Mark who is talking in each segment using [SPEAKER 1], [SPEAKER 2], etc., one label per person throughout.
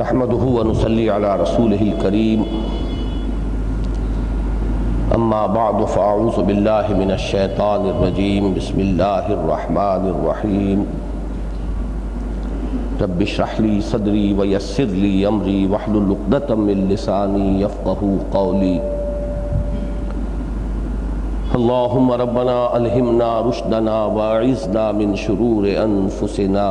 [SPEAKER 1] نحمده ونصلي على رسوله الكريم اما بعد فاعوذ بالله من الشيطان الرجيم بسم الله الرحمن الرحيم رب اشرح لي صدري ويسر لي امري واحلل عقدة من لساني يفقهوا قولي اللهم ربنا الهمنا رشدنا واعذنا من شرور انفسنا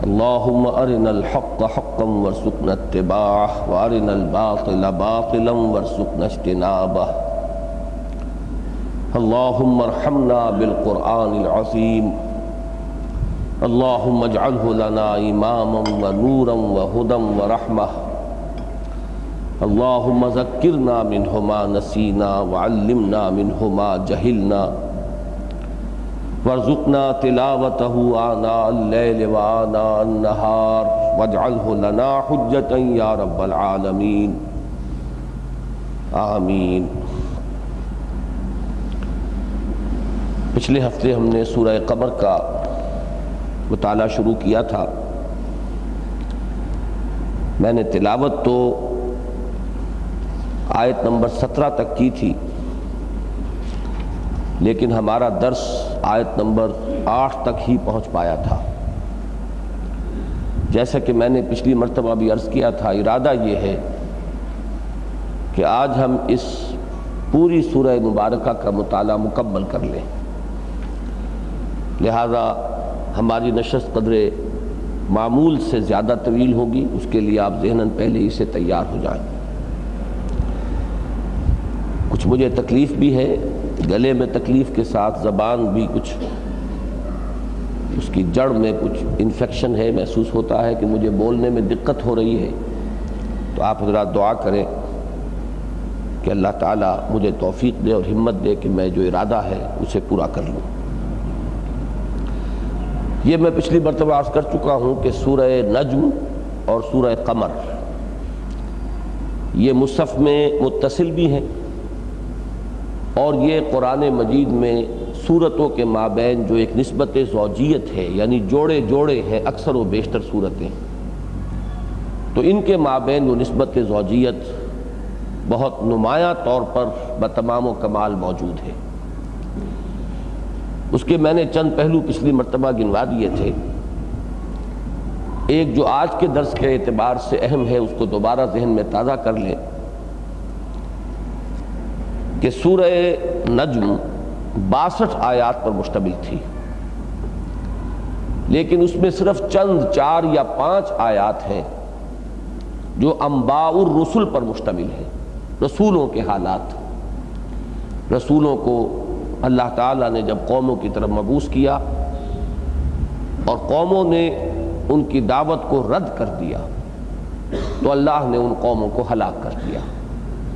[SPEAKER 1] اللهم ارنا الحق حقا وارزقنا اتباعه وارنا الباطل باطلا وارزقنا اجتنابه اللهم ارحمنا بالقرآن العظيم اللهم اجعله لنا اماما ونورا وهدى ورحمة اللهم ذكرنا منه ما نسينا وعلمنا منه ما جهلنا وارزقنا تلاوته آناء الليل وآناء النهار واجعله لنا حجة يا رب العالمين آمین۔ پچھلے ہفتے ہم نے سورہ قمر کا مطالعہ شروع کیا تھا۔ میں نے تلاوت تو آیت نمبر 17 تک کی تھی، لیکن ہمارا درس آیت نمبر 8 تک ہی پہنچ پایا تھا۔ جیسا کہ میں نے پچھلی مرتبہ بھی عرض کیا تھا، ارادہ یہ ہے کہ آج ہم اس پوری سورہ مبارکہ کا مطالعہ مکمل کر لیں، لہذا ہماری نشست قدر معمول سے زیادہ طویل ہوگی، اس کے لیے آپ ذہناً پہلے ہی سے تیار ہو جائیں۔ کچھ مجھے تکلیف بھی ہے، گلے میں تکلیف کے ساتھ زبان بھی کچھ اس کی جڑ میں کچھ انفیکشن ہے، محسوس ہوتا ہے کہ مجھے بولنے میں دقت ہو رہی ہے، تو آپ حضرات دعا کریں کہ اللہ تعالیٰ مجھے توفیق دے اور ہمت دے کہ میں جو ارادہ ہے اسے پورا کر لوں۔ یہ میں پچھلی مرتبہ عرض کر چکا ہوں کہ سورہ نجم اور سورہ قمر یہ مصحف میں متصل بھی ہیں، اور یہ قرآن مجید میں سورتوں کے مابین جو ایک نسبت زوجیت ہے، یعنی جوڑے جوڑے ہیں اکثر و بیشتر صورتیں، تو ان کے مابین وہ نسبت زوجیت بہت نمایاں طور پر بتمام و کمال موجود ہے۔ اس کے میں نے چند پہلو پچھلی مرتبہ گنوا دیے تھے۔ ایک جو آج کے درس کے اعتبار سے اہم ہے، اس کو دوبارہ ذہن میں تازہ کر لیں کہ سورہ نجم 62 آیات پر مشتمل تھی، لیکن اس میں صرف چند 4 یا 5 آیات ہیں جو انباء الرسل پر مشتمل ہیں، رسولوں کے حالات۔ رسولوں کو اللہ تعالیٰ نے جب قوموں کی طرف مبعوث کیا اور قوموں نے ان کی دعوت کو رد کر دیا، تو اللہ نے ان قوموں کو ہلاک کر دیا۔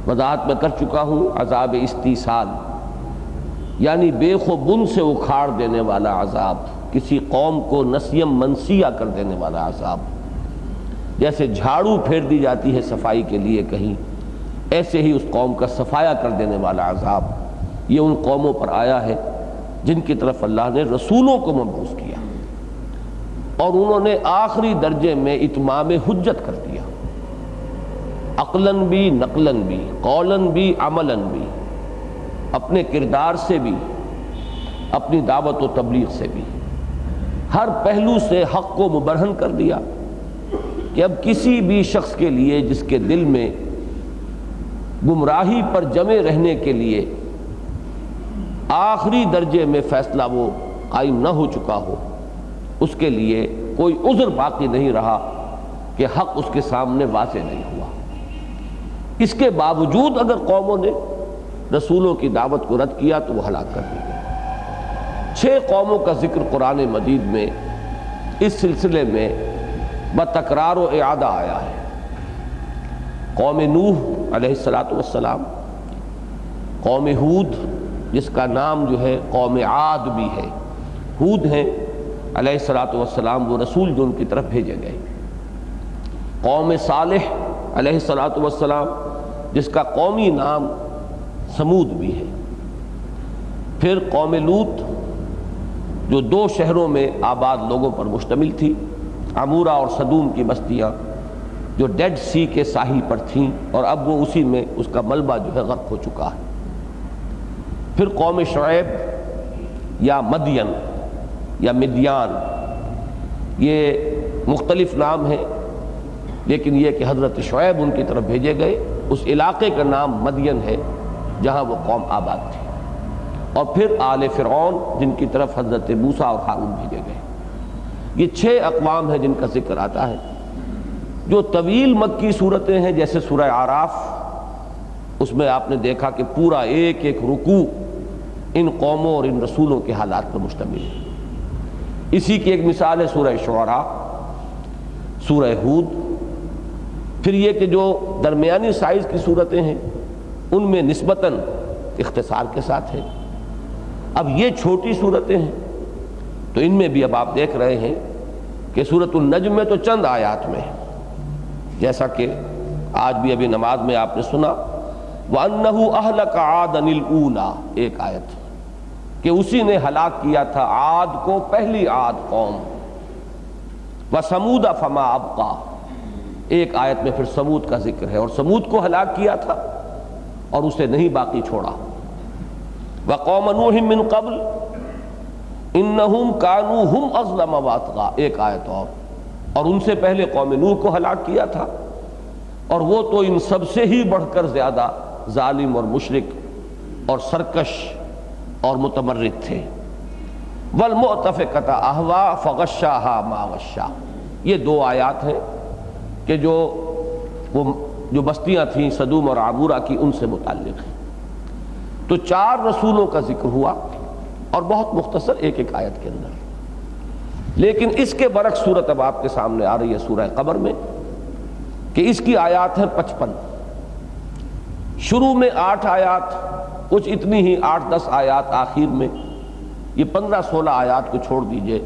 [SPEAKER 1] وضاحت میں کر چکا ہوں، عذاب استیصال یعنی بیخ و بن سے اکھاڑ دینے والا عذاب، کسی قوم کو نسیم منسیہ کر دینے والا عذاب، جیسے جھاڑو پھیر دی جاتی ہے صفائی کے لیے کہیں، ایسے ہی اس قوم کا صفایا کر دینے والا عذاب یہ ان قوموں پر آیا ہے جن کی طرف اللہ نے رسولوں کو مبعوث کیا، اور انہوں نے آخری درجے میں اتمام حجت کر دیا، عقلاً بھی، نقلاً بھی، قولاً بھی، عملاً بھی، اپنے کردار سے بھی، اپنی دعوت و تبلیغ سے بھی، ہر پہلو سے حق کو مبرہن کر دیا کہ اب کسی بھی شخص کے لیے جس کے دل میں گمراہی پر جمے رہنے کے لیے آخری درجے میں فیصلہ وہ قائم نہ ہو چکا ہو، اس کے لیے کوئی عذر باقی نہیں رہا کہ حق اس کے سامنے واضح نہیں ہوا۔ اس کے باوجود اگر قوموں نے رسولوں کی دعوت کو رد کیا تو وہ ہلاک کر دی گئی۔ 6 قوموں کا ذکر قرآن مجید میں اس سلسلے میں بتکرار و اعادہ آیا ہے۔ قوم نوح علیہ السلام، قوم ہود جس کا نام جو ہے قوم عاد بھی ہے، ہود ہیں علیہ السلام وہ رسول جو ان کی طرف بھیجے گئے، قوم صالح علیہ السلام جس کا قومی نام سمود بھی ہے، پھر قوم لوط جو 2 شہروں میں آباد لوگوں پر مشتمل تھی، عمورہ اور صدوم کی بستیاں جو ڈیڈ سی کے ساحل پر تھیں اور اب وہ اسی میں اس کا ملبہ جو ہے غرق ہو چکا ہے۔ پھر قوم شعیب یا مدین یا مدیان، یہ مختلف نام ہیں، لیکن یہ کہ حضرت شعیب ان کی طرف بھیجے گئے۔ اس علاقے کا نام مدین ہے جہاں وہ قوم آباد تھی۔ اور پھر آل فرعون جن کی طرف حضرت موسیٰ اور ہارون بھیجے گئے۔ یہ 6 اقوام ہیں جن کا ذکر آتا ہے، جو طویل مکی صورتیں ہیں، جیسے سورہ اعراف، اس میں آپ نے دیکھا کہ پورا ایک ایک رکوع ان قوموں اور ان رسولوں کے حالات پر مشتمل ہے۔ اسی کی ایک مثال ہے سورہ شعراء، سورہ ہود۔ پھر یہ کہ جو درمیانی سائز کی صورتیں ہیں ان میں نسبتاً اختصار کے ساتھ ہے۔ اب یہ چھوٹی صورتیں ہیں تو ان میں بھی اب آپ دیکھ رہے ہیں کہ سورۃ النجم میں تو چند آیات میں ہے، جیسا کہ آج بھی ابھی نماز میں آپ نے سنا وَأَنَّهُ أَهْلَكَ عَادًا الْأُولَىٰ، ایک آیت کہ اسی نے ہلاک کیا تھا عاد کو، پہلی عاد قوم۔ وَثَمُودَ فَمَا أَبْقَىٰ، ایک آیت میں پھر سمود کا ذکر ہے، اور سمود کو ہلاک کیا تھا اور اسے نہیں باقی چھوڑا۔ وَقَوْمَ نُوحٍ مِّن قَبْلُ إِنَّهُمْ كَانُوا هُمْ أَظْلَمَ وَأَطْغَىٰ، ایک آیت اور ان سے پہلے قوم نوح کو ہلاک کیا تھا، اور وہ تو ان سب سے ہی بڑھ کر زیادہ ظالم اور مشرک اور سرکش اور متمرد تھے۔ وَالْمُؤْتَفِكَةَ أَهْوَىٰ فَغَشَّاهَا مَا غَشَّىٰ، یہ 2 آیات ہیں کہ جو بستیاں تھیں صدوم اور عمورہ کی، ان سے متعلق ہیں۔ تو 4 رسولوں کا ذکر ہوا اور بہت مختصر ایک ایک آیت کے اندر۔ لیکن اس کے برعکس صورت اب آپ کے سامنے آ رہی ہے سورہ قمر میں، کہ اس کی آیات ہیں 55۔ شروع میں 8 آیات، کچھ اتنی ہی 8-10 آیات آخر میں، یہ 15-16 آیات کو چھوڑ دیجئے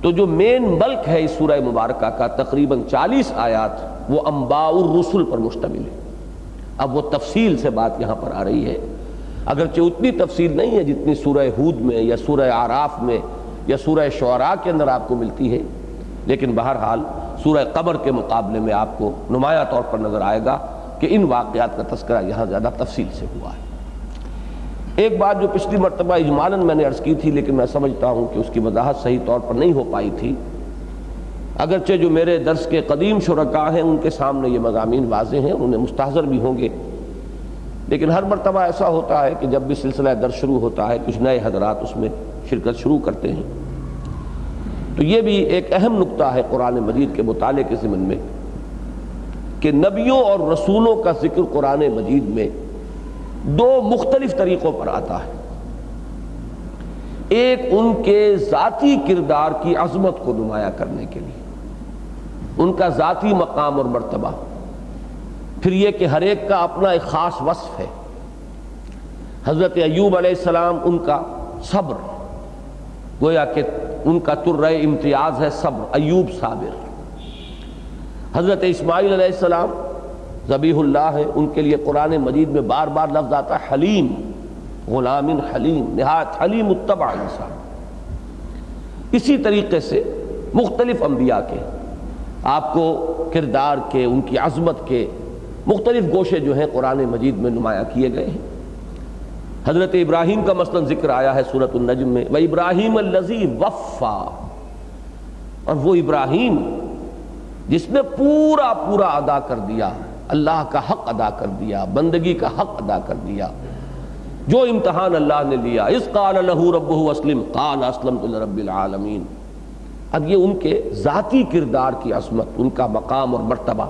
[SPEAKER 1] تو جو مین بلک ہے اس سورہ مبارکہ کا، تقریباً 40 آیات، وہ انباء الرسل پر مشتمل ہے۔ اب وہ تفصیل سے بات یہاں پر آ رہی ہے، اگرچہ اتنی تفصیل نہیں ہے جتنی سورہ ہود میں یا سورہ اعراف میں یا سورہ شعراء کے اندر آپ کو ملتی ہے، لیکن بہرحال سورہ قمر کے مقابلے میں آپ کو نمایاں طور پر نظر آئے گا کہ ان واقعات کا تذکرہ یہاں زیادہ تفصیل سے ہوا ہے۔ ایک بات جو پچھلی مرتبہ اجمالاً میں نے عرض کی تھی، لیکن میں سمجھتا ہوں کہ اس کی وضاحت صحیح طور پر نہیں ہو پائی تھی، اگرچہ جو میرے درس کے قدیم شرکاء ہیں ان کے سامنے یہ مضامین واضح ہیں، انہیں مستحضر بھی ہوں گے، لیکن ہر مرتبہ ایسا ہوتا ہے کہ جب بھی سلسلہ درس شروع ہوتا ہے کچھ نئے حضرات اس میں شرکت شروع کرتے ہیں۔ تو یہ بھی ایک اہم نقطہ ہے قرآن مجید کے مطالعے کے ضمن میں کہ نبیوں اور رسولوں کا ذکر قرآن مجید میں 2 مختلف طریقوں پر آتا ہے۔ ایک ان کے ذاتی کردار کی عظمت کو نمایاں کرنے کے لیے، ان کا ذاتی مقام اور مرتبہ، پھر یہ کہ ہر ایک کا اپنا ایک خاص وصف ہے۔ حضرت ایوب علیہ السلام، ان کا صبر، گویا کہ ان کا ترہ امتیاز ہے صبر، ایوب صابر۔ حضرت اسماعیل علیہ السلام ذبیح اللہ ہے، ان کے لیے قرآن مجید میں بار بار لفظ آتا ہے حلیم، غلام حلیم، نہایت حلیم متبع انسان۔ اسی طریقے سے مختلف انبیاء کے آپ کو کردار کے، ان کی عظمت کے مختلف گوشے جو ہیں قرآن مجید میں نمایاں کیے گئے ہیں۔ حضرت ابراہیم کا مثلاً ذکر آیا ہے سورۃ النجم میں، وَإِبْرَاهِيمَ الَّذِي وَفَّى، اور وہ ابراہیم جس نے پورا ادا کر دیا، اللہ کا حق ادا کر دیا، بندگی کا حق ادا کر دیا، جو امتحان اللہ نے لیا۔ اذ قال له ربه اسلم قال اسلمت لرب العالمین۔ اب یہ ان کے ذاتی کردار کی عظمت، ان کا مقام اور مرتبہ۔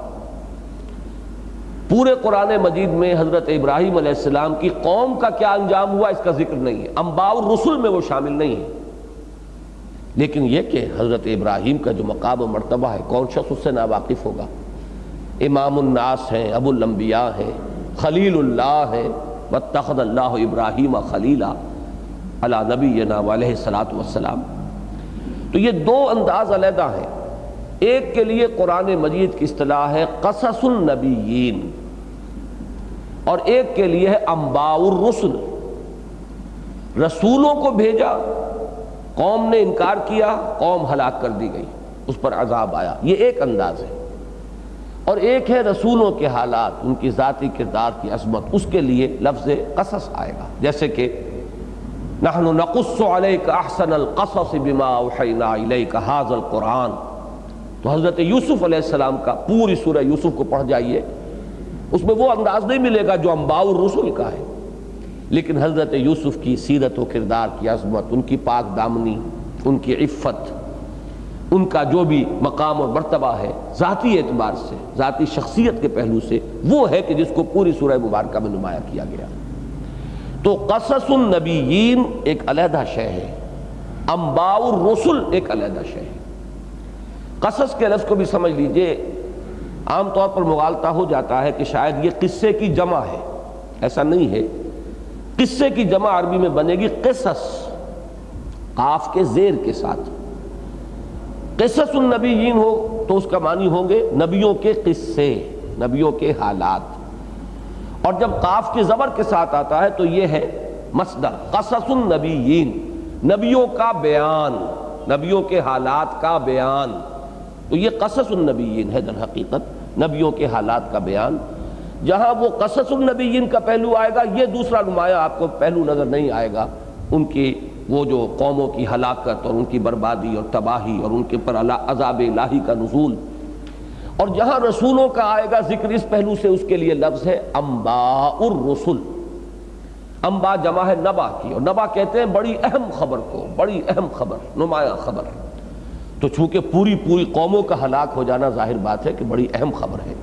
[SPEAKER 1] پورے قرآن مجید میں حضرت ابراہیم علیہ السلام کی قوم کا کیا انجام ہوا اس کا ذکر نہیں ہے، انباء الرسل میں وہ شامل نہیں ہے، لیکن یہ کہ حضرت ابراہیم کا جو مقام و مرتبہ ہے، کون شخص اس سے ناواقف ہوگا؟ امام الناس ہیں، ابو الانبیاء ہیں، خلیل اللہ ہیں، واتخذ اللہ ابراہیم خلیلا علی نبینا علیہ الصلاۃ والسلام۔ تو یہ 2 انداز علیحدہ ہیں۔ ایک کے لیے قرآن مجید کی اصطلاح ہے قصص النبیین، اور ایک کے لیے ہے انباء الرسل۔ رسولوں کو بھیجا، قوم نے انکار کیا، قوم ہلاک کر دی گئی، اس پر عذاب آیا، یہ ایک انداز ہے۔ اور ایک ہے رسولوں کے حالات، ان کی ذاتی کردار کی عظمت، اس کے لیے لفظ قصص آئے گا، جیسے کہ نحن نقص علیک احسن القصص بما اوحینا الیک ھذا القرآن۔ تو حضرت یوسف علیہ السلام کا پوری سورہ یوسف کو پڑھ جائیے، اس میں وہ انداز نہیں ملے گا جو انباء الرسل کا ہے، لیکن حضرت یوسف کی سیرت و کردار کی عظمت، ان کی پاک دامنی، ان کی عفت، ان کا جو بھی مقام اور مرتبہ ہے ذاتی اعتبار سے، ذاتی شخصیت کے پہلو سے، وہ ہے کہ جس کو پوری سورہ مبارکہ میں نمایاں کیا گیا۔ تو قصص النبیین ایک علیحدہ شے ہے، انباء الرسل ایک علیحدہ شے ہے۔ قصص کے لفظ کو بھی سمجھ لیجئے، عام طور پر مغالطہ ہو جاتا ہے کہ شاید یہ قصے کی جمع ہے، ایسا نہیں ہے۔ قصے کی جمع عربی میں بنے گی قصص، قاف کے زیر کے ساتھ۔ قصص النبیین ہو تو اس کا معنی ہوں گے نبیوں کے قصے، نبیوں کے حالات۔ اور جب قاف کے زبر کے ساتھ آتا ہے تو یہ ہے مصدر، قصص النبیین، نبیوں کا بیان، نبیوں کے حالات کا بیان۔ تو یہ قصص النبیین ہے در حقیقت، نبیوں کے حالات کا بیان۔ جہاں وہ قصص النبیین کا پہلو آئے گا، یہ دوسرا نمایاں آپ کو پہلو نظر نہیں آئے گا، ان کی وہ جو قوموں کی ہلاکت اور ان کی بربادی اور تباہی اور ان کے پر عذاب الہی کا نزول۔ اور جہاں رسولوں کا آئے گا ذکر اس پہلو سے، اس کے لیے لفظ ہے انباء الرسل۔ انباء جمع ہے نبا کی، اور نبا کہتے ہیں بڑی اہم خبر کو، بڑی اہم خبر، نمایاں خبر۔ تو چونکہ پوری قوموں کا ہلاک ہو جانا ظاہر بات ہے کہ بڑی اہم خبر ہے،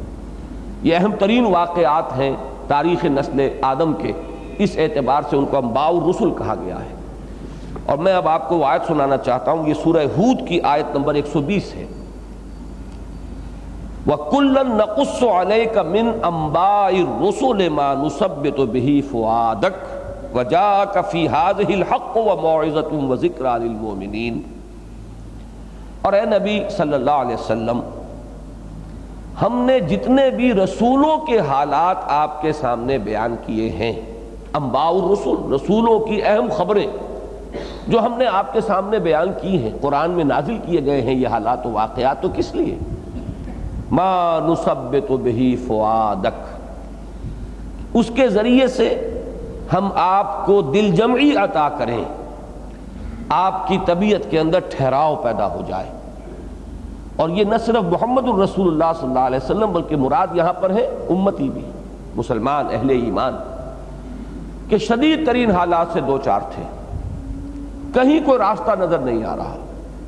[SPEAKER 1] یہ اہم ترین واقعات ہیں تاریخ نسل آدم کے، اس اعتبار سے ان کو انباء الرسل کہا گیا ہے۔ اور میں اب آپ کو وہ آیت سنانا چاہتا ہوں، یہ سورہ ہود کی آیت نمبر 120 ہے۔ وَكُلًّا نَقُصُّ عَلَيْكَ مِنْ أَنْبَاءِ الرُّسُلِ مَا نُثَبِّتُ بِهِ فُؤَادَكَ وَجَاءَكَ فِي هَٰذِهِ الْحَقُّ وَمَوْعِظَةٌ وَذِكْرَىٰ لِلْمُؤْمِنِينَ۔ اور اے نبی صلی اللہ علیہ وسلم، ہم نے جتنے بھی رسولوں کے حالات آپ کے سامنے بیان کیے ہیں، انباء الرسل، رسولوں کی اہم خبریں جو ہم نے آپ کے سامنے بیان کی ہیں، قرآن میں نازل کیے گئے ہیں یہ حالات و واقعات، تو کس لیے؟ ما نثبت بہ فؤادک، اس کے ذریعے سے ہم آپ کو دل جمعی عطا کریں، آپ کی طبیعت کے اندر ٹھہراؤ پیدا ہو جائے۔ اور یہ نہ صرف محمد الرسول اللہ صلی اللہ علیہ وسلم بلکہ مراد یہاں پر ہے امتی بھی، مسلمان اہل ایمان، کہ شدید ترین حالات سے دو چار تھے، کہیں کوئی راستہ نظر نہیں آ رہا۔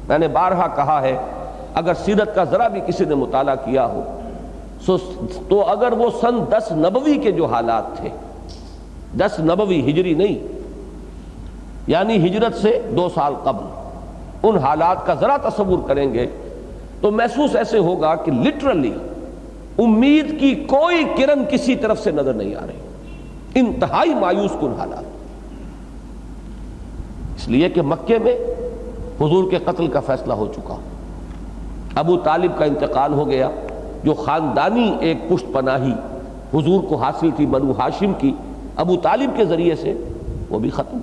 [SPEAKER 1] میں نے بارہا کہا ہے، اگر سیرت کا ذرا بھی کسی نے مطالعہ کیا ہو تو اگر وہ سن 10 نبوی کے جو حالات تھے، 10 نبوی ہجری نہیں، یعنی ہجرت سے 2 سال قبل، ان حالات کا ذرا تصور کریں گے تو محسوس ایسے ہوگا کہ لٹرلی امید کی کوئی کرن کسی طرف سے نظر نہیں آ رہی، انتہائی مایوس کن حالات۔ اس لیے کہ مکے میں حضور کے قتل کا فیصلہ ہو چکا، ابو طالب کا انتقال ہو گیا، جو خاندانی ایک پشت پناہی حضور کو حاصل تھی بنو ہاشم کی، ابو طالب کے ذریعے سے وہ بھی ختم۔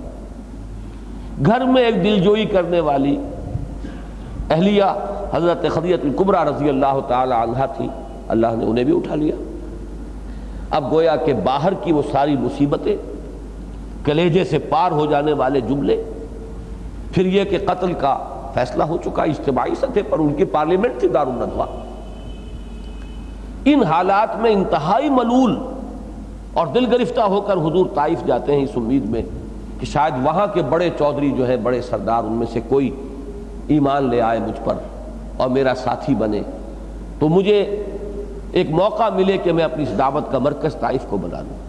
[SPEAKER 1] گھر میں ایک دلجوئی کرنے والی اہلیہ حضرت خدیجہ الکبریٰ رضی اللہ تعالی عنہا تھی، اللہ نے انہیں بھی اٹھا لیا۔ اب گویا کہ باہر کی وہ ساری مصیبتیں، کلیجے سے پار ہو جانے والے جملے، پھر یہ کہ قتل کا فیصلہ ہو چکا اجتماعی سطح پر، ان کی پارلیمنٹ تھی دارالندوہ۔ ان حالات میں انتہائی ملول اور دل گرفتہ ہو کر حضور طائف جاتے ہیں اس امید میں کہ شاید وہاں کے بڑے چودھری جو ہیں، بڑے سردار، ان میں سے کوئی ایمان لے آئے مجھ پر اور میرا ساتھی بنے، تو مجھے ایک موقع ملے کہ میں اپنی اس دعوت کا مرکز طائف کو بنا لوں۔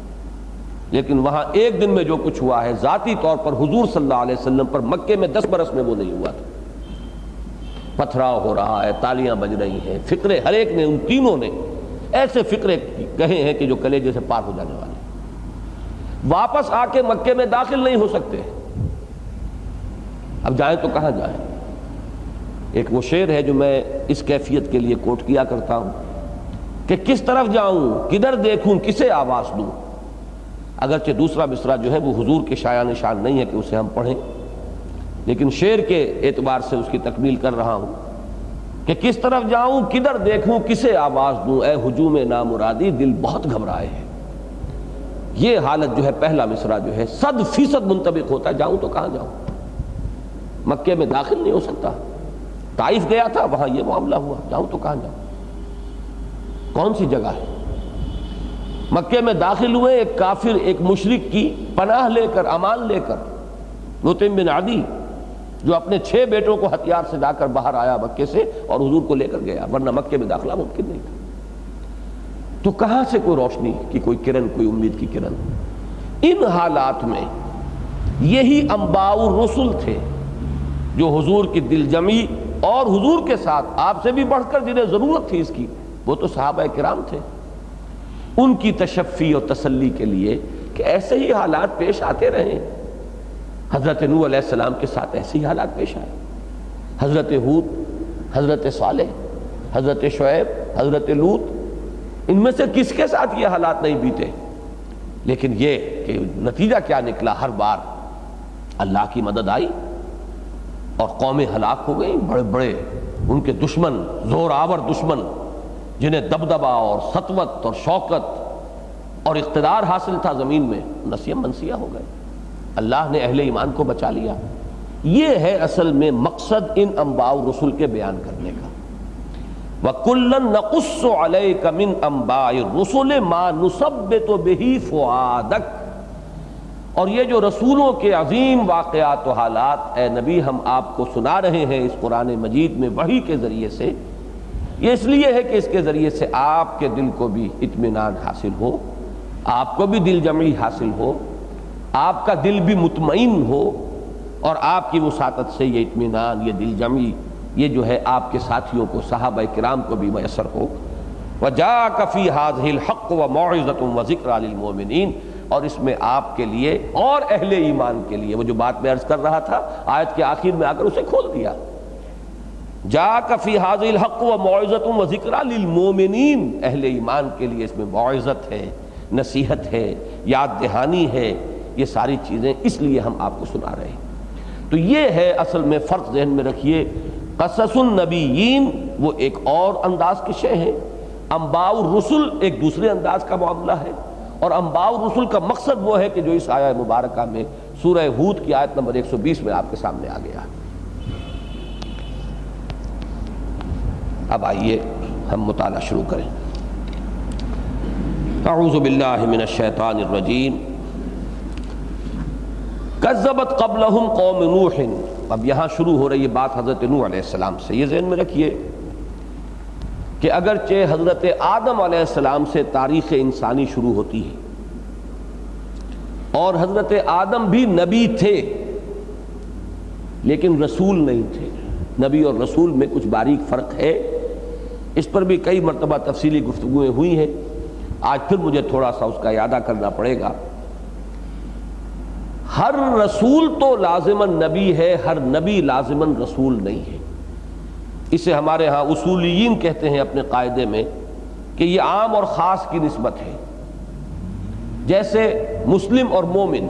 [SPEAKER 1] لیکن وہاں ایک دن میں جو کچھ ہوا ہے، ذاتی طور پر حضور صلی اللہ علیہ وسلم پر مکے میں 10 برس میں وہ نہیں ہوا تھا۔ پتھراؤ ہو رہا ہے، تالیاں بج رہی ہیں، فقرے ہر ایک نے، ان تینوں نے ایسے فقرے کہے ہیں کہ جو کلیجے سے پار ہو جانے والے، واپس آ کے مکے میں داخل نہیں ہو سکتے۔ اب جائیں تو کہاں جائیں؟ ایک وہ شعر ہے جو میں اس کیفیت کے لیے کوٹ کیا کرتا ہوں کہ کس طرف جاؤں، کدھر دیکھوں، کسے آواز دوں۔ اگرچہ دوسرا مصرع جو ہے وہ حضور کے شایان نشان نہیں ہے کہ اسے ہم پڑھیں، لیکن شعر کے اعتبار سے اس کی تکمیل کر رہا ہوں۔ کہ کس طرف جاؤں، کدھر دیکھوں، کسے آواز دوں، اے ہجوم نامرادی دل بہت گھبرائے ہے۔ یہ حالت جو ہے پہلا مصرع جو ہے 100% منطبق ہوتا ہے، جاؤں تو کہاں جاؤں، مکے میں داخل نہیں ہو سکتا، طائف گیا تھا وہاں یہ معاملہ ہوا، جاؤں تو کہاں جاؤں، کون سی جگہ ہے۔ مکے میں داخل ہوئے، ایک کافر ایک مشرک کی پناہ لے کر، امان لے کر، مطعم بن عدی، جو اپنے 6 بیٹوں کو ہتھیار سے لا کر باہر آیا مکے سے اور حضور کو لے کر گیا، ورنہ مکے میں داخلہ ممکن نہیں تھا۔ تو کہاں سے کوئی روشنی کی کوئی کرن، کوئی امید کی کرن؟ ان حالات میں یہی انباء الرسل تھے جو حضور کی دل جمعی، اور حضور کے ساتھ آپ سے بھی بڑھ کر جنہیں ضرورت تھی اس کی، وہ تو صحابہ کرام تھے، ان کی تشفی اور تسلی کے لیے کہ ایسے ہی حالات پیش آتے رہے۔ حضرت نوح علیہ السلام کے ساتھ ایسے ہی حالات پیش آئے، حضرت ہود، حضرت صالح، حضرت شعیب، حضرت لوط، ان میں سے کس کے ساتھ یہ حالات نہیں بیتے؟ لیکن یہ کہ نتیجہ کیا نکلا، ہر بار اللہ کی مدد آئی اور قومیں ہلاک ہو گئیں۔ بڑے بڑے ان کے دشمن، زور آور دشمن، جنہیں دبدبا اور سطوت اور شوکت اور اقتدار حاصل تھا زمین میں، نسیہ منسیہ ہو گئے۔ اللہ نے اہل ایمان کو بچا لیا۔ یہ ہے اصل میں مقصد ان انباء الرسل کے بیان کرنے کا۔ وَكُلًّا نَقُصُّ عَلَيْكَ مِنْ أَنْبَاءِ الرُّسُلِ مَا نُثَبِّتُ بِهِ فُؤَادَكَ، اور یہ جو رسولوں کے عظیم واقعات و حالات اے نبی ہم آپ کو سنا رہے ہیں اس قرآن مجید میں وحی کے ذریعے سے، یہ اس لیے ہے کہ اس کے ذریعے سے آپ کے دل کو بھی اطمینان حاصل ہو، آپ کو بھی دل جمعی حاصل ہو، آپ کا دل بھی مطمئن ہو، اور آپ کی وساطت سے یہ اطمینان، یہ دل جمعی، یہ جو ہے آپ کے ساتھیوں کو، صحابہ کرام کو بھی میسر ہو۔ وَجَاءَكَ فِي هَٰذِهِ الْحَقُّ وَمَوْعِظَةٌ وَذِكْرَىٰ لِلْمُؤْمِنِينَ، اور اس میں آپ کے لیے اور اہل ایمان کے لیے، وہ جو بات میں عرض کر رہا تھا آیت کے آخر میں آ کر اسے کھول دیا۔ جَاءَكَ فِي هَٰذِهِ الْحَقُّ وَمَوْعِظَةٌ وَذِكْرَىٰ لِلْمُؤْمِنِينَ، اہل ایمان کے لیے اس میں موعظت ہے، نصیحت ہے، یاد دہانی ہے، یہ ساری چیزیں اس لیے ہم آپ کو سنا رہے ہیں۔ تو یہ ہے اصل میں فرق ذہن میں رکھیے، قصص النبیین وہ ایک اور انداز کے شے ہیں، انباء الرسل ایک دوسرے انداز کا معاملہ ہے، اور انباء الرسل کا مقصد وہ ہے کہ جو اس آیہ مبارکہ میں سورہ ہود کی آیت نمبر 120 میں آپ کے سامنے آ گیا ہے۔ اب آئیے ہم مطالعہ شروع کریں۔ اعوذ باللہ من الشیطان الرجیم۔ کذبت قبلہم قوم نوح، اب یہاں شروع ہو رہی ہے بات حضرت نوح علیہ السلام سے۔ یہ ذہن میں رکھیے کہ اگرچہ حضرت آدم علیہ السلام سے تاریخ انسانی شروع ہوتی ہے، اور حضرت آدم بھی نبی تھے لیکن رسول نہیں تھے۔ نبی اور رسول میں کچھ باریک فرق ہے، اس پر بھی کئی مرتبہ تفصیلی گفتگویں ہوئی ہیں، آج پھر مجھے تھوڑا سا اس کا اعادہ کرنا پڑے گا۔ ہر رسول تو لازماً نبی ہے، ہر نبی لازماً رسول نہیں ہے۔ اسے ہمارے ہاں اصولیین کہتے ہیں اپنے قاعدے میں کہ یہ عام اور خاص کی نسبت ہے۔ جیسے مسلم اور مومن،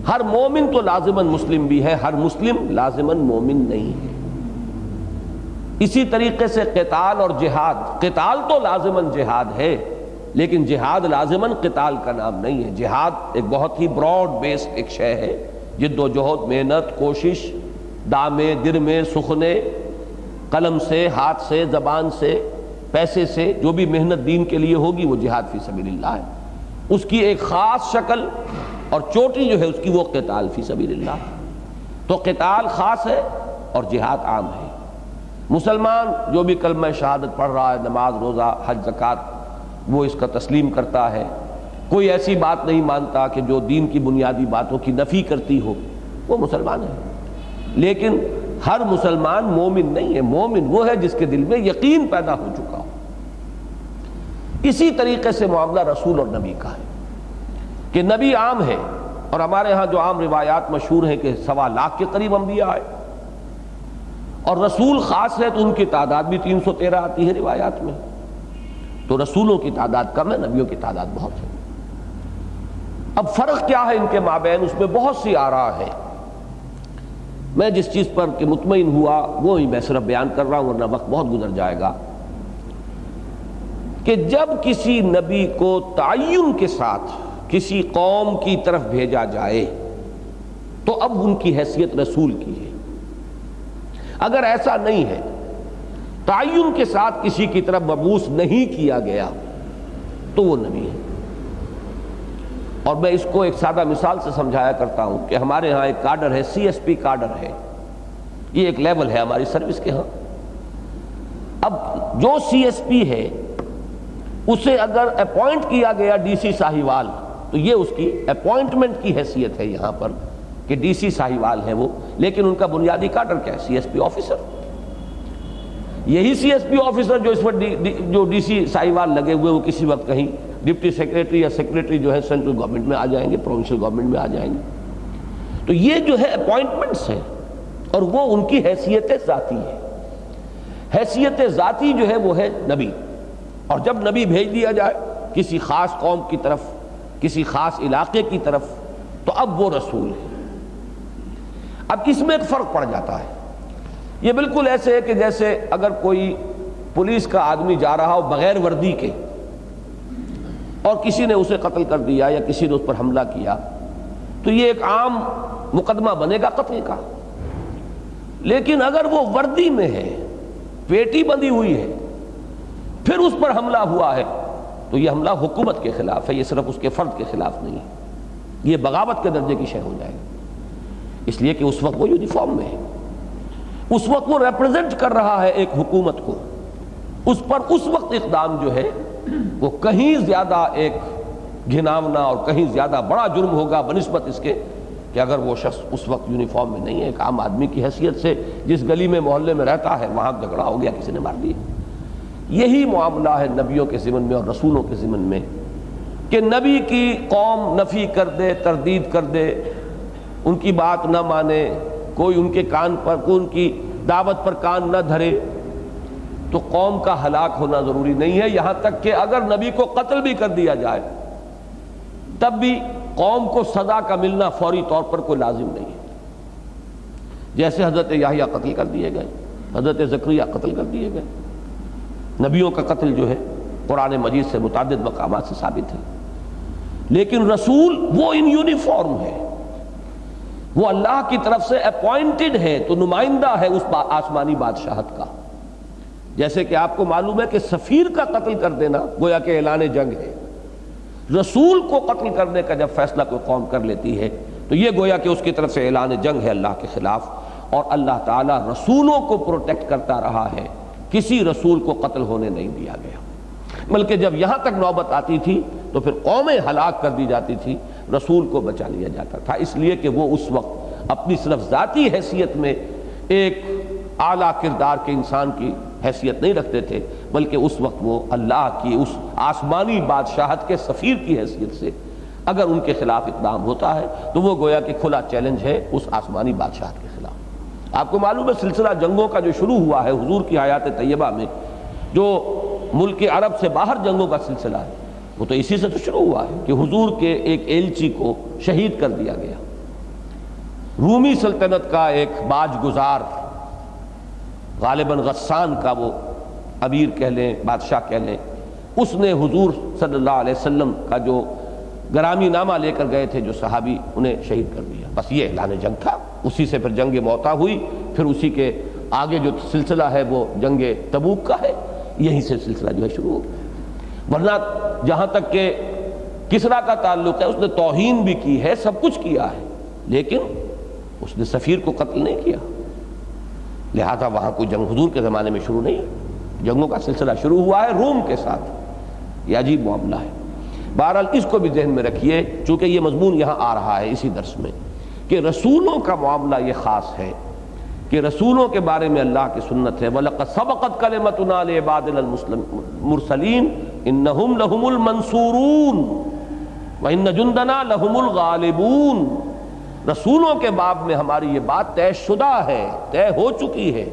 [SPEAKER 1] ہر مومن تو لازماً مسلم بھی ہے، ہر مسلم لازماً مومن نہیں ہے۔ اسی طریقے سے قتال اور جہاد، قتال تو لازماً جہاد ہے لیکن جہاد لازماً قتال کا نام نہیں ہے۔ جہاد ایک بہت ہی براڈ بیس ایک شے ہے، جد و جہد، محنت، کوشش، دامے، درمے، سخنے، قلم سے، ہاتھ سے، زبان سے، پیسے سے، جو بھی محنت دین کے لیے ہوگی وہ جہاد فی سبیل اللہ ہے۔ اس کی ایک خاص شکل اور چوٹی جو ہے اس کی وہ قتال فی سبیل اللہ ہے۔ تو قتال خاص ہے اور جہاد عام ہے۔ مسلمان جو بھی کلمہ شہادت پڑھ رہا ہے، نماز، روزہ، حج، زکوٰۃ، وہ اس کا تسلیم کرتا ہے، کوئی ایسی بات نہیں مانتا کہ جو دین کی بنیادی باتوں کی نفی کرتی ہو، وہ مسلمان ہے۔ لیکن ہر مسلمان مومن نہیں ہے، مومن وہ ہے جس کے دل میں یقین پیدا ہو چکا ہو۔ اسی طریقے سے معاملہ رسول اور نبی کا ہے کہ نبی عام ہے، اور ہمارے ہاں جو عام روایات مشہور ہیں کہ 1.25 لاکھ کے قریب انبیاء آئے، اور رسول خاص ہے تو ان کی تعداد بھی 313 آتی ہے روایات میں۔ تو رسولوں کی تعداد کم ہے، نبیوں کی تعداد بہت ہے۔ اب فرق کیا ہے ان کے مابین؟ اس میں بہت سی آراء ہے۔ میں جس چیز پر کہ مطمئن ہوا وہ ہی میں صرف بیان کر رہا ہوں، ورنہ وقت بہت گزر جائے گا، کہ جب کسی نبی کو تعین کے ساتھ کسی قوم کی طرف بھیجا جائے تو اب ان کی حیثیت رسول کی ہے۔ اگر ایسا نہیں ہے، تعین کے ساتھ کسی کی طرف مبعوث نہیں کیا گیا تو وہ نبی ہے۔ اور میں اس کو ایک سادہ مثال سے سمجھایا کرتا ہوں کہ ہمارے ہاں ایک کارڈر ہے، سی ایس پی کارڈر ہے، یہ ایک لیول ہے ہماری سروس کے ہاں۔ اب جو سی ایس پی ہے اسے اگر اپوائنٹ کیا گیا ڈی سی ساہیوال تو یہ اس کی اپوائنٹمنٹ کی حیثیت ہے یہاں پر کہ ڈی سی ساہیوال ہے وہ، لیکن ان کا بنیادی کارڈر کیا ہے؟ C S P officer. یہی سی ایس پی آفیسر جو اس وقت جو ڈی سی ساہیوال لگے ہوئے وہ کسی وقت کہیں ڈپٹی سیکریٹری یا سیکریٹری جو ہے سینٹرل گورنمنٹ میں آ جائیں گے، پروونشل گورنمنٹ میں آ جائیں گے۔ تو یہ جو ہے اپوائنٹمنٹس ہیں اور وہ ان کی حیثیت ذاتی ہے۔ حیثیت ذاتی جو ہے وہ ہے نبی، اور جب نبی بھیج دیا جائے کسی خاص قوم کی طرف، کسی خاص علاقے کی طرف، تو اب وہ رسول ہے۔ اب اس میں ایک فرق پڑ جاتا ہے، یہ بالکل ایسے ہے کہ جیسے اگر کوئی پولیس کا آدمی جا رہا ہو بغیر وردی کے اور کسی نے اسے قتل کر دیا یا کسی نے اس پر حملہ کیا تو یہ ایک عام مقدمہ بنے گا قتل کا۔ لیکن اگر وہ وردی میں ہے، پیٹی بندھی ہوئی ہے، پھر اس پر حملہ ہوا ہے تو یہ حملہ حکومت کے خلاف ہے، یہ صرف اس کے فرد کے خلاف نہیں ہے، یہ بغاوت کے درجے کی شے ہو جائے گی، اس لیے کہ اس وقت وہ یونیفارم میں ہے، اس وقت وہ ریپرزینٹ کر رہا ہے ایک حکومت کو، اس پر اس وقت اقدام جو ہے وہ کہیں زیادہ ایک گھناونا اور کہیں زیادہ بڑا جرم ہوگا بنسبت اس کے کہ اگر وہ شخص اس وقت یونیفارم میں نہیں ہے، ایک عام آدمی کی حیثیت سے جس گلی میں محلے میں رہتا ہے وہاں جھگڑا ہو گیا، کسی نے مار دیا۔ یہی معاملہ ہے نبیوں کے ضمن میں اور رسولوں کے ضمن میں کہ نبی کی قوم نفی کر دے، تردید کر دے، ان کی بات نہ مانے، کوئی ان کے کان پر، کوئی ان کی دعوت پر کان نہ دھرے، تو قوم کا ہلاک ہونا ضروری نہیں ہے۔ یہاں تک کہ اگر نبی کو قتل بھی کر دیا جائے تب بھی قوم کو سزا کا ملنا فوری طور پر کوئی لازم نہیں ہے۔ جیسے حضرت یحییٰ قتل کر دیے گئے، حضرت زکریا قتل کر دیے گئے، نبیوں کا قتل جو ہے قرآن مجید سے متعدد مقامات سے ثابت ہے۔ لیکن رسول وہ ان یونیفارم ہے، وہ اللہ کی طرف سے اپوائنٹڈ ہے، تو نمائندہ ہے اس آسمانی بادشاہت کا۔ جیسے کہ آپ کو معلوم ہے کہ سفیر کا قتل کر دینا گویا کہ اعلان جنگ ہے، رسول کو قتل کرنے کا جب فیصلہ کوئی قوم کر لیتی ہے تو یہ گویا کہ اس کی طرف سے اعلان جنگ ہے اللہ کے خلاف، اور اللہ تعالیٰ رسولوں کو پروٹیکٹ کرتا رہا ہے، کسی رسول کو قتل ہونے نہیں دیا گیا، بلکہ جب یہاں تک نوبت آتی تھی تو پھر قومیں ہلاک کر دی جاتی تھی، رسول کو بچا لیا جاتا تھا، اس لیے کہ وہ اس وقت اپنی صرف ذاتی حیثیت میں ایک اعلیٰ کردار کے انسان کی حیثیت نہیں رکھتے تھے، بلکہ اس وقت وہ اللہ کی اس آسمانی بادشاہت کے سفیر کی حیثیت سے اگر ان کے خلاف اقدام ہوتا ہے تو وہ گویا کہ کھلا چیلنج ہے اس آسمانی بادشاہت کے خلاف۔ آپ کو معلوم ہے سلسلہ جنگوں کا جو شروع ہوا ہے حضور کی حیات طیبہ میں، جو ملک عرب سے باہر جنگوں کا سلسلہ ہے، وہ تو اسی سے تو شروع ہوا ہے کہ حضور کے ایک ایلچی کو شہید کر دیا گیا۔ رومی سلطنت کا ایک باج گزار، غالباً غسان کا وہ امیر کہہ لیں، بادشاہ کہہ لیں، اس نے حضور صلی اللہ علیہ وسلم کا جو گرامی نامہ لے کر گئے تھے جو صحابی، انہیں شہید کر دیا۔ بس یہ اعلان جنگ تھا، اسی سے پھر جنگ موتا ہوئی، پھر اسی کے آگے جو سلسلہ ہے وہ جنگ تبوک کا ہے، یہیں سے سلسلہ جو ہے شروع ہو گیا۔ ورنہ جہاں تک کہ کسریٰ کا تعلق ہے، اس نے توہین بھی کی ہے، سب کچھ کیا ہے، لیکن اس نے سفیر کو قتل نہیں کیا، لہذا وہاں کوئی جنگ حضور کے زمانے میں شروع نہیں ہے۔ جنگوں کا سلسلہ شروع ہوا ہے روم کے ساتھ، یہ عجیب معاملہ ہے۔ بہرحال اس کو بھی ذہن میں رکھیے، چونکہ یہ مضمون یہاں آ رہا ہے اسی درس میں، کہ رسولوں کا معاملہ یہ خاص ہے کہ رسولوں کے بارے میں اللہ کی سنت ہے وَلَقَدْ سَبَقَتْ كَلِمَتُنَا لِعِبَادِنَا الْمُرْسَلِينَ إِنَّهُمْ لَهُمُ الْمَنْصُورُونَ وَإِنَّ جُنْدَنَا لَهُمُ الْغَالِبُونَ۔ رسولوں کے باب میں ہماری یہ بات طے شدہ ہے، طے ہو چکی ہے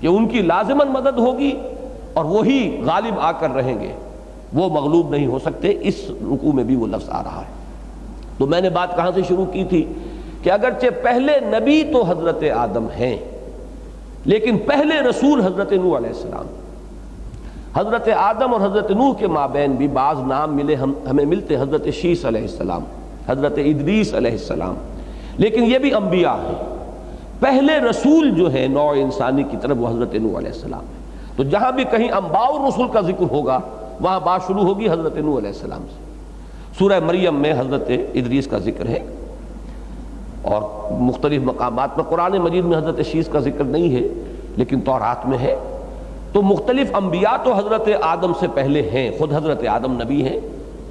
[SPEAKER 1] کہ ان کی لازماً مدد ہوگی اور وہی غالب آ کر رہیں گے، وہ مغلوب نہیں ہو سکتے۔ اس رکوع میں بھی وہ لفظ آ رہا ہے۔ تو میں نے بات کہاں سے شروع کی تھی کہ اگرچہ پہلے نبی تو حضرت آدم ہیں لیکن پہلے رسول حضرت نوح علیہ السلام. حضرت آدم اور حضرت نوح کے مابین بھی بعض نام ملے ہمیں ملتے، حضرت شیس علیہ السلام، حضرت ادریس علیہ السلام، لیکن یہ بھی انبیاء ہیں. پہلے رسول جو ہے نوع انسانی کی طرف وہ حضرت نوح علیہ السلام ہے. تو جہاں بھی کہیں انباء الرسل کا ذکر ہوگا وہاں بات شروع ہوگی حضرت نوح علیہ السلام سے. سورہ مریم میں حضرت ادریس کا ذکر ہے اور مختلف مقامات میں. قرآن مجید میں حضرت شیس کا ذکر نہیں ہے لیکن تورات میں ہے. تو مختلف انبیاء تو حضرت آدم سے پہلے ہیں، خود حضرت آدم نبی ہیں،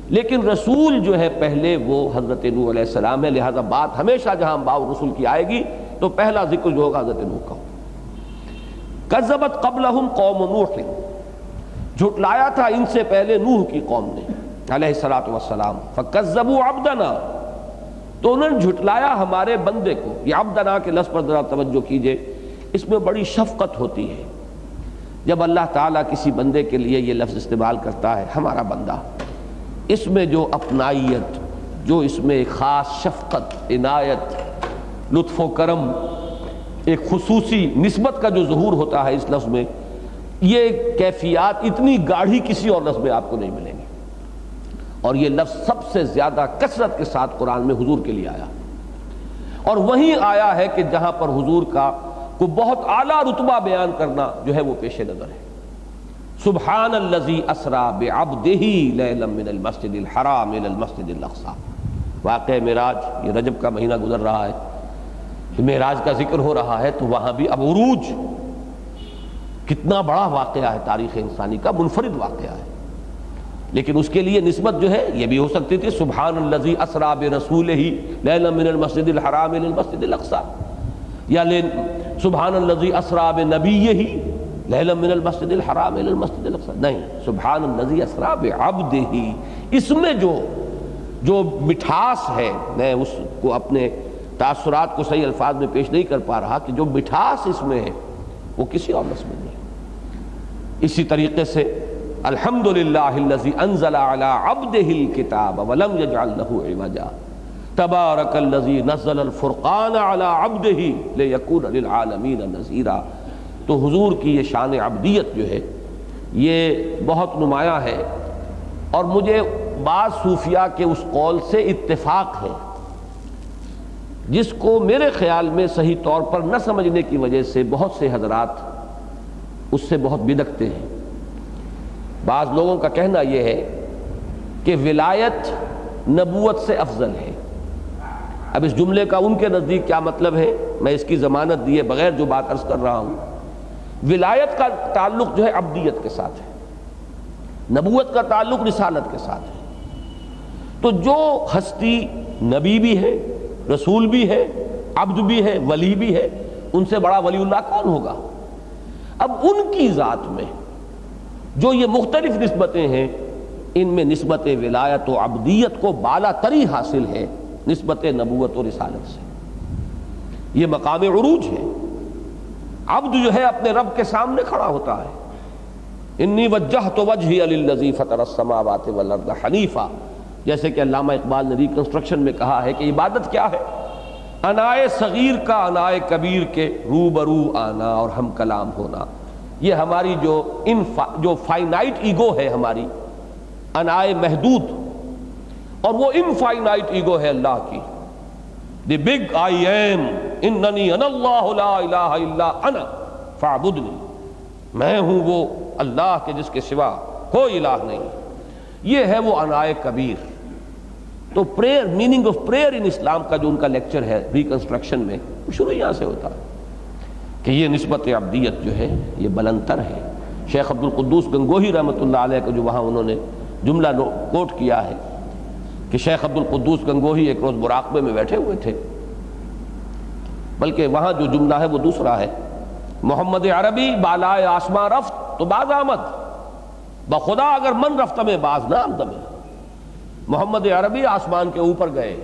[SPEAKER 1] لیکن رسول جو ہے پہلے وہ حضرت نوح علیہ السلام ہے. لہذا بات ہمیشہ جہاں انباء الرسل کی آئے گی تو پہلا ذکر جو ہوگا حضرت نوح کا. کذبت قبلہم قوم نوح، جھٹلایا تھا ان سے پہلے نوح کی قوم نے علیہ الصلوۃ والسلام. فکذبوا عبدنا، تو انہوں نے جھٹلایا ہمارے بندے کو. یہ عبدنا کے لفظ پر ذرا توجہ کیجئے، اس میں بڑی شفقت ہوتی ہے جب اللہ تعالیٰ کسی بندے کے لیے یہ لفظ استعمال کرتا ہے ہمارا بندہ. اس میں جو اپنائیت، جو اس میں ایک خاص شفقت، عنایت، لطف و کرم، ایک خصوصی نسبت کا جو ظہور ہوتا ہے اس لفظ میں، یہ کیفیات اتنی گاڑھی کسی اور لفظ میں آپ کو نہیں ملیں گی. اور یہ لفظ سب سے زیادہ کثرت کے ساتھ قرآن میں حضور کے لیے آیا، اور وہیں آیا ہے کہ جہاں پر حضور کا کو بہت اعلیٰ رتبہ بیان کرنا جو ہے وہ پیش نظر ہے. سبحان الذی اسری بعبدہ لیلا من المسجد الحرام الی المسجد الاقصی. واقعہ معراج، یہ رجب کا مہینہ گزر رہا ہے، معراج کا ذکر ہو رہا ہے، تو وہاں بھی اب عروج کتنا بڑا واقعہ ہے، تاریخ انسانی کا منفرد واقعہ ہے. لیکن اس کے لیے نسبت جو ہے یہ بھی ہو سکتی تھی سبحان الذی اسری برسولہ لیلا من المسجد الحرام الی المسجد الاقصی، یا سبحان الذی اسری بنبیہ لیلا من المسجد الحرام الی المسجد الاقصی. نہیں، سبحان الذی اسری بعبدہ. اس میں جو مٹھاس ہے، میں اس کو اپنے تاثرات کو صحیح الفاظ میں پیش نہیں کر پا رہا کہ جو مٹھاس اس میں ہے وہ کسی اور لفظ میں نہیں. اسی طریقے سے الحمدللہ الذی انزل علی عبدہ الکتاب ولم یجعل لہ عوجا تبارک الذی نزل الفرقان علی عبدہ لیکون للعالمین نذیرا. تو حضور کی یہ شان عبدیت جو ہے یہ بہت نمایاں ہے، اور مجھے بعض صوفیاء کے اس قول سے اتفاق ہے جس کو میرے خیال میں صحیح طور پر نہ سمجھنے کی وجہ سے بہت سے حضرات اس سے بہت بدکتے ہیں. بعض لوگوں کا کہنا یہ ہے کہ ولایت نبوت سے افضل ہے. اب اس جملے کا ان کے نزدیک کیا مطلب ہے، میں اس کی ضمانت دیے بغیر جو بات عرض کر رہا ہوں. ولایت کا تعلق جو ہے عبدیت کے ساتھ ہے، نبوت کا تعلق رسالت کے ساتھ ہے. تو جو ہستی نبی بھی ہے، رسول بھی ہے، عبد بھی ہے، ولی بھی ہے، ان سے بڑا ولی اللہ کون ہوگا؟ اب ان کی ذات میں جو یہ مختلف نسبتیں ہیں، ان میں نسبت ولایت و عبدیت کو بالا تری حاصل ہے نسبت نبوت و رسالت سے. یہ مقام عروج ہے. عبد جو ہے اپنے رب کے سامنے کھڑا ہوتا ہے، انی وجہت وجہی للذی فطر السماوات والارض حنیفا، جیسے کہ علامہ اقبال نے ریکنسٹرکشن میں کہا ہے کہ عبادت کیا ہے؟ انائے صغیر کا انائے کبیر کے روبرو آنا اور ہم کلام ہونا. یہ ہماری جو فائنائٹ ایگو ہے، ہماری انائے محدود، اور وہ انفائنائٹ ایگو ہے اللہ کی. دی بگ آئی ایم اننی انا اللہ لا الہ الا انا فاعبدنی. میں ہوں وہ اللہ کے جس کے سوا کوئی الہ نہیں. یہ ہے وہ انائے کبیر. تو پریئر، میننگ آف پریئر ان اسلام کا جو ان کا لیکچر ہے ریکنسٹرکشن میں، وہ شروع یہاں سے ہوتا ہے کہ یہ نسبت عبدیت جو ہے یہ بلندتر ہے. شیخ عبد القدوس گنگوہی رحمۃ اللہ علیہ کا جو وہاں انہوں نے جملہ کوٹ کیا ہے کہ شیخ عبد القدوس گنگوہی ایک روز مراقبے میں بیٹھے ہوئے تھے، بلکہ وہاں جو جملہ ہے وہ دوسرا ہے، محمد عربی بالائے آسماں رفت تو باز آمد، بخدا اگر من رفت میں باز نہ آمد میں. محمد عربی آسمان کے اوپر گئے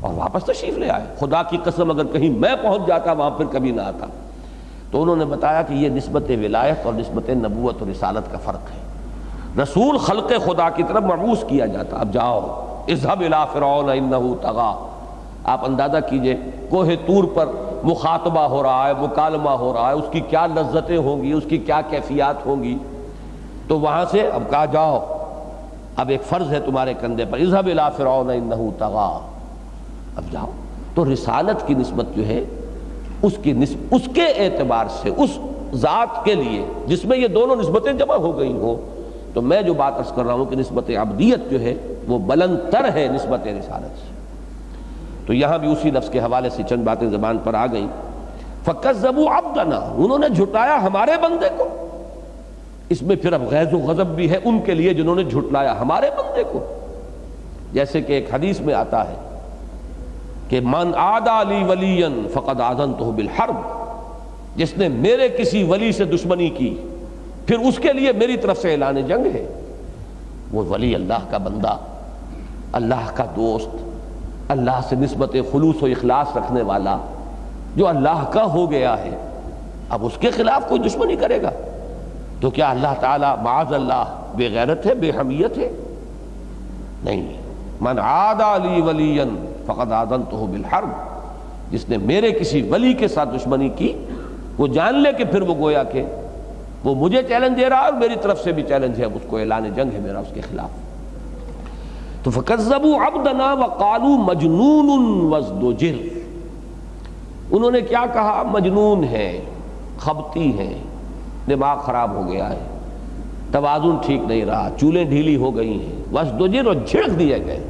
[SPEAKER 1] اور واپس تشریف لے آئے. خدا کی قسم اگر کہیں میں پہنچ جاتا وہاں پھر کبھی نہ آتا. تو انہوں نے بتایا کہ یہ نسبت ولایت اور نسبت نبوت اور رسالت کا فرق ہے. رسول خلق خدا کی طرف مبعوث کیا جاتا، اب جاؤ اذهب الى فرعون انه طغى، آپ اندازہ کیجئے کوہ طور پر مخاطبہ ہو رہا ہے، مکالمہ ہو رہا ہے، اس کی کیا لذتیں ہوں گی، اس کی کیا کیفیات ہوں گی. تو وہاں سے اب کہا جاؤ، اب ایک فرض ہے تمہارے کندھے پر، اذهب الى فرعون انه طغى، اب جاؤ. تو رسالت کی نسبت جو ہے اس کے اعتبار سے اس ذات کے لیے جس میں یہ دونوں نسبتیں جمع ہو گئی ہوں، تو میں جو بات عرض کر رہا ہوں کہ نسبت عبدیت جو ہے وہ بلند تر ہے نسبت رسالت سے. تو یہاں بھی اسی لفظ کے حوالے سے چند باتیں زبان پر آ گئیں. فَكَذَّبُوا عَبْدَنَا، انہوں نے جھٹلایا ہمارے بندے کو. اس میں پھر اب غیظ و غضب بھی ہے ان کے لیے جنہوں نے جھٹلایا ہمارے بندے کو. جیسے کہ ایک حدیث میں آتا ہے کہ من عادى لي وليا فقد آذنته بالحرب، جس نے میرے کسی ولی سے دشمنی کی پھر اس کے لیے میری طرف سے اعلان جنگ ہے. وہ ولی اللہ کا بندہ، اللہ کا دوست، اللہ سے نسبت خلوص و اخلاص رکھنے والا، جو اللہ کا ہو گیا ہے، اب اس کے خلاف کوئی دشمنی کرے گا تو کیا اللہ تعالیٰ معاذ اللہ بے غیرت ہے، بے حمیت ہے؟ نہیں. من عادى لي وليا فقد آذنته بالحرب، جس نے میرے کسی ولی کے ساتھ دشمنی کی وہ جان لے کہ پھر وہ گویا کہ وہ مجھے چیلنج دے رہا ہے اور میری طرف سے بھی چیلنج ہے، اس کو اعلان جنگ ہے میرا اس کے خلاف. تو فَكَذَّبُوا عَبْدَنَا وَقَالُوا مَجْنُونٌ وَازْدُجِرَ، انہوں نے کیا کہا؟ مجنون ہے، خبتی ہے، دماغ خراب ہو گیا ہے، توازن ٹھیک نہیں رہا، چولیں ڈھیلی ہو گئی ہیں. وَازْدُجِرَ، اور جھڑک دیے گئے.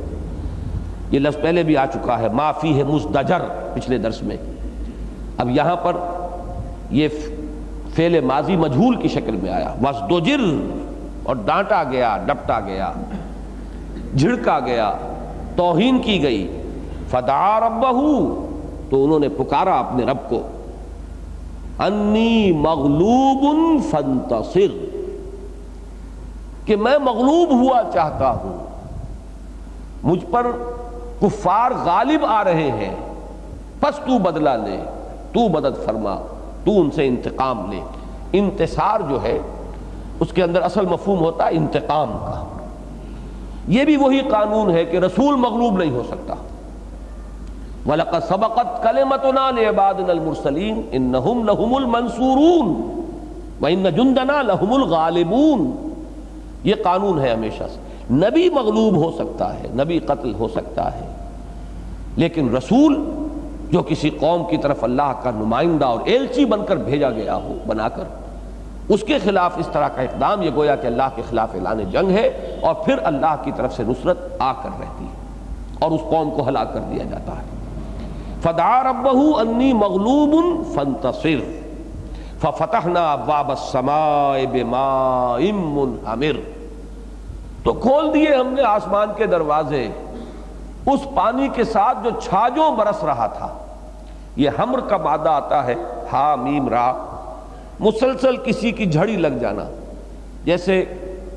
[SPEAKER 1] یہ لفظ پہلے بھی آ چکا ہے، ما فیہ مزدجر، پچھلے درس میں. اب یہاں پر یہ فعل ماضی مجہول کی شکل میں آیا، وَازْدُجِرَ، اور ڈانٹا گیا، ڈپٹا گیا، جھڑکا گیا، توہین کی گئی. فدعا ربہ، تو انہوں نے پکارا اپنے رب کو، انی مغلوب فانتصر، کہ میں مغلوب ہوا چاہتا ہوں، مجھ پر کفار غالب آ رہے ہیں، پس تو بدلہ لے، تو مدد فرما، تو ان سے انتقام لے. انتصار جو ہے اس کے اندر اصل مفہوم ہوتا ہے انتقام کا. یہ بھی وہی قانون ہے کہ رسول مغلوب نہیں ہو سکتا. وَلَقَدْ سَبَقَتْ كَلِمَتُنَا لِعِبَادِنَا الْمُرْسَلِينَ إِنَّهُمْ لَهُمُ الْمَنْصُورُونَ وَإِنَّ جُنْدَنَا لَهُمُ الْغَالِبُونَ. یہ قانون ہے ہمیشہ سے. نبی مغلوب ہو سکتا ہے، نبی قتل ہو سکتا ہے، لیکن رسول جو کسی قوم کی طرف اللہ کا نمائندہ اور ایلچی بن کر بھیجا گیا ہو، بنا کر، اس کے خلاف اس طرح کا اقدام یہ گویا کہ اللہ کے خلاف اعلان جنگ ہے، اور پھر اللہ کی طرف سے نصرت آ کر رہتی ہے اور اس قوم کو ہلاک کر دیا جاتا ہے. فدعا ربہ انی مغلوب فانتصر ففتحنا ابواب السماء بماء منہمر، تو کھول دیے ہم نے آسمان کے دروازے اس پانی کے ساتھ جو چھاجوں برس رہا تھا. یہ ہمر کا مادہ آتا ہے، ہا میم را، مسلسل کسی کی جھڑی لگ جانا، جیسے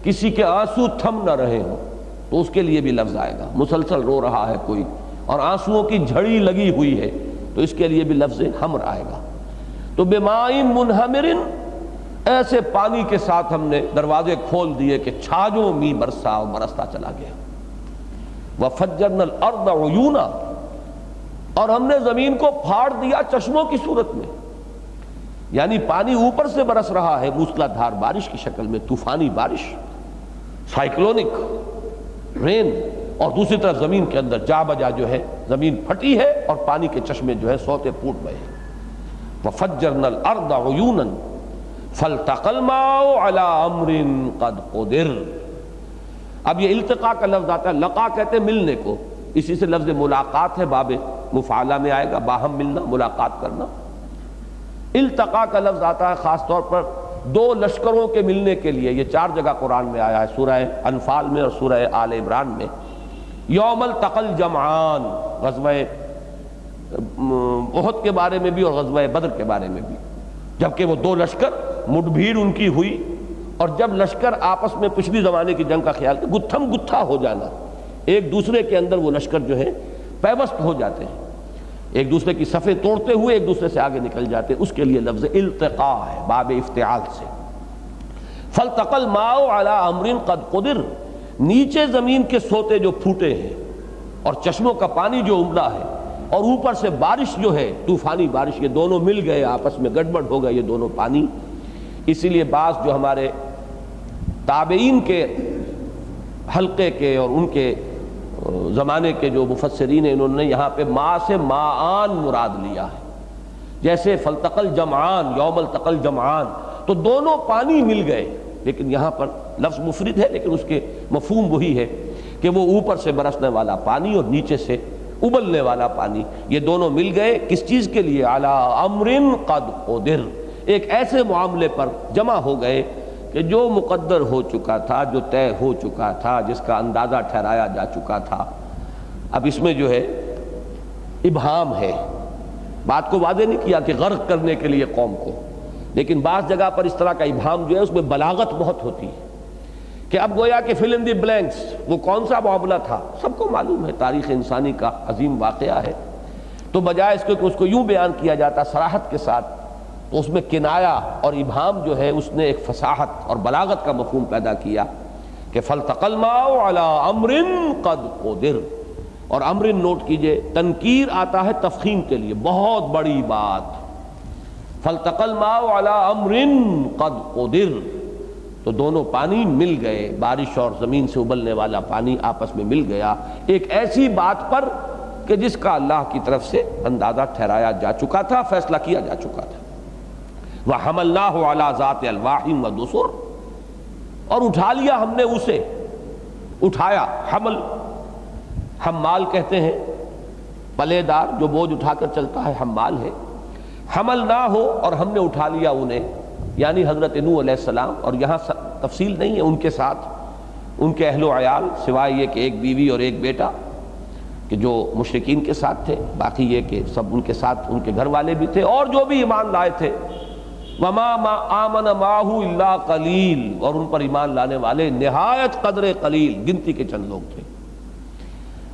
[SPEAKER 1] کسی کے آنسو تھم نہ رہے ہوں تو اس کے لیے بھی لفظ آئے گا. مسلسل رو رہا ہے کوئی اور آنسوؤں کی جھڑی لگی ہوئی ہے تو اس کے لیے بھی لفظ ہمر آئے گا. تو بماء منہمر، ایسے پانی کے ساتھ ہم نے دروازے کھول دیے کہ چھاجوں میں برسا اور برستا چلا گیا. وَفَجَّرْنَا الْأَرْضَ عُيُونًا، اور ہم نے زمین کو پھاڑ دیا چشموں کی صورت میں. یعنی پانی اوپر سے برس رہا ہے موسلا دھار بارش کی شکل میں، طوفانی بارش، سائیکلونک رین، اور دوسری طرف زمین کے اندر جا بجا جو ہے زمین پھٹی ہے اور پانی کے چشمے جو ہے سوتے پھوٹ گئے. وَفَجَّرْنَا الْأَرْضَ عُيُونًا فَالْتَقَى الْمَاءُ عَلَى أَمْرٍ قَدْ قُدِرَ. اب یہ التقاء کا لفظ آتا ہے، لقا کہتے ہیں ملنے کو، اسی سے لفظ ملاقات ہے، باب مفعلہ میں آئے گا، باہم ملنا، ملاقات کرنا. التقاء کا لفظ آتا ہے خاص طور پر دو لشکروں کے ملنے کے لیے. یہ 4 جگہ قرآن میں آیا ہے، سورہ انفال میں اور سورہ آل عمران میں. یوم التقى الجمعان، غزوہ احد کے بارے میں بھی اور غزوہ بدر کے بارے میں بھی، جبکہ وہ 2 لشکر مٹ بھیڑ ان کی ہوئی، اور جب لشکر آپس میں پچھلی زمانے کی جنگ کا خیال کہ گتھم گتھا ہو جانا، ایک دوسرے کے اندر وہ لشکر جو ہے پیوست ہو جاتے ہیں، ایک دوسرے کی صفیں توڑتے ہوئے ایک دوسرے سے آگے نکل جاتے ہیں، اس کے لیے لفظ التقاء ہے باب افتعال سے. فَالْتَقَى الْمَاءُ عَلَى أَمْرٍ قَدْ قُدِرَ، نیچے زمین کے سوتے جو پھوٹے ہیں اور چشموں کا پانی جو امڑا ہے، اور اوپر سے بارش جو ہے طوفانی بارش، یہ دونوں مل گئے آپس میں، گڑبڑ ہو گئے یہ دونوں پانی۔ اسی لیے بعض جو ہمارے تابعین کے حلقے کے اور ان کے زمانے کے جو مفسرین ہیں، انہوں نے یہاں پہ ما سے ماآن مراد لیا ہے، جیسے فالتقى الجمعان، یوم التقى الجمعان، تو دونوں پانی مل گئے، لیکن یہاں پر لفظ مفرد ہے لیکن اس کے مفہوم وہی ہے کہ وہ اوپر سے برسنے والا پانی اور نیچے سے ابلنے والا پانی، یہ دونوں مل گئے کس چیز کے لیے؟ علی امر قد قدر، ایک ایسے معاملے پر جمع ہو گئے کہ جو مقدر ہو چکا تھا، جو طے ہو چکا تھا، جس کا اندازہ ٹھہرایا جا چکا تھا۔ اب اس میں جو ہے ابہام ہے، بات کو واضح نہیں کیا کہ غرق کرنے کے لیے قوم کو، لیکن بعض جگہ پر اس طرح کا ابہام جو ہے اس میں بلاغت بہت ہوتی ہے کہ اب گویا کہ فل ان دی بلینکس، وہ کون سا معاملہ تھا سب کو معلوم ہے، تاریخ انسانی کا عظیم واقعہ ہے، تو بجائے اس کے کہ اس کو یوں بیان کیا جاتا صراحت کے ساتھ، تو اس میں کنایا اور ابہام جو ہے اس نے ایک فصاحت اور بلاغت کا مفہوم پیدا کیا کہ فالتقى الماء على امر قد قدر، اور امر نوٹ کیجئے تنکیر آتا ہے تفخیم کے لیے، بہت بڑی بات، فالتقى الماء على امر قد قدر، تو دونوں پانی مل گئے، بارش اور زمین سے ابلنے والا پانی آپس میں مل گیا ایک ایسی بات پر کہ جس کا اللہ کی طرف سے اندازہ ٹھہرایا جا چکا تھا، فیصلہ کیا جا چکا تھا۔ وَحَمَلْنَاهُ عَلَى ذَاتِ أَلْوَاحٍ وَدُسُرٍ، اور اٹھا لیا ہم نے اسے، اٹھایا، حمل حمال کہتے ہیں، پلے دار جو بوجھ اٹھا کر چلتا ہے حمال ہے، حمل نہ ہو، اور ہم نے اٹھا لیا انہیں، یعنی حضرت نوح علیہ السلام، اور یہاں تفصیل نہیں ہے ان کے ساتھ ان کے اہل و عیال، سوائے یہ کہ ایک بیوی اور ایک بیٹا کہ جو مشرکین کے ساتھ تھے، باقی یہ کہ سب ان کے ساتھ ان کے گھر والے بھی تھے اور جو بھی ایمان لائے تھے، وَمَا آمَنَ مَعَهُ إِلَّا قَلِيلٌ، اور ان پر ایمان لانے والے نہایت قدر قلیل، گنتی کے چند لوگ تھے،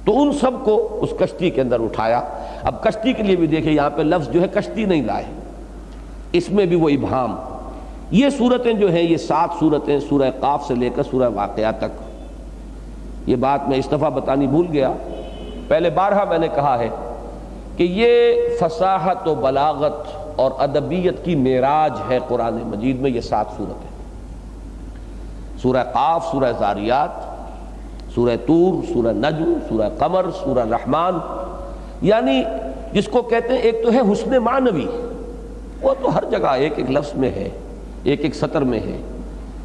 [SPEAKER 1] تو ان سب کو اس کشتی کے اندر اٹھایا۔ اب کشتی کے لیے بھی دیکھیں یہاں پہ لفظ جو ہے کشتی نہیں لائے، اس میں بھی وہ ابہام۔ یہ صورتیں جو ہیں، یہ 7 صورتیں سورہ قاف سے لے کر سورہ واقعہ تک، یہ بات میں اس دفعہ بتانی بھول گیا، پہلے بارہا میں نے کہا ہے کہ یہ فصاحت و بلاغت اور ادبیت کی معراج ہے قرآن مجید میں، یہ 7 صورتیں، سورہ قاف، سورہ زاریات، سورہ طور، سورہ نجم، سورہ قمر، سورہ رحمان، یعنی جس کو کہتے ہیں ایک تو ہے حسن معنوی، وہ تو ہر جگہ ایک ایک لفظ میں ہے، ایک ایک سطر میں ہے،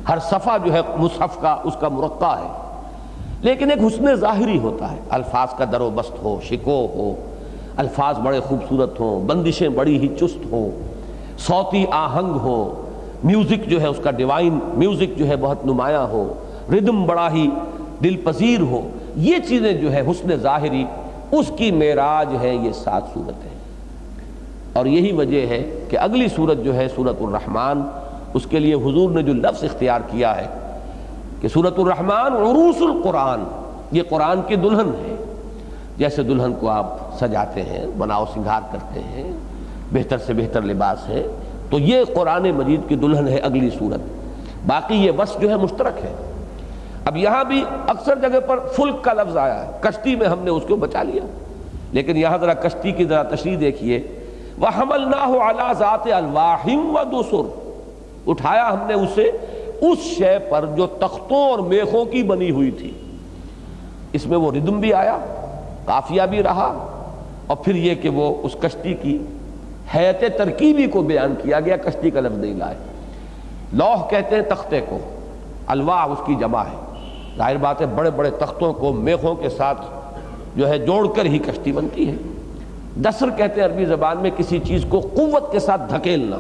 [SPEAKER 1] ہر صفحہ جو ہے مصحف کا اس کا مرقع ہے، لیکن ایک حسن ظاہری ہوتا ہے، الفاظ کا در و بست ہو، شکو ہو، الفاظ بڑے خوبصورت ہوں، بندشیں بڑی ہی چست ہوں، صوتی آہنگ ہو، میوزک جو ہے اس کا ڈیوائن میوزک جو ہے بہت نمایاں ہو، ردم بڑا ہی دل پذیر ہو، یہ چیزیں جو ہے حسن ظاہری، اس کی معراج ہے یہ 7 صورتیں، اور یہی وجہ ہے کہ اگلی صورت جو ہے سورۃ الرحمن، اس کے لیے حضور نے جو لفظ اختیار کیا ہے کہ سورۃ الرحمن عروس القرآن، یہ قرآن کی دلہن ہے، جیسے دلہن کو آپ سجاتے ہیں، بناؤ سنگھار کرتے ہیں، بہتر سے بہتر لباس ہے، تو یہ قرآن مجید کی دلہن ہے اگلی صورت، باقی یہ وصف جو ہے مشترک ہے۔ اب یہاں بھی اکثر جگہ پر فلک کا لفظ آیا ہے، کشتی میں ہم نے اس کو بچا لیا، لیکن یہاں ذرا کشتی کی ذرا تشریح دیکھیے، وَحَمَلْنَاهُ عَلَى ذَاتِ أَلْوَاحٍ وَدُسُرٍ، اٹھایا ہم نے اسے اس شے پر جو تختوں اور میخوں کی بنی ہوئی تھی، اس میں وہ ردم بھی آیا، قافیہ بھی رہا، اور پھر یہ کہ وہ اس کشتی کی حیت ترکیبی کو بیان کیا گیا، کشتی کا لفظ نہیں لائے۔ لوح کہتے ہیں تختے کو، الواح اس کی جمع ہے، ظاہر بات ہے بڑے بڑے تختوں کو میخوں کے ساتھ جو ہے جوڑ کر ہی کشتی بنتی ہے۔ دسر کہتے ہیں عربی زبان میں کسی چیز کو قوت کے ساتھ دھکیلنا،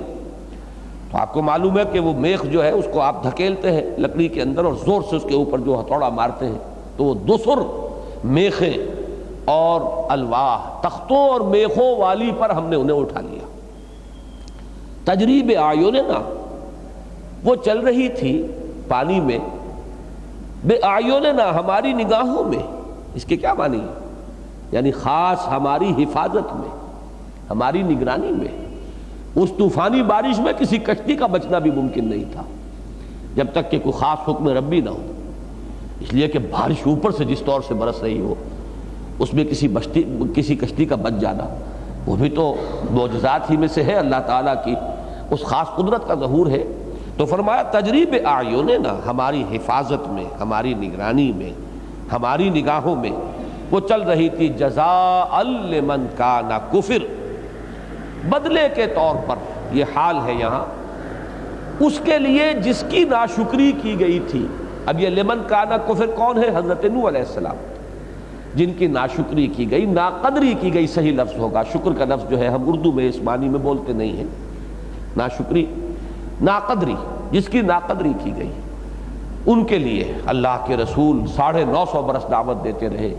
[SPEAKER 1] تو آپ کو معلوم ہے کہ وہ میخ جو ہے اس کو آپ دھکیلتے ہیں لکڑی کے اندر اور زور سے اس کے اوپر جو ہتھوڑا مارتے ہیں، تو وہ دسر میخیں اور الواح، تختوں اور میخوں والی پر ہم نے انہیں اٹھا لیا۔ تجریب اعیننا، وہ چل رہی تھی پانی میں، بے اعیننا، ہماری نگاہوں میں، اس کے کیا معنی ہے؟ یعنی خاص ہماری حفاظت میں، ہماری نگرانی میں۔ اس طوفانی بارش میں کسی کشتی کا بچنا بھی ممکن نہیں تھا جب تک کہ کوئی خاص حکم ربی نہ ہو، اس لیے کہ بارش اوپر سے جس طور سے برس رہی ہو، اس میں کسی کشتی کا بچ جانا، وہ بھی تو معجزات ہی میں سے ہے، اللہ تعالیٰ کی اس خاص قدرت کا ظہور ہے۔ تو فرمایا تجریب اعیننا، ہماری حفاظت میں، ہماری نگرانی میں، ہماری نگاہوں میں وہ چل رہی تھی، جزاء لمن کان کفر، بدلے کے طور پر یہ حال ہے یہاں اس کے لیے جس کی ناشکری کی گئی تھی۔ اب یہ لمن کان کفر کون ہے؟ حضرت نوح علیہ السلام، جن کی ناشکری کی گئی، ناقدری کی گئی صحیح لفظ ہوگا، شکر کا لفظ جو ہے ہم اردو میں اس معنی میں بولتے نہیں ہیں، ناشکری، ناقدری، جس کی ناقدری کی گئی، ان کے لیے اللہ کے رسول 950 برس دعوت دیتے رہے،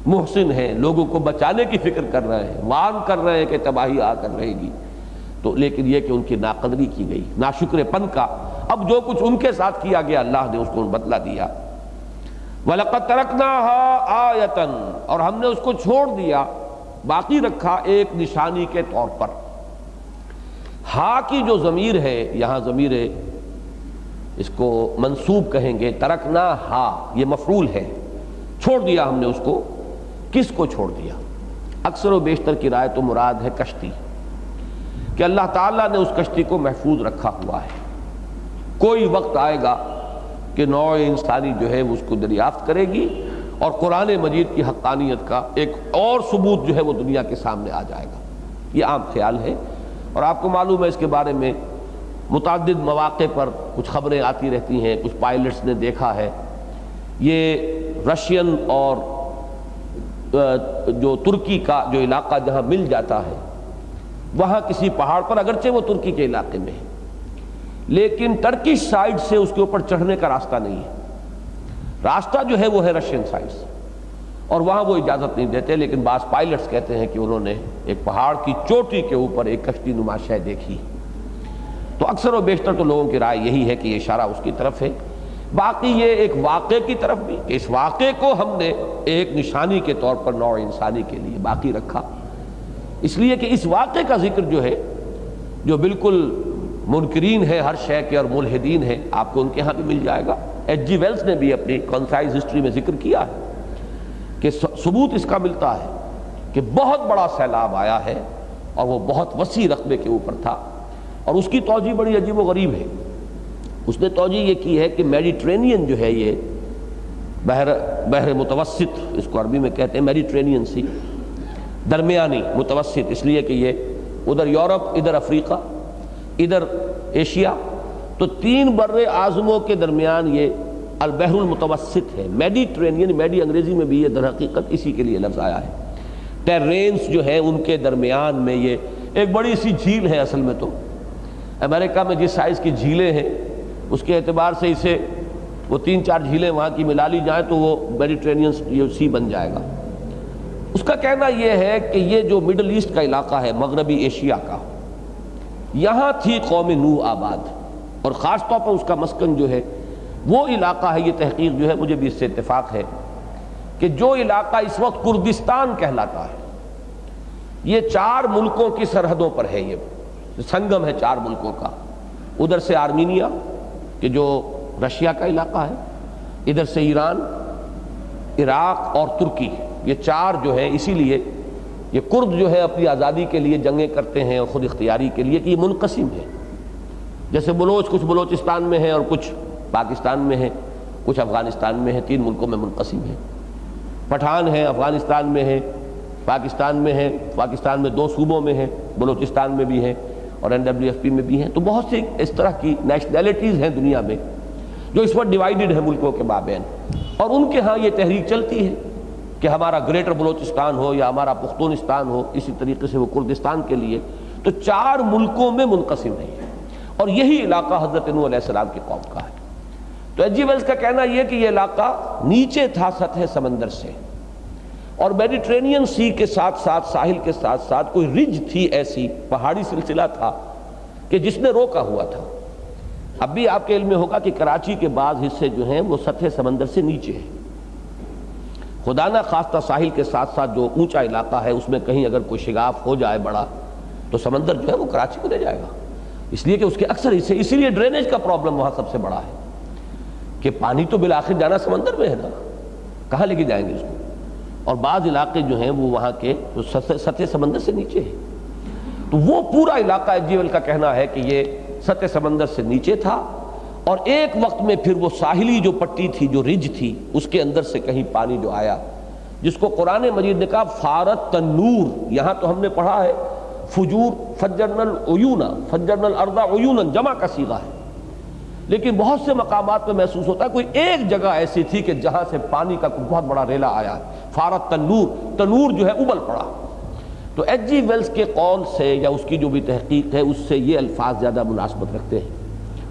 [SPEAKER 1] محسن ہیں، لوگوں کو بچانے کی فکر کر رہے ہیں، وارن کر رہے ہیں کہ تباہی آ کر رہے گی، تو لیکن یہ کہ ان کی ناقدری کی گئی، ناشکر پن کا اب جو کچھ ان کے ساتھ کیا گیا اللہ نے اس کو بدلہ دیا۔ وَلَقَدْ تَرَكْنَاهَا آیَةً، اور ہم نے اس کو چھوڑ دیا، باقی رکھا ایک نشانی کے طور پر۔ ہا کی جو ضمیر ہے یہاں، ضمیر اس کو منصوب کہیں گے، ترکنا ہا یہ مفعول ہے، چھوڑ دیا ہم نے اس کو۔ کس کو چھوڑ دیا؟ اکثر و بیشتر کی رائے تو مراد ہے کشتی، کہ اللہ تعالیٰ نے اس کشتی کو محفوظ رکھا ہوا ہے، کوئی وقت آئے گا کہ نوع انسانی جو ہے اس کو دریافت کرے گی اور قرآن مجید کی حقانیت کا ایک اور ثبوت جو ہے وہ دنیا کے سامنے آ جائے گا، یہ عام خیال ہے۔ اور آپ کو معلوم ہے اس کے بارے میں متعدد مواقع پر کچھ خبریں آتی رہتی ہیں، کچھ پائلٹس نے دیکھا ہے، یہ رشین اور جو ترکی کا جو علاقہ جہاں مل جاتا ہے، وہاں کسی پہاڑ پر، اگرچہ وہ ترکی کے علاقے میں ہے لیکن ٹرکش سائڈ سے اس کے اوپر چڑھنے کا راستہ نہیں ہے، راستہ جو ہے وہ ہے رشین سائڈ سے، اور وہاں وہ اجازت نہیں دیتے، لیکن بعض پائلٹس کہتے ہیں کہ انہوں نے ایک پہاڑ کی چوٹی کے اوپر ایک کشتی نما شے دیکھی۔ تو اکثر و بیشتر تو لوگوں کی رائے یہی ہے کہ یہ اشارہ اس کی طرف ہے۔ باقی یہ ایک واقعے کی طرف بھی، کہ اس واقعے کو ہم نے ایک نشانی کے طور پر نوع انسانی کے لیے باقی رکھا، اس لیے کہ اس واقعے کا ذکر جو ہے، جو بالکل منکرین ہے ہر شے کے اور ملحدین ہیں، آپ کو ان کے ہاں بھی مل جائے گا۔ ایچ جی ویلز نے بھی اپنی کنسائز ہسٹری میں ذکر کیا ہے کہ ثبوت اس کا ملتا ہے کہ بہت بڑا سیلاب آیا ہے اور وہ بہت وسیع رقبے کے اوپر تھا، اور اس کی توجہ بڑی عجیب و غریب ہے۔ اس نے توجہ یہ کی ہے کہ میڈیٹرینین جو ہے، یہ بحر متوسط اس کو عربی میں کہتے ہیں، میڈیٹرینین سی، درمیانی متوسط، اس لیے کہ یہ ادھر یورپ، ادھر افریقہ، ادھر ایشیا، تو 3 بر اعظموں کے درمیان یہ البحر المتوسط ہے۔ میڈیٹرینین، میڈی انگریزی میں بھی یہ در حقیقت اسی کے لیے لفظ آیا ہے۔ ٹیرینز جو ہیں ان کے درمیان میں یہ ایک بڑی سی جھیل ہے، اصل میں تو امریکہ میں جس سائز کی جھیلیں ہیں اس کے اعتبار سے اسے وہ 3-4 جھیلیں وہاں کی ملا لی جائیں تو وہ میڈیٹرینین سی بن جائے گا۔ اس کا کہنا یہ ہے کہ یہ جو مڈل ایسٹ کا علاقہ ہے، مغربی ایشیا کا، یہاں تھی قوم نوح آباد، اور خاص طور پر اس کا مسکن جو ہے وہ علاقہ ہے۔ یہ تحقیق جو ہے مجھے بھی اس سے اتفاق ہے کہ جو علاقہ اس وقت کردستان کہلاتا ہے، یہ 4 ملکوں کی سرحدوں پر ہے، یہ سنگم ہے 4 ملکوں کا۔ ادھر سے آرمینیا کہ جو رشیا کا علاقہ ہے، ادھر سے ایران، عراق اور ترکی، یہ 4 جو ہے، اسی لیے یہ کرد جو ہے اپنی آزادی کے لیے جنگیں کرتے ہیں اور خود اختیاری کے لیے، کہ یہ منقسم ہے۔ جیسے بلوچ کچھ بلوچستان میں ہیں اور کچھ پاکستان میں ہیں، کچھ افغانستان میں ہیں، 3 ملکوں میں منقسم ہیں۔ پٹھان ہیں، افغانستان میں ہیں، پاکستان میں ہیں، پاکستان میں 2 صوبوں میں ہیں، بلوچستان میں بھی ہیں اور NWFP میں بھی ہیں۔ تو بہت سی اس طرح کی نیشنلٹیز ہیں دنیا میں جو اس وقت ڈیوائیڈڈ ہیں ملکوں کے مابین، اور ان کے ہاں یہ تحریک چلتی ہے کہ ہمارا گریٹر بلوچستان ہو یا ہمارا پختونستان ہو، اسی طریقے سے وہ کردستان کے لیے، تو 4 ملکوں میں منقسم ہے، اور یہی علاقہ حضرت نوح علیہ السلام کی قوم کا ہے۔ تو ایچ جی ویلز کا کہنا یہ کہ یہ علاقہ نیچے تھا سطح سمندر سے، اور میڈیٹرینین سی کے ساتھ ساتھ، ساحل کے ساتھ ساتھ کوئی رج تھی، ایسی پہاڑی سلسلہ تھا کہ جس نے روکا ہوا تھا۔ اب بھی آپ کے علم میں ہوگا کہ کراچی کے بعض حصے جو ہیں وہ سطح سمندر سے نیچے ہیں، خدا نہ خواستہ ساحل کے ساتھ ساتھ جو اونچا علاقہ ہے اس میں کہیں اگر کوئی شگاف ہو جائے بڑا تو سمندر جو ہے وہ کراچی کو لے جائے گا، اس لیے کہ اس کے اکثر حصے، اسی لیے ڈرینیج کا پرابلم وہاں سب سے بڑا ہے کہ پانی تو بالآخر جانا سمندر میں ہے نا، کہاں لے کے جائیں گے اس کو؟ اور بعض علاقے جو ہیں وہ وہاں کے سطح سمندر سے نیچے ہیں. تو وہ پورا علاقہ ایچ جی ویل کا کہنا ہے کہ یہ سطح سمندر سے نیچے تھا، اور ایک وقت میں پھر وہ ساحلی جو پٹی تھی، جو رج تھی، اس کے اندر سے کہیں پانی جو آیا، جس کو قرآن مجید نے کہا فارت تنور. یہاں تو ہم نے پڑھا ہے فجور، فجرنا العیون، فجرنا الارض عیونا، جمع کا صیغہ ہے، لیکن بہت سے مقامات میں محسوس ہوتا ہے کوئی ایک جگہ ایسی تھی کہ جہاں سے پانی کا کوئی بہت بڑا ریلا آیا. فارت تنور، تنور جو ہے ابل پڑا. تو ایچ جی ویلز کے قول سے یا اس کی جو بھی تحقیق ہے اس سے یہ الفاظ زیادہ مناسبت رکھتے ہیں،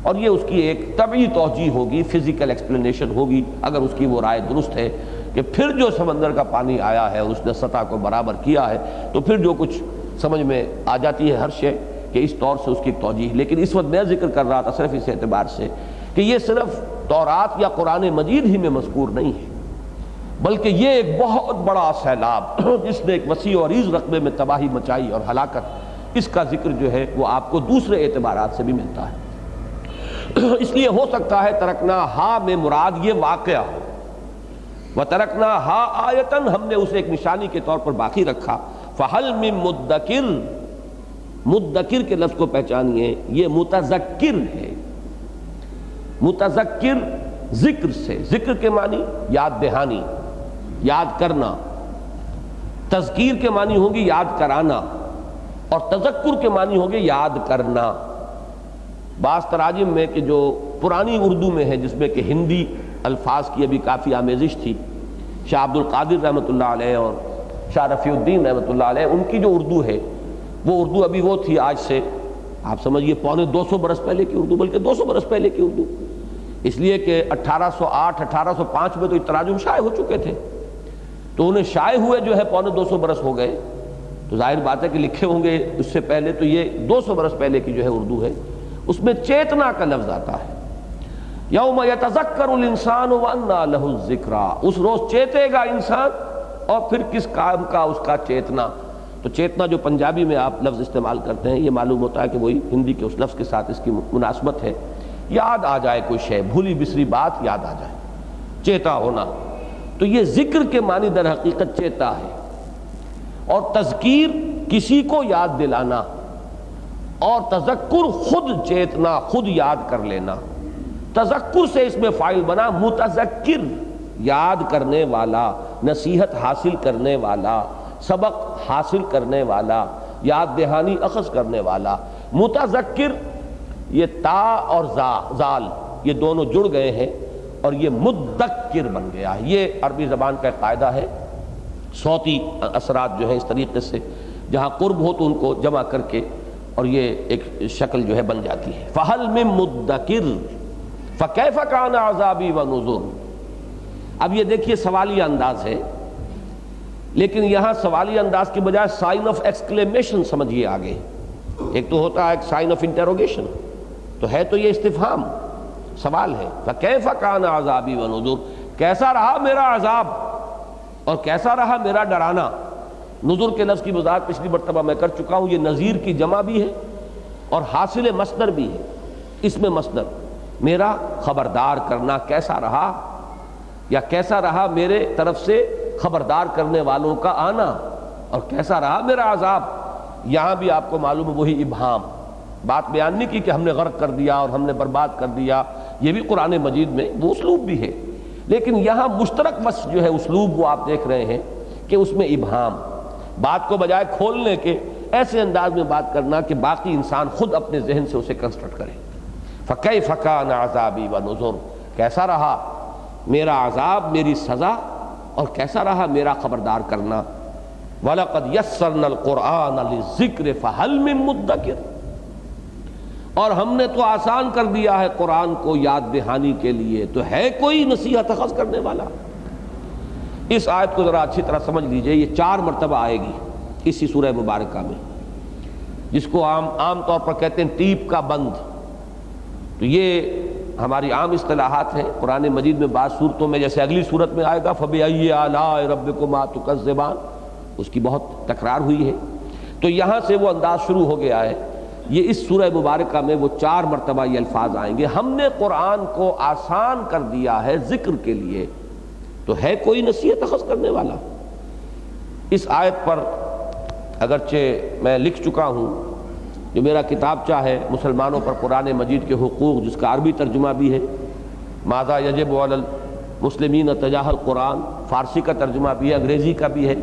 [SPEAKER 1] اور یہ اس کی ایک طبعی توجیہ ہوگی، فزیکل ایکسپلینیشن ہوگی اگر اس کی وہ رائے درست ہے کہ پھر جو سمندر کا پانی آیا ہے اور اس نے سطح کو برابر کیا ہے تو پھر جو کچھ سمجھ میں آ جاتی ہے ہر شے کہ اس طور سے اس کی توجیہ. لیکن اس وقت میں ذکر کر رہا تھا صرف اس اعتبار سے کہ یہ صرف تورات یا قرآن مجید ہی میں مذکور نہیں ہے، بلکہ یہ ایک بہت بڑا سیلاب جس نے ایک وسیع و عریض رقبے میں تباہی مچائی اور ہلاکت، اس کا ذکر جو ہے وہ آپ کو دوسرے اعتبارات سے بھی ملتا ہے. اس لیے ہو سکتا ہے ترکنا ہا میں مراد یہ واقعہ ہو، وَتَرَكْنَا ہا آیتن، ہم نے اسے ایک نشانی کے طور پر باقی رکھا. فَحَلْ مِن مُدَّكِرٍ، مدکر کے لفظ کو پہچانیے، یہ متذکر ہے. متذکر ذکر سے، ذکر کے معنی یاد دہانی، یاد کرنا. تذکیر کے معنی ہوں گی یاد کرانا، اور تذکر کے معنی ہوں گے یاد کرنا. بعض تراجم میں کہ جو پرانی اردو میں ہے، جس میں کہ ہندی الفاظ کی ابھی کافی آمیزش تھی، شاہ عبد القادر رحمۃ اللہ علیہ اور شاہ رفیع الدین رحمۃ اللہ علیہ، ان کی جو اردو ہے وہ اردو ابھی وہ تھی آج سے آپ سمجھیے 250 برس پہلے کی اردو، بلکہ 200 برس پہلے کی اردو، اس لیے کہ 1808 1805 میں تو تراجم شائع ہو چکے تھے. تو انہیں شائع ہوئے جو ہے 250 برس ہو گئے، تو ظاہر بات ہے کہ لکھے ہوں گے اس سے پہلے. تو یہ 200 برس پہلے کی جو ہے اردو ہے، اس میں چیتنا کا لفظ آتا ہے. یوم یتذکر الانسان وانى له الذکریٰ، اس روز چیتے گا انسان، اور پھر کس کام کا اس کا چیتنا. تو چیتنا جو پنجابی میں آپ لفظ استعمال کرتے ہیں، یہ معلوم ہوتا ہے کہ وہی ہندی کے اس لفظ کے ساتھ اس کی مناسبت ہے. یاد آ جائے کوئی شے، بھولی بسری بات یاد آ جائے، چیتا ہونا. تو یہ ذکر کے معنی در حقیقت چیتا ہے، اور تذکیر کسی کو یاد دلانا، اور تذکر خود چیتنا، خود یاد کر لینا. تذکر سے اس میں فاعل بنا متذکر، یاد کرنے والا، نصیحت حاصل کرنے والا، سبق حاصل کرنے والا، یاد دہانی اخذ کرنے والا. متذکر، یہ تا اور زال یہ دونوں جڑ گئے ہیں اور یہ مدکر بن گیا ہے. یہ عربی زبان کا ایک قاعدہ ہے. صوتی اثرات جو ہیں اس طریقے سے جہاں قرب ہو تو ان کو جمع کر کے اور یہ ایک شکل جو ہے بن جاتی ہے. فَحَلْ مِن مُدَّكِرٍ فَكَيْفَ كَانَ عَذَابِي وَنُذُرِ. اب یہ دیکھیے سوالیہ انداز ہے، لیکن یہاں سوالیہ انداز کی بجائے سائن آف ایکسکلیمیشن سمجھیے آگے. ایک تو ہوتا ہے ایک سائن آف انٹروگیشن، تو ہے تو یہ استفہام، سوال ہے. فَكَيْفَ كَانَ عَذَابِي وَنُذُرِ، کیسا رہا میرا عذاب اور کیسا رہا میرا ڈرانا. نذر کے لفظ کی وضاحت پچھلی مرتبہ میں کر چکا ہوں. یہ نذیر کی جمع بھی ہے اور حاصل مصدر بھی ہے. اس میں مصدر میرا خبردار کرنا کیسا رہا، یا کیسا رہا میرے طرف سے خبردار کرنے والوں کا آنا، اور کیسا رہا میرا عذاب. یہاں بھی آپ کو معلوم ہے وہی ابہام، بات بیان نہیں کی کہ ہم نے غرق کر دیا اور ہم نے برباد کر دیا. یہ بھی قرآن مجید میں وہ اسلوب بھی ہے، لیکن یہاں مشترک وصف جو ہے اسلوب وہ آپ دیکھ رہے ہیں کہ اس میں ابہام، بات کو بجائے کھولنے کے ایسے انداز میں بات کرنا کہ باقی انسان خود اپنے ذہن سے اسے کنسٹرکٹ کرے. فَكَيْفَ كَانَ عَذَابِي وَنُذُرِ، کیسا رہا میرا عذاب، میری سزا، اور کیسا رہا میرا خبردار کرنا. وَلَقَدْ يَسَّرْنَا الْقُرْآنَ لِلذِّكْرِ فَهَلْ مِن مُدَّكِرٍ، اور ہم نے تو آسان کر دیا ہے قرآن کو یاد دہانی کے لیے، تو ہے کوئی نصیحت اخذ کرنے والا. اس آیت کو ذرا اچھی طرح سمجھ لیجئے. یہ 4 مرتبہ آئے گی اسی سورہ مبارکہ میں، جس کو عام طور پر کہتے ہیں ٹیپ کا بند. تو یہ ہماری عام اصطلاحات ہیں. قرآن مجید میں بعض صورتوں میں، جیسے اگلی صورت میں آئے گا فَبِأَيِّ آلَاءِ رَبِّكُمَا تُكَذِّبَانِ، اس کی بہت تکرار ہوئی ہے. تو یہاں سے وہ انداز شروع ہو گیا ہے. یہ اس سورہ مبارکہ میں وہ 4 مرتبہ یہ الفاظ آئیں گے. ہم نے قرآن کو آسان کر دیا ہے ذکر کے لیے، تو ہے کوئی نصیحت اخذ کرنے والا. اس آیت پر اگرچہ میں لکھ چکا ہوں، جو میرا کتابچہ ہے مسلمانوں پر قرآن مجید کے حقوق، جس کا عربی ترجمہ بھی ہے ماذا یجب علی المسلمین تجاہ القرآن، فارسی کا ترجمہ بھی ہے، انگریزی کا بھی ہے۔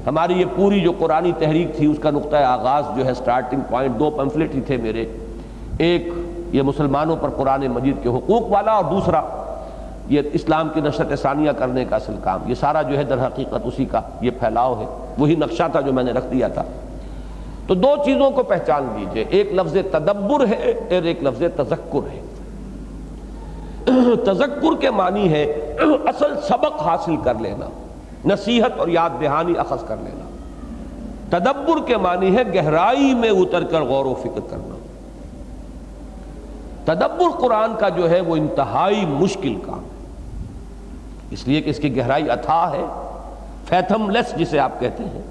[SPEAKER 1] ہماری یہ پوری جو قرآنی تحریک تھی اس کا نقطہ آغاز جو ہے، سٹارٹنگ پوائنٹ، دو پمفلٹ ہی تھے میرے، ایک یہ مسلمانوں پر قرآن مجید کے حقوق والا، اور دوسرا یہ اسلام کی نشرت ثانیہ کرنے کا اصل کام۔ یہ سارا جو ہے در حقیقت اسی کا یہ پھیلاؤ ہے، وہی نقشہ تھا جو میں نے رکھ دیا تھا۔ تو دو چیزوں کو پہچان لیجئے، ایک لفظ تدبر ہے اور ایک لفظ تذکر ہے۔ تذکر کے معنی ہے اصل سبق حاصل کر لینا، نصیحت اور یاد دہانی اخذ کر لینا۔ تدبر کے معنی ہے گہرائی میں اتر کر غور و فکر کرنا۔ تدبر قرآن کا جو ہے وہ انتہائی مشکل کام ہے، اس لیے کہ اس کی گہرائی اتھاہ ہے، فیتھم لیس جسے آپ کہتے ہیں،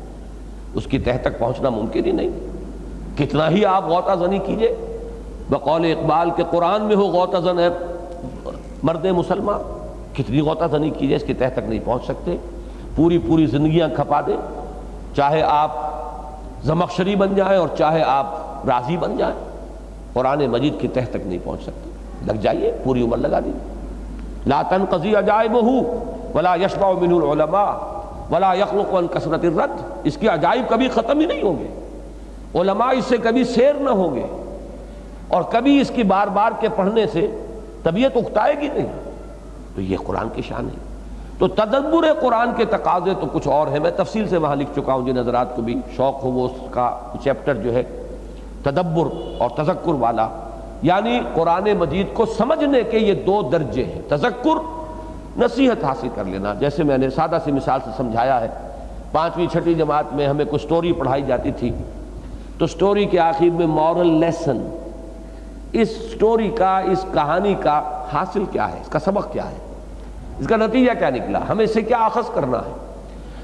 [SPEAKER 1] اس کی تہ تک پہنچنا ممکن ہی نہیں۔ کتنا ہی آپ غوطہ زنی کیجئے، بقول اقبال کے قرآن میں ہو غوطہ زن ہے مرد مسلمان، کتنی غوطہ زنی کیجئے اس کی تہ تک نہیں پہنچ سکتے۔ پوری زندگیاں کھپا دیں، چاہے آپ زمخشری بن جائیں اور چاہے آپ رازی بن جائیں، قرآن مجید کی تہ تک نہیں پہنچ سکتے۔ لگ جائیے، پوری عمر لگا دیجیے۔ لا تنقضی عجائبہ ولا یشبع منہ العلماء ولا یخلق عن کثرت الرد، اس کی عجائب کبھی ختم ہی نہیں ہوں گے، علماء اس سے کبھی سیر نہ ہوں گے، اور کبھی اس کی بار بار کے پڑھنے سے طبیعت اکتائے گی نہیں۔ تو یہ قرآن کی شان ہے۔ تو تدبر قرآن کے تقاضے تو کچھ اور ہیں، میں تفصیل سے وہاں لکھ چکا ہوں، جن حضرات کو بھی شوق ہو وہ اس کا چیپٹر جو ہے تدبر اور تذکر والا، یعنی قرآن مجید کو سمجھنے کے یہ دو درجے ہیں۔ تذکر نصیحت حاصل کر لینا، جیسے میں نے سادہ سی مثال سے سمجھایا ہے، 5ویں 6ٹھی جماعت میں ہمیں کوئی سٹوری پڑھائی جاتی تھی، تو سٹوری کے آخر میں مورل لیسن، اس سٹوری کا، اس کہانی کا حاصل کیا ہے، اس کا سبق کیا ہے، اس کا نتیجہ کیا نکلا، ہمیں اس سے کیا اخذ کرنا ہے۔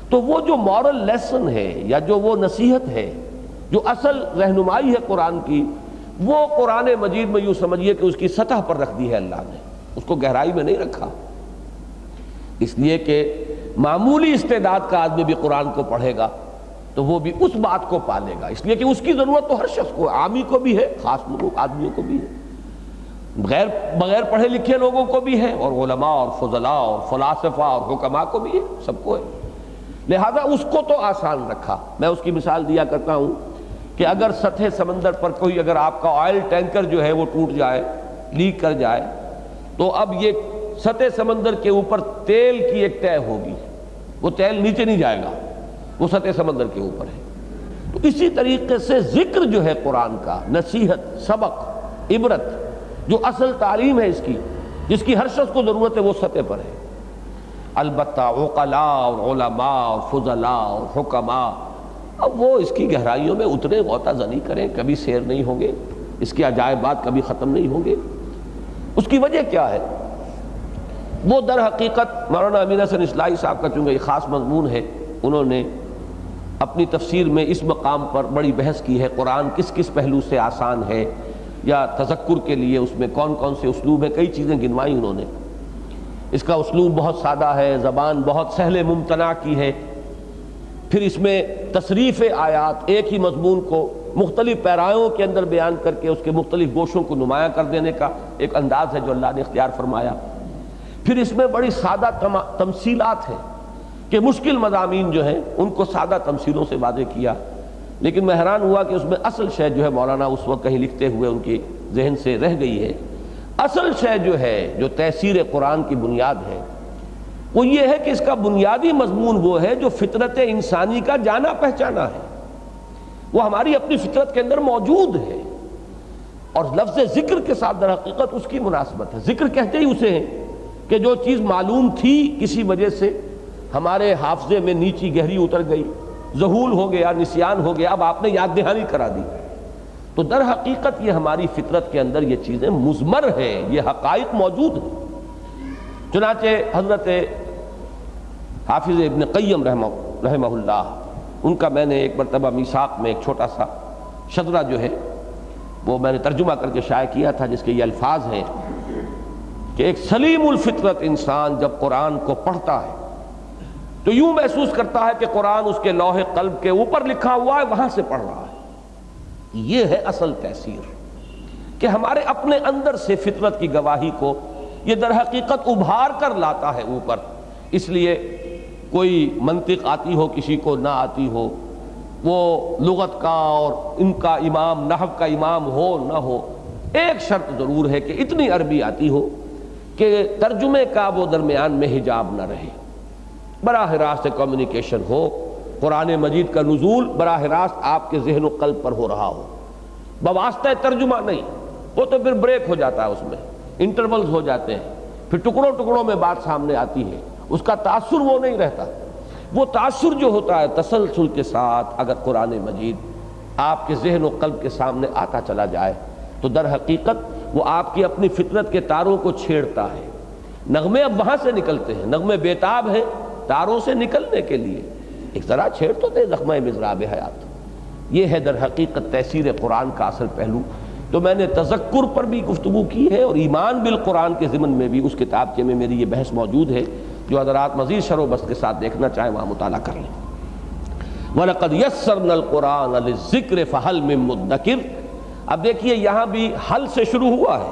[SPEAKER 1] تو وہ جو مورل لیسن ہے یا جو وہ نصیحت ہے، جو اصل رہنمائی ہے قرآن کی، وہ قرآن مجید میں یوں سمجھیے کہ اس کی سطح پر رکھ دی ہے اللہ نے، اس کو گہرائی میں نہیں رکھا، اس لیے کہ معمولی استعداد کا آدمی بھی قرآن کو پڑھے گا تو وہ بھی اس بات کو پالے گا، اس لیے کہ اس کی ضرورت تو ہر شخص کو، عامی کو بھی ہے، خاص آدمیوں کو بھی ہے، بغیر پڑھے لکھے لوگوں کو بھی ہے، اور علماء اور فضلاء اور فلاسفہ اور حکماء کو بھی ہے، سب کو ہے۔ لہذا اس کو تو آسان رکھا۔ میں اس کی مثال دیا کرتا ہوں کہ اگر سطح سمندر پر کوئی، اگر آپ کا آئل ٹینکر جو ہے وہ ٹوٹ جائے، لیک کر جائے، تو اب یہ سطح سمندر کے اوپر تیل کی ایک تہ ہوگی، وہ تیل نیچے نہیں جائے گا، وہ سطح سمندر کے اوپر ہے۔ تو اسی طریقے سے ذکر جو ہے قرآن کا، نصیحت، سبق، عبرت، جو اصل تعلیم ہے اس کی، جس کی ہر شخص کو ضرورت ہے، وہ سطح پر ہے۔ البتہ عقلاء اور علماء اور فضلاء اور حکماء، اب وہ اس کی گہرائیوں میں اترے، غوطہ زنی کریں، کبھی سیر نہیں ہوں گے، اس کے عجائبات کبھی ختم نہیں ہوں گے۔ اس کی وجہ کیا ہے؟ وہ در حقیقت مولانا امین حسن اصلاحی صاحب کا چونکہ یہ خاص مضمون ہے، انہوں نے اپنی تفسیر میں اس مقام پر بڑی بحث کی ہے، قرآن کس کس پہلو سے آسان ہے، یا تذکر کے لیے اس میں کون کون سے اسلوب ہیں، کئی چیزیں گنوائی انہوں نے۔ اس کا اسلوب بہت سادہ ہے، زبان بہت سہل ممتنع کی ہے، پھر اس میں تصریف آیات، ایک ہی مضمون کو مختلف پیرایوں کے اندر بیان کر کے اس کے مختلف گوشوں کو نمایاں کر دینے کا ایک انداز ہے جو اللہ نے اختیار فرمایا۔ پھر اس میں بڑی سادہ تمثیلات ہیں کہ مشکل مضامین جو ہیں ان کو سادہ تمثیلوں سے واضح کیا، لیکن میں حیران ہوا کہ اس میں اصل شے جو ہے مولانا اس وقت کہیں لکھتے ہوئے ان کی ذہن سے رہ گئی ہے۔ اصل شے جو ہے، جو تحسیر قرآن کی بنیاد ہے، وہ یہ ہے کہ اس کا بنیادی مضمون وہ ہے جو فطرت انسانی کا جانا پہچانا ہے، وہ ہماری اپنی فطرت کے اندر موجود ہے، اور لفظ ذکر کے ساتھ در حقیقت اس کی مناسبت ہے۔ ذکر کہتے ہی اسے ہیں کہ جو چیز معلوم تھی کسی وجہ سے ہمارے حافظے میں نیچی گہری اتر گئی، ذہول ہو گیا، نسیان ہو گیا، اب آپ نے یاد دہانی کرا دی، تو در حقیقت یہ ہماری فطرت کے اندر یہ چیزیں مضمر ہیں، یہ حقائق موجود ہیں۔ چنانچہ حضرت حافظ ابن قیم رحمہ اللہ، ان کا میں نے ایک مرتبہ میثاق میں ایک چھوٹا سا شذرہ جو ہے وہ میں نے ترجمہ کر کے شائع کیا تھا، جس کے یہ الفاظ ہیں کہ ایک سلیم الفطرت انسان جب قرآن کو پڑھتا ہے تو یوں محسوس کرتا ہے کہ قرآن اس کے لوح قلب کے اوپر لکھا ہوا ہے، وہاں سے پڑھ رہا ہے۔ یہ ہے اصل تاثیر کہ ہمارے اپنے اندر سے فطرت کی گواہی کو یہ در حقیقت ابھار کر لاتا ہے اوپر۔ اس لیے کوئی منطق آتی ہو کسی کو نہ آتی ہو، وہ لغت کا اور ان کا امام، نحو کا امام ہو نہ ہو، ایک شرط ضرور ہے کہ اتنی عربی آتی ہو کہ ترجمے کا وہ درمیان میں حجاب نہ رہے، براہ راست کمیونیکیشن ہو، قرآن مجید کا نزول براہ راست آپ کے ذہن و قلب پر ہو رہا ہو، بواسطہ ترجمہ نہیں۔ وہ تو پھر بریک ہو جاتا ہے، اس میں انٹرولز ہو جاتے ہیں، پھر ٹکڑوں ٹکڑوں میں بات سامنے آتی ہے، اس کا تاثر وہ نہیں رہتا۔ وہ تاثر جو ہوتا ہے تسلسل کے ساتھ اگر قرآن مجید آپ کے ذہن و قلب کے سامنے آتا چلا جائے تو در حقیقت وہ آپ کی اپنی فطرت کے تاروں کو چھیڑتا ہے۔ نغمے اب وہاں سے نکلتے ہیں، نغمے بیتاب ہیں تاروں سے نکلنے کے لیے، ایک ذرا چھیڑ تو دے زخمہ مضراب حیات۔ یہ ہے در حقیقت تفسیر قرآن کا اصل پہلو۔ تو میں نے تذکر پر بھی گفتگو کی ہے اور ایمان بالقرآن کے ضمن میں بھی اس کتابچے میں میری یہ بحث موجود ہے، جو حضرات مزید شرح و بسط کے ساتھ دیکھنا چاہیں وہاں مطالعہ کر لیں۔ وَلَقَدْ يَسَّرْنَا الْقُرْآنَ لِلذِّكْرِ فَهَلْ مِن مُدَّكِرٍ۔ اب دیکھیے یہاں بھی حل سے شروع ہوا ہے،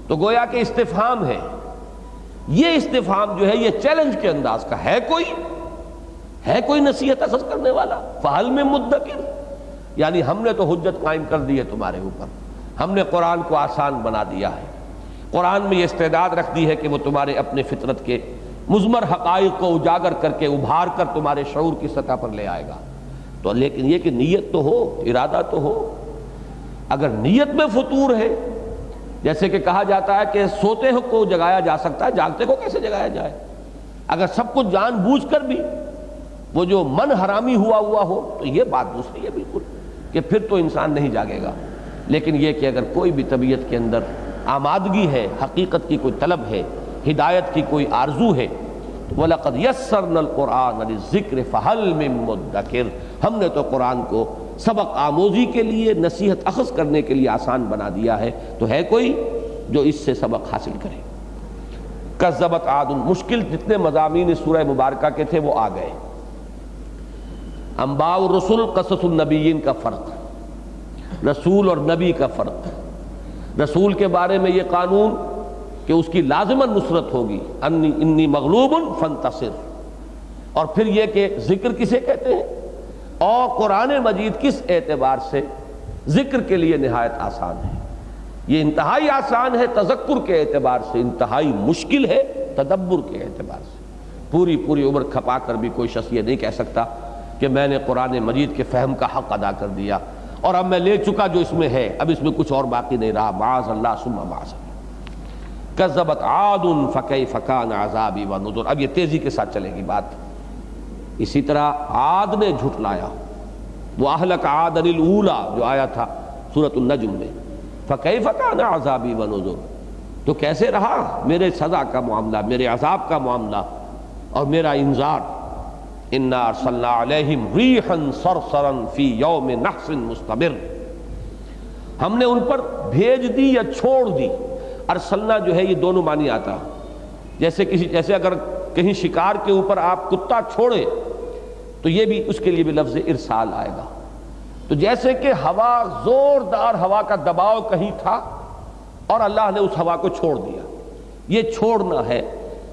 [SPEAKER 1] تو گویا کہ استفہام ہے۔ یہ استفہام جو ہے یہ چیلنج کے انداز کا ہے، کوئی نصیحت اخذ کرنے والا؟ فَهَلْ مِن مُدَّكِرٍ، یعنی ہم نے تو حجت قائم کر دی ہے تمہارے اوپر، ہم نے قرآن کو آسان بنا دیا ہے، قرآن میں یہ استعداد رکھ دی ہے کہ وہ تمہارے اپنے فطرت کے مضمر حقائق کو اجاگر کر کے ابھار کر تمہارے شعور کی سطح پر لے آئے گا۔ تو لیکن یہ کہ نیت تو ہو، ارادہ تو ہو۔ اگر نیت میں فطور ہے، جیسے کہ کہا جاتا ہے کہ سوتے کو جگایا جا سکتا ہے، جاگتے کو کیسے جگایا جائے؟ اگر سب کچھ جان بوجھ کر بھی وہ جو من حرامی ہوا ہو تو یہ بات دوسری ہے بالکل، کہ پھر تو انسان نہیں جاگے گا۔ لیکن یہ کہ اگر کوئی بھی طبیعت کے اندر آمادگی ہے، حقیقت کی کوئی طلب ہے، ہدایت کی کوئی آرزو ہے، وَلَقَدْ يَسَّرْنَا الْقُرْآنَ لِلذِّكْرِ فَهَلْ مِن مُدَّكِرٍ، ہم نے تو قرآن کو سبق آموزی کے لیے، نصیحت اخذ کرنے کے لیے آسان بنا دیا ہے، تو ہے کوئی جو اس سے سبق حاصل کرے۔ کذبت عاد، مشکل جتنے مضامین اس سورہ مبارکہ کے تھے وہ آ گئے۔ انباء الرسل، قصص النبیین کا فرق، رسول اور نبی کا فرق۔ رسول کے بارے میں یہ قانون کہ اس کی لازماً نصرت ہوگی، انی مغلوب فانتصر، اور پھر یہ کہ ذکر کسے کہتے ہیں اور قرآن مجید کس اعتبار سے ذکر کے لیے نہایت آسان ہے۔ یہ انتہائی آسان ہے تذکر کے اعتبار سے، انتہائی مشکل ہے تدبر کے اعتبار سے۔ پوری عمر کھپا کر بھی کوئی شخص یہ نہیں کہہ سکتا کہ میں نے قرآن مجید کے فہم کا حق ادا کر دیا اور اب میں لے چکا جو اس میں ہے، اب اس میں کچھ اور باقی نہیں رہا، معاذ اللہ ثم معاذ اللہ۔ کذبت عاد فکیف کان عذابی ونذر، اب یہ تیزی کے ساتھ چلے گی بات۔ اسی طرح عاد نے جھٹلایا، وہ اہلک عاد الاولی جو آیا تھا سورۃ النجم میں، فکیف کان عذابی ونذر، تو کیسے رہا میرے سزا کا معاملہ، میرے عذاب کا معاملہ اور میرا انذار۔ انا ارسلنا علیہم ریحا صرصرا فی یوم نحس مستمر، ہم نے ان پر بھیج دی یا چھوڑ دی۔ ارسلنا جو ہے یہ دونوں معنی آتا، جیسے اگر کہیں شکار کے اوپر آپ کتا چھوڑے تو یہ بھی اس کے لیے بھی لفظ ارسال آئے گا۔ تو جیسے کہ ہوا، زوردار ہوا کا دباؤ کہیں تھا اور اللہ نے اس ہوا کو چھوڑ دیا، یہ چھوڑنا ہے۔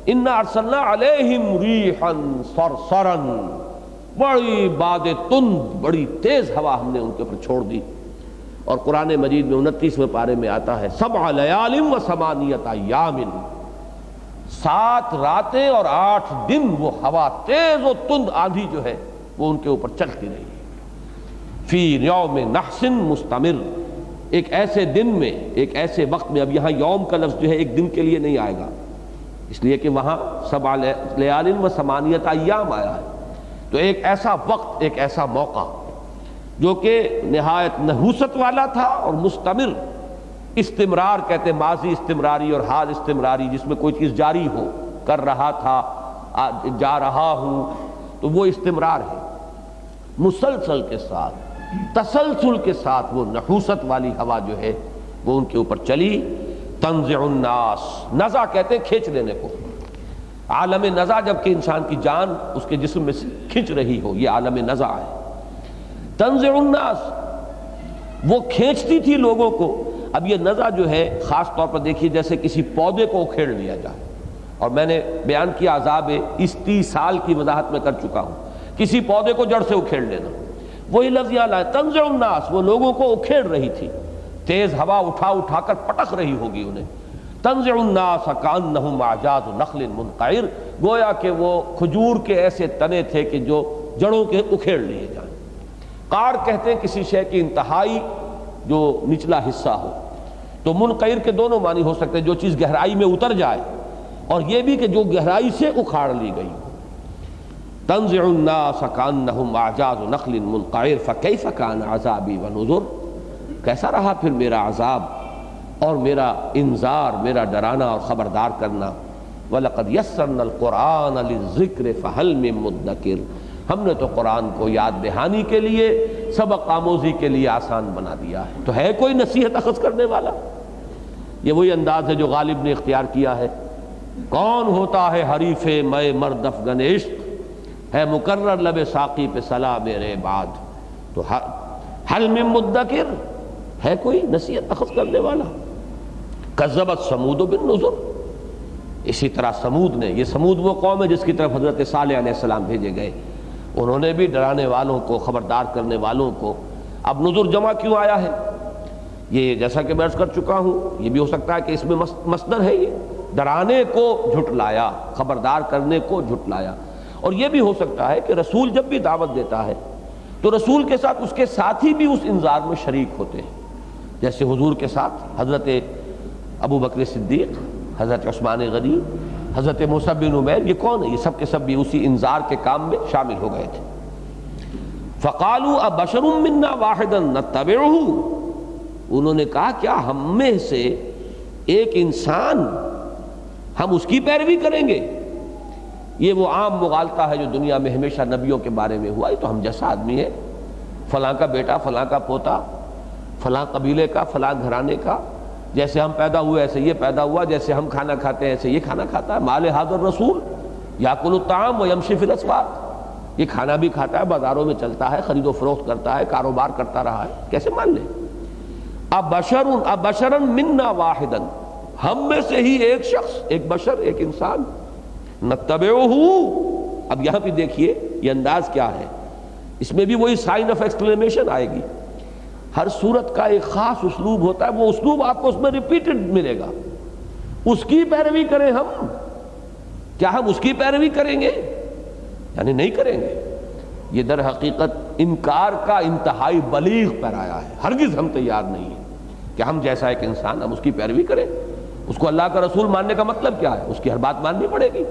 [SPEAKER 1] انا ارسلنا علیہم ریحا صرصرا، بڑی باد تند، بڑی تیز ہوا ہم نے ان کے اوپر چھوڑ دی۔ اور قرآن مجید میں 29ویں پارے میں آتا ہے 7 لیال و 8 ایام، 7 راتیں اور 8 دن وہ ہوا تیز و تند آندھی جو ہے وہ ان کے اوپر چلتی رہی۔ فی یوم نحس مستمر، ایک ایسے دن میں، ایک ایسے وقت میں۔ اب یہاں یوم کا لفظ جو ہے ایک دن کے لیے نہیں آئے گا، اس لیے کہ وہاں 7 لیال و 8 ایام آیا ہے۔ تو ایک ایسا وقت، ایک ایسا موقع جو کہ نہایت نحوست والا تھا اور مستمر، استمرار کہتے ماضی استمراری اور حال استمراری، جس میں کوئی چیز جاری ہو، کر رہا تھا، جا رہا ہوں، تو وہ استمرار ہے۔ مسلسل کے ساتھ، تسلسل کے ساتھ وہ نحوست والی ہوا جو ہے وہ ان کے اوپر چلی۔ تنزع الناس، نزع کہتے ہیں کھینچ لینے کو، عالم نزع، جب کہ انسان کی جان اس کے جسم میں سے کھنچ رہی ہو، یہ عالم نزع ہے۔ تنزع الناس، وہ کھینچتی تھی لوگوں کو۔ اب یہ نزع جو ہے خاص طور پر دیکھیے جیسے کسی پودے کو اکھیڑ لیا جائے، اور میں نے بیان کیا عذاب استیصال کی وضاحت میں کر چکا ہوں، کسی پودے کو جڑ سے اکھیڑ لینا، وہی لفظ یہاں لائے تنزع الناس، وہ لوگوں کو اکھیڑ رہی تھی، تیز ہوا اٹھا اٹھا کر پٹک رہی ہوگی انہیں۔ تنزع الناس کأنہم اعجاز نخل منقعر، گویا کہ وہ کھجور کے ایسے تنے تھے کہ جو جڑوں کے اکھیڑ لیے جائیں۔ قار کہتے ہیں کسی شے کی انتہائی جو نچلا حصہ ہو، تو منقعر کے دونوں معنی ہو سکتے ہیں، جو چیز گہرائی میں اتر جائے، اور یہ بھی کہ جو گہرائی سے اکھاڑ لی گئی۔ تنزع الناس کأنہم اعجاز نخل منقعر فکیف کان عذابی ونذر، کیسا رہا پھر میرا عذاب اور میرا انذار، میرا ڈرانا اور خبردار کرنا۔ وَلَقَدْ يَسَّرْنَا الْقُرْآنَ لِلذِّكْرِ فَهَلْ مِن مُدَّكِرٍ، ہم نے تو قرآن کو یاد دہانی کے لیے، سبق آموزی کے لیے آسان بنا دیا ہے، تو ہے کوئی نصیحت اخذ کرنے والا؟ یہ وہی انداز ہے جو غالب نے اختیار کیا ہے۔ کون ہوتا ہے حریف میں مرد افغن عشق، ہے مقرر لب ساقی پہ صلا میرے بعد، تو حل من مدکر، ہے کوئی نصیحت اخذ کرنے والا؟ کذبت سمود بالنذر، اسی طرح سمود نے، یہ سمود وہ قوم ہے جس کی طرف حضرت صالح علیہ السلام بھیجے گئے، انہوں نے بھی ڈرانے والوں کو، خبردار کرنے والوں کو۔ اب نذر جمع کیوں آیا ہے؟ یہ جیسا کہ میں عرض کر چکا ہوں، یہ بھی ہو سکتا ہے کہ اس میں مصدر ہے، یہ ڈرانے کو جھٹلایا، خبردار کرنے کو جھٹلایا۔ اور یہ بھی ہو سکتا ہے کہ رسول جب بھی دعوت دیتا ہے تو رسول کے ساتھ اس کے ساتھی بھی اس انذار میں شریک ہوتے ہیں، جیسے حضور کے ساتھ حضرت ابو بکر صدیق، حضرت عثمان غنی، حضرت موسیٰ بن عمیر، یہ کون ہے؟ یہ سب کے سب بھی اسی انذار کے کام میں شامل ہو گئے تھے۔ فَقَالُوا أَبَشَرٌ مِّنَّا وَاحِدًا نَتَّبِعُهُ، انہوں نے کہا کیا ہم میں سے ایک انسان، ہم اس کی پیروی کریں گے؟ یہ وہ عام مغالطہ ہے جو دنیا میں ہمیشہ نبیوں کے بارے میں ہوا، یہ تو ہم جیسا آدمی ہے، فلاں کا بیٹا، فلاں کا پوتا، فلاں قبیلے کا، فلاں گھرانے کا، جیسے ہم پیدا ہوئے ایسے یہ پیدا ہوا، جیسے ہم کھانا کھاتے ہیں ایسے یہ کھانا کھاتا ہے۔ مال ھذا الرسول یاکل الطعام ویمشی فی الاسواق، یہ کھانا بھی کھاتا ہے، بازاروں میں چلتا ہے، خرید و فروخت کرتا ہے، کاروبار کرتا رہا ہے، کیسے مان لیں؟ ابشرا منا واحدا، ہم میں سے ہی ایک شخص، ایک بشر، ایک انسان، نتبعہ، اب یہاں بھی دیکھیے یہ انداز کیا ہے، اس میں بھی وہی سائن آف ایکسکلیمیشن آئے گی۔ ہر صورت کا ایک خاص اسلوب ہوتا ہے، وہ اسلوب آپ کو اس میں ریپیٹڈ ملے گا۔ اس کی پیروی کریں ہم، کیا ہم اس کی پیروی کریں گے؟ یعنی نہیں کریں گے۔ یہ در حقیقت انکار کا انتہائی بلیغ پیرایا ہے، ہرگز ہم تیار نہیں ہیں کہ ہم جیسا ایک انسان ہم اس کی پیروی کریں۔ اس کو اللہ کا رسول ماننے کا مطلب کیا ہے؟ اس کی ہر بات ماننی پڑے گی،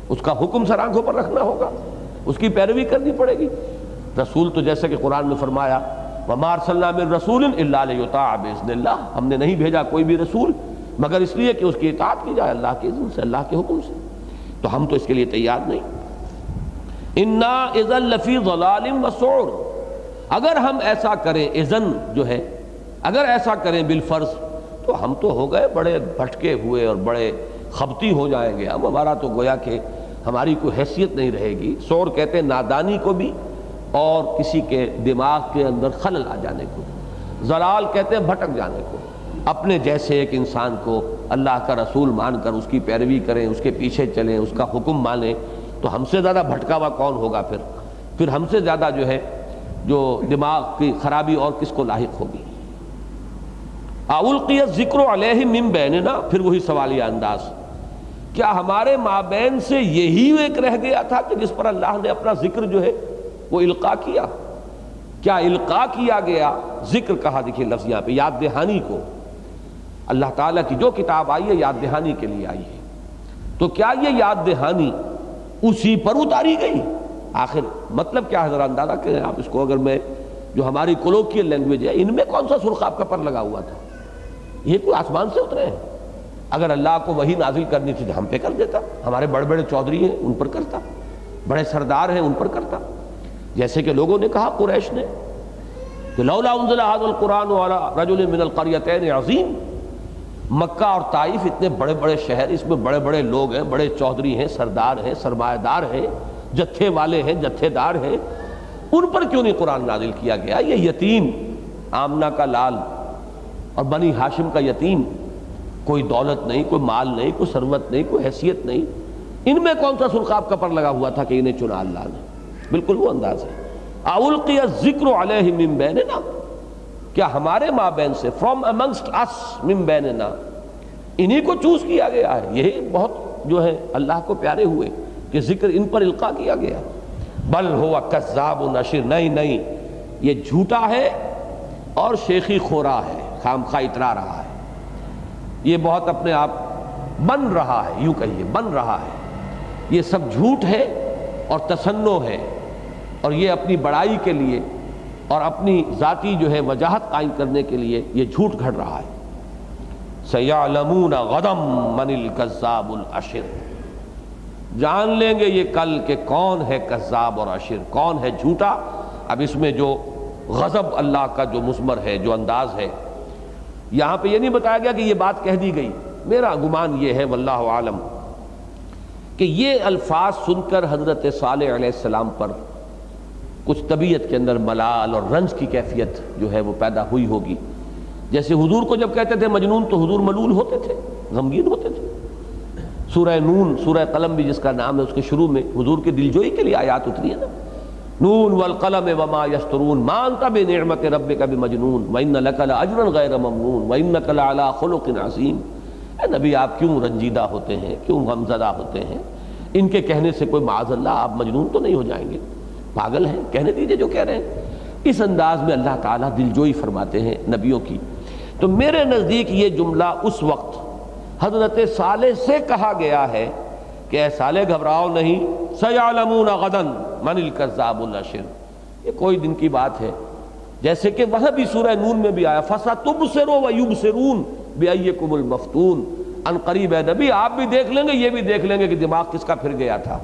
[SPEAKER 1] اس کا حکم سر آنکھوں پر رکھنا ہوگا، اس کی پیروی کرنی پڑے گی۔ رسول تو جیسے کہ قرآن میں فرمایا وَمَا أَرْسَلْنَا مِن رَسُولٍ إِلَّا لِيُطَاعَ بِإِذْنِ اللَّهِ، ہم نے نہیں بھیجا کوئی بھی رسول مگر اس لیے کہ اس کی اطاعت کی جائے اللہ کے اذن سے، اللہ کے حکم سے، تو ہم تو اس کے لیے تیار نہیں۔ إِنَّا إِذًا لَفِي ضَلَالٍ وَسُعُرٍ، اگر ہم ایسا کریں، اذن جو ہے اگر ایسا کریں بالفرض، تو ہم تو ہو گئے بڑے بھٹکے ہوئے اور بڑے خبتی ہو جائیں گے، اب ہمارا تو گویا کہ ہماری کوئی حیثیت نہیں رہے گی۔ سور کہتے ہیں نادانی کو بھی اور کسی کے دماغ کے اندر خلل آ جانے کو، ضلال کہتے ہیں بھٹک جانے کو۔ اپنے جیسے ایک انسان کو اللہ کا رسول مان کر اس کی پیروی کریں، اس کے پیچھے چلیں، اس کا حکم مانیں، تو ہم سے زیادہ بھٹکا ہوا کون ہوگا؟ پھر ہم سے زیادہ جو ہے جو دماغ کی خرابی اور کس کو لاحق ہوگی؟ اُلقی الذکر علیہ من بیننا، پھر وہی سوالیہ انداز، کیا ہمارے مابین سے یہی ایک رہ گیا تھا کہ جس پر اللہ نے اپنا ذکر جو ہے وہ القاء کیا؟ کیا القاء کیا گیا؟ ذکر کہا، دیکھیے لفظ یہاں پہ یاد دہانی کو، اللہ تعالیٰ کی جو کتاب آئی ہے یاد دہانی کے لیے آئی ہے، تو کیا یہ یاد دہانی اسی پر اتاری گئی؟ آخر مطلب کیا ہے ذرا اندازہ کریں آپ اس کو، اگر میں جو ہماری کولوکیل لینگویج ہے ان میں کون سا سرخاب کا پر لگا ہوا تھا؟ یہ کوئی آسمان سے اترے ہیں؟ اگر اللہ کو وحی نازل کرنی تھی تو ہم پہ کر دیتا، ہمارے بڑے بڑے چودھری ہیں ان پر کرتا، بڑے سردار ہیں ان پر کرتا، جیسے کہ لوگوں نے کہا قریش نے کہ لولا انزل ھذا القرآن علی رجل من القریتین عظیم، مکہ اور طائف اتنے بڑے بڑے شہر، اس میں بڑے بڑے لوگ ہیں، بڑے چودھری ہیں، سردار ہیں، سرمایہ دار ہیں، جتھے والے ہیں، جتھے دار ہیں، ان پر کیوں نہیں قرآن نازل کیا گیا؟ یہ یتیم، آمنہ کا لال اور بنی ہاشم کا یتیم، کوئی دولت نہیں، کوئی مال نہیں، کوئی ثروت نہیں، کوئی حیثیت نہیں، ان میں کون سا سرخاب کپڑ لگا ہوا تھا کہ انہیں چنا اللہ نے؟ بالکل وہ انداز ہے۔ اَأُلْقِيَ الذِّكْرُ عَلَيْهِ مِن بَيْنِنَا، کیا ہمارے مابین سے، فرام امنگسٹ اس من بیننا، انہی کو چوز کیا گیا ہے؟ یہی بہت جو ہے اللہ کو پیارے ہوئے کہ ذکر ان پر القا کیا گیا۔ بل ہوا کذاب نشر، نہیں یہ جھوٹا ہے اور شیخی خورا ہے، خام خواہ اترا رہا ہے، یہ بہت اپنے آپ بن رہا ہے، یوں کہیے بن رہا ہے، یہ سب جھوٹ ہے اور تصنع ہے، اور یہ اپنی بڑائی کے لیے اور اپنی ذاتی جو ہے وجاہت قائم کرنے کے لیے یہ جھوٹ گھڑ رہا ہے۔ سَيَعْلَمُونَ غَدًا مَنِ الْكَذَّابُ الْأَشِرُ، جان لیں گے یہ کل کہ کون ہے کذاب اور اشر، کون ہے جھوٹا۔ اب اس میں جو غضب اللہ کا جو مضمر ہے، جو انداز ہے، یہاں پہ یہ نہیں بتایا گیا کہ یہ بات کہہ دی گئی۔ میرا گمان یہ ہے واللہ عالم کہ یہ الفاظ سن کر حضرت صالح علیہ السلام پر کچھ طبیعت کے اندر ملال اور رنج کی کیفیت جو ہے وہ پیدا ہوئی ہوگی۔ جیسے حضور کو جب کہتے تھے مجنون تو حضور ملول ہوتے تھے، غمگین ہوتے تھے۔ سورہ نون، سورہ قلم بھی جس کا نام ہے، اس کے شروع میں حضور کے دلجوئی کے لیے آیات اتری ہے نا، نون والقلم وما یسطرون ما انت بنعمت ربک بمجنون وان لک لاجرا غیر ممنون وانک لعلی خلق عظیم۔ اے نبی آپ کیوں رنجیدہ ہوتے ہیں، کیوں غمزدہ ہوتے ہیں؟ ان کے کہنے سے کوئی معاذ اللہ آپ مجنون تو نہیں ہو جائیں گے؟ پاگل ہیں، کہنے دیجئے جو کہہ رہے ہیں۔ اس انداز میں اللہ تعالیٰ دلجوئی فرماتے ہیں نبیوں کی۔ تو میرے نزدیک یہ جملہ اس وقت حضرت صالح سے کہا گیا ہے کہ اے صالح گھبراؤ نہیں، سَيَعْلَمُونَ غَدًا مَنِ الْكَذَّابُ الْأَشِرُ، یہ کوئی دن کی بات ہے۔ جیسے کہ وہاں بھی سورہ نون میں بھی آیا فَسَتُبْصِرُ وَيُبْصِرُونَ بِأَيِّكُمُ الْمَفْتُونُ، ان قریب ہے نبی آپ بھی دیکھ لیں گے، یہ بھی دیکھ لیں گے کہ دماغ کس کا پھر گیا تھا،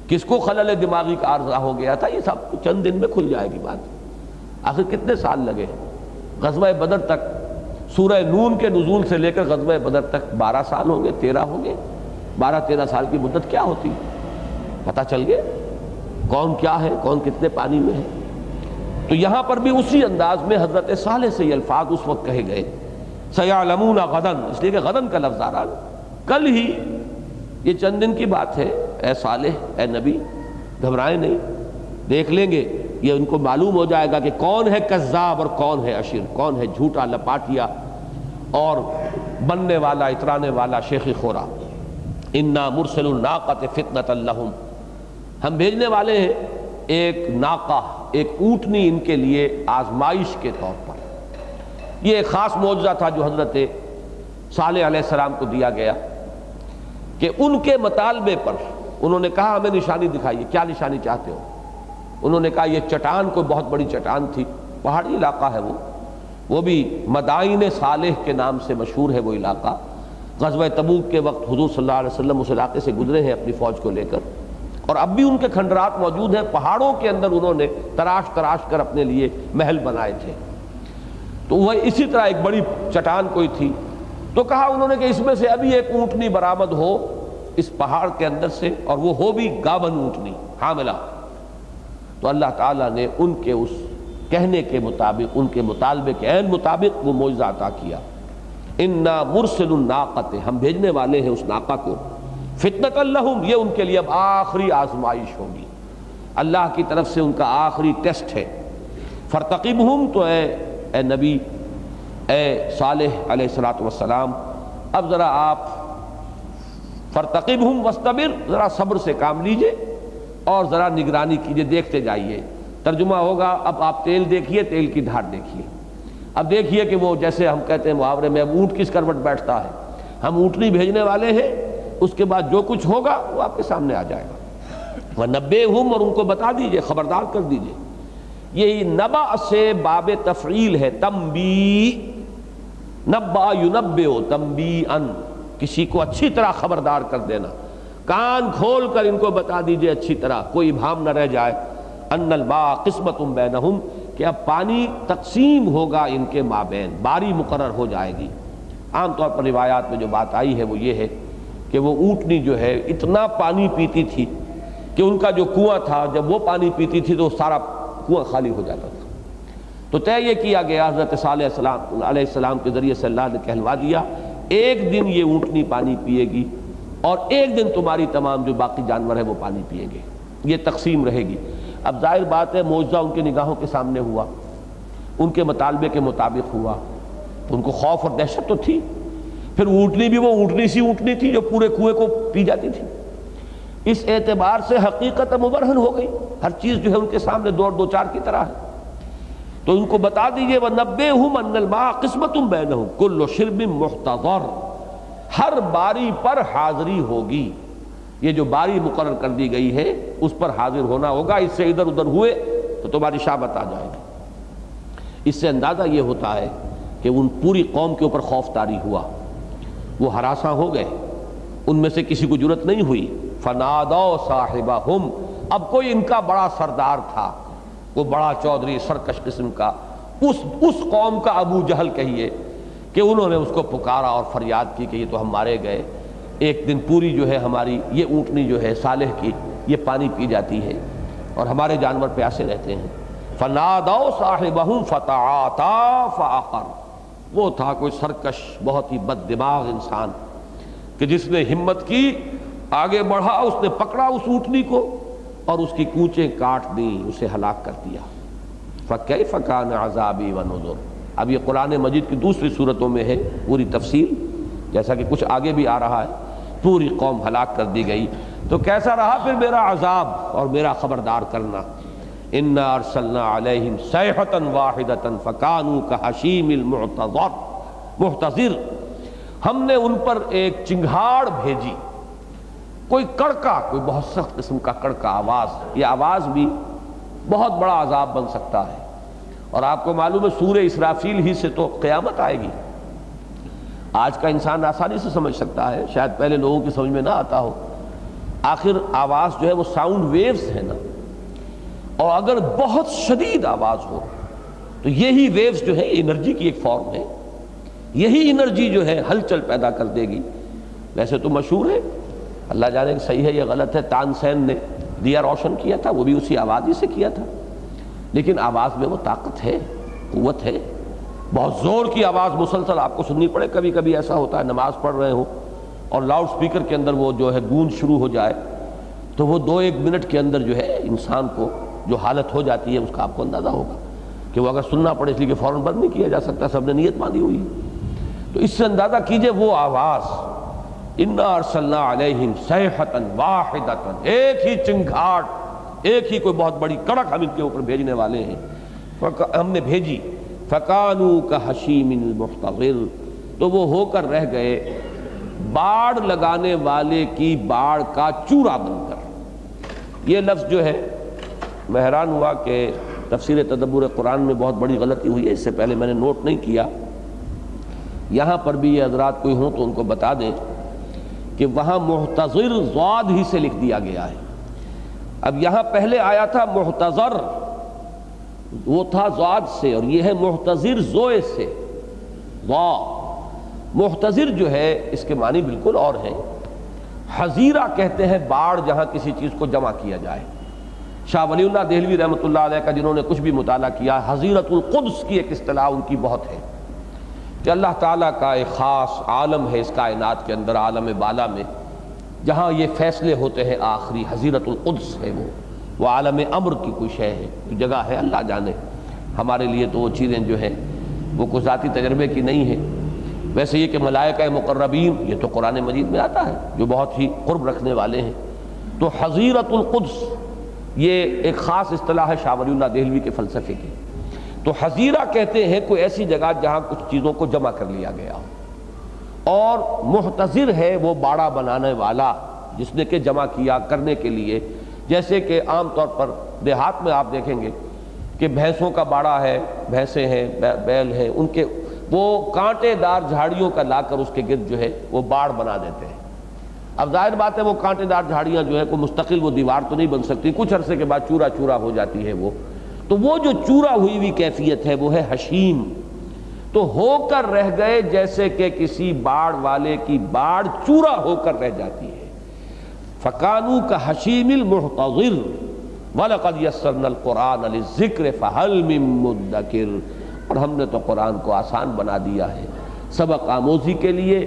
[SPEAKER 1] کس کو خلل دماغی کا عارضہ ہو گیا تھا۔ یہ سب چند دن میں کھل جائے گی بات۔ آخر کتنے سال لگے غزوہ بدر تک؟ سورہ نون کے نزول سے لے کر غزوہ بدر تک 12 سال ہوں گے، 13 ہوں گے۔ 12-13 سال کی مدت کیا ہوتی؟ پتہ چل گیا کون کیا ہے، کون کتنے پانی میں ہے۔ تو یہاں پر بھی اسی انداز میں حضرت صالح سے یہ الفاظ اس وقت کہے گئے، سَيَعْلَمُونَ غَدًا، اس لیے کہ غدن کا لفظ آ رہا ہے، کل ہی، یہ چند دن کی بات ہے۔ اے صالح، اے نبی گھبرائیں نہیں، دیکھ لیں گے، یہ ان کو معلوم ہو جائے گا کہ کون ہے کذاب اور کون ہے اشر، کون ہے جھوٹا لپاٹیا اور بننے والا اترانے والا شیخ خورا۔ اِنَّا مُرْسِلُ النَّاقَةِ فِتْنَةً لَهُمْ، ہم بھیجنے والے ہیں ایک ناقہ، ایک اونٹنی ان کے لیے آزمائش کے طور پر۔ یہ ایک خاص معجزہ تھا جو حضرت صالح علیہ السلام کو دیا گیا کہ ان کے مطالبے پر انہوں نے کہا ہمیں نشانی دکھائیے، کیا نشانی چاہتے ہو؟ انہوں نے کہا یہ چٹان کوئی بہت بڑی چٹان تھی، پہاڑی علاقہ ہے وہ بھی مدائن صالح کے نام سے مشہور ہے وہ علاقہ۔ غزوہ تبوک کے وقت حضور صلی اللہ علیہ وسلم اس علاقے سے گزرے ہیں اپنی فوج کو لے کر، اور اب بھی ان کے کھنڈرات موجود ہیں۔ پہاڑوں کے اندر انہوں نے تراش تراش کر اپنے لیے محل بنائے تھے۔ تو وہ اسی طرح ایک بڑی چٹان کوئی تھی، تو کہا انہوں نے کہ اس میں سے ابھی ایک اونٹنی برآمد ہو اس پہاڑ کے اندر سے، اور وہ ہو بھی گابن اونٹنی حاملہ۔ تو اللہ تعالیٰ نے ان کے اس کہنے کے مطابق، ان کے مطالبے کے عین مطابق وہ معجزہ عطا کیا۔ اِنَّا مُرْسِلُ النَّاقَةِ، ہم بھیجنے والے ہیں اس ناقہ کو، فِتْنَةً لَهُمْ، یہ ان کے لیے اب آخری آزمائش ہوگی، اللہ کی طرف سے ان کا آخری ٹیسٹ ہے۔ فَارْتَقِبْهُمْ، تو اے نبی، اے صالح علیہ السلام، اب ذرا آپ فَارْتَقِبْهُمْ وَاسْتَبِرْ، ذرا صبر سے کام لیجئے اور ذرا نگرانی کیجئے، دیکھتے جائیے۔ ترجمہ ہوگا اب آپ تیل دیکھیے، تیل کی دھار دیکھیے۔ اب دیکھیے کہ وہ جیسے ہم کہتے ہیں محاورے میں، اب اونٹ کس کروٹ بیٹھتا ہے، ہم اونٹنی بھیجنے والے ہیں، اس کے بعد جو کچھ ہوگا وہ آپ کے سامنے آ جائے گا۔ وَنَبِّئْهُمْ، اور ان کو بتا دیجئے، خبردار کر دیجئے۔ یہی نبع سے باب تفعیل ہے، تنبیہ، نبع ینبئ تنبیئاً، کسی کو اچھی طرح خبردار کر دینا، کان کھول کر ان کو بتا دیجئے اچھی طرح، کوئی ابہام نہ رہ جائے۔ ان الماء قسمۃ بینہم، کہ اب پانی تقسیم ہوگا ان کے مابین، باری مقرر ہو جائے گی۔ عام طور پر روایات میں جو بات آئی ہے وہ یہ ہے کہ وہ اونٹنی جو ہے اتنا پانی پیتی تھی کہ ان کا جو کنواں تھا جب وہ پانی پیتی تھی تو سارا کنواں خالی ہو جاتا تھا۔ تو طے یہ کیا گیا، حضرت صالح علیہ السلام کے ذریعے سے اللہ نے کہلوا دیا، ایک دن یہ اونٹنی پانی پیے گی اور ایک دن تمہاری تمام جو باقی جانور ہیں وہ پانی پیئیں گے، یہ تقسیم رہے گی۔ اب ظاہر بات ہے معجزہ ان کی نگاہوں کے سامنے ہوا، ان کے مطالبے کے مطابق ہوا، تو ان کو خوف اور دہشت تو تھی۔ پھر اونٹنی بھی وہ اونٹنی سی اونٹنی تھی جو پورے کنویں کو پی جاتی تھی۔ اس اعتبار سے حقیقت مبرہن ہو گئی، ہر چیز جو ہے ان کے سامنے دو چار کی طرح ہے۔ تو ان کو بتا دیجئے وَنَبِّئْهُمْ أَنَّ الْمَاءَ قِسْمَةٌ بَيْنَهُمْ كُلُّ شِرْبٍ مُحْتَضَرٌ، ہر باری پر حاضری ہوگی، یہ جو باری مقرر کر دی گئی ہے اس پر حاضر ہونا ہوگا، اس سے ادھر ادھر ہوئے تو تمہاری شامت آ جائے گی۔ اس سے اندازہ یہ ہوتا ہے کہ ان پوری قوم کے اوپر خوف طاری ہوا، وہ ہراساں ہو گئے، ان میں سے کسی کو جرأت نہیں ہوئی۔ فَنَادَوْا صَاحِبَهُمْ، اب کوئی ان کا بڑا سردار تھا، وہ بڑا چودھری سرکش قسم کا، اس قوم کا ابو جہل کہیے، کہ انہوں نے اس کو پکارا اور فریاد کی کہ یہ تو ہم مارے گئے، ایک دن پوری جو ہے ہماری یہ اونٹنی جو ہے صالح کی یہ پانی پی جاتی ہے اور ہمارے جانور پیاسے رہتے ہیں۔ فَنَادَوْا صَاحِبَهُمْ فَتَعَاطَىٰ فَعَقَرَ، وہ تھا کوئی سرکش بہت ہی بد دماغ انسان کہ جس نے ہمت کی، آگے بڑھا، اس نے پکڑا اس اونٹنی کو اور اس کی کونچیں کاٹ دیں، اسے ہلاک کر دیا۔ فَكَيْفَ كَانَ عَذَابِي وَنُذُرِ، اب یہ قرآن مجید کی دوسری صورتوں میں ہے پوری تفصیل، جیسا کہ کچھ آگے بھی آ رہا ہے، پوری قوم ہلاک کر دی گئی، تو کیسا رہا پھر میرا عذاب اور میرا خبردار کرنا۔ اِنَّا أَرْسَلْنَا عَلَيْهِمْ صَيْحَةً وَاحِدَةً فَكَانُوا كَحَشِيمِ الْمُحْتَظِرِ، ہم نے ان پر ایک چنگھاڑ بھیجی، کوئی کڑکا، کوئی بہت سخت قسم کا کڑکا آواز، یہ آواز بھی بہت بڑا عذاب بن سکتا ہے۔ اور آپ کو معلوم ہے سورہ اسرافیل ہی سے تو قیامت آئے گی۔ آج کا انسان آسانی سے سمجھ سکتا ہے، شاید پہلے لوگوں کی سمجھ میں نہ آتا ہو، آخر آواز جو ہے وہ ساؤنڈ ویوز ہے نا، اور اگر بہت شدید آواز ہو تو یہی ویوز جو ہے انرجی کی ایک فارم ہے، یہی انرجی جو ہے ہلچل پیدا کر دے گی۔ ویسے تو مشہور ہے، اللہ جانے کہ صحیح ہے یا غلط ہے، تانسین نے دیا روشن کیا تھا، وہ بھی اسی آواز ہی سے کیا تھا، لیکن آواز میں وہ طاقت ہے، قوت ہے، بہت زور کی آواز مسلسل آپ کو سننی پڑے۔ کبھی کبھی ایسا ہوتا ہے نماز پڑھ رہے ہوں اور لاؤڈ سپیکر کے اندر وہ جو ہے گونج شروع ہو جائے تو وہ 2-1 منٹ کے اندر جو ہے انسان کو جو حالت ہو جاتی ہے اس کا آپ کو اندازہ ہوگا کہ وہ اگر سننا پڑے، اس لیے کہ فوراً بند نہیں کیا جا سکتا، سب نے نیت باندھی ہوئی ہے۔ تو اس سے اندازہ کیجئے وہ آواز، اِنَّا أَرْسَلْنَا عَلَيْهِمْ صَيْحَةً وَاحِدَةً، ایک ہی چنگھاڑ، ایک ہی کوئی بہت بڑی کڑک ہم ان کے اوپر بھیجنے والے ہیں، ہم نے بھیجی۔ فَكَانُوا كَحَشِيمِ الْمُحْتَظِرِ، تو وہ ہو کر رہ گئے باڑ لگانے والے کی باڑ کا چورا بن کر۔ یہ لفظ جو ہے میں حیران ہوا کہ تفسیر تدبر قرآن میں بہت بڑی غلطی ہوئی ہے، اس سے پہلے میں نے نوٹ نہیں کیا، یہاں پر بھی یہ حضرات کوئی ہوں تو ان کو بتا دیں کہ وہاں محتضر ضاد ہی سے لکھ دیا گیا ہے۔ اب یہاں پہلے آیا تھا محتضر، وہ تھا ضاد سے، اور یہ ہے محتضر زوئے سے، ضا۔ محتضر جو ہے اس کے معنی بالکل اور ہیں۔ حزیرہ کہتے ہیں باڑ جہاں کسی چیز کو جمع کیا جائے۔ شاہ ولی اللہ دہلوی رحمۃ اللہ علیہ کا جنہوں نے کچھ بھی مطالعہ کیا، حزیرۃ القدس کی ایک اصطلاح ان کی بہت ہے کہ اللہ تعالیٰ کا ایک خاص عالم ہے اس کائنات کے اندر، عالم بالا میں، جہاں یہ فیصلے ہوتے ہیں آخری، حزیرۃ القدس ہے وہ عالم امر کی کوئی شے ہے، کوئی جگہ ہے، اللہ جانے۔ ہمارے لیے تو وہ چیزیں جو ہیں وہ کوئی ذاتی تجربے کی نہیں ہے۔ ویسے یہ کہ ملائکہ مقربین، یہ تو قرآن مجید میں آتا ہے، جو بہت ہی قرب رکھنے والے ہیں۔ تو حزیرۃ القدس یہ ایک خاص اصطلاح ہے شاہ ولی اللہ دہلوی کے فلسفے کی۔ تو حزیرہ کہتے ہیں کوئی ایسی جگہ جہاں کچھ چیزوں کو جمع کر لیا گیا ہو، اور محتضر ہے وہ باڑا بنانے والا جس نے کہ جمع کیا کرنے کے لیے۔ جیسے کہ عام طور پر دیہات میں آپ دیکھیں گے کہ بھینسوں کا باڑا ہے، بھینسیں ہیں، بیل ہیں، ان کے وہ کانٹے دار جھاڑیوں کا لا کر اس کے گرد جو ہے وہ باڑ بنا دیتے ہیں۔ اب ظاہر بات ہے وہ کانٹے دار جھاڑیاں جو ہے کوئی مستقل وہ دیوار تو نہیں بن سکتی، کچھ عرصے کے بعد چورا چورا ہو جاتی ہے وہ، تو وہ جو چورا ہوئی ہوئی کیفیت ہے وہ ہے حشیم۔ تو ہو کر رہ گئے جیسے کہ کسی باڑ والے کی باڑ چورا ہو کر رہ جاتی ہے۔ فَكَانُوا كَحَشِيمِ الْمُحْتَظِرِ وَلَقَدْ يَسَّرْنَا الْقُرْآنَ لِلذِّكْرِ فَهَلْ مِن مُّدَّكِرٍ، اور ہم نے تو قرآن کو آسان بنا دیا ہے سبق آموزی کے لیے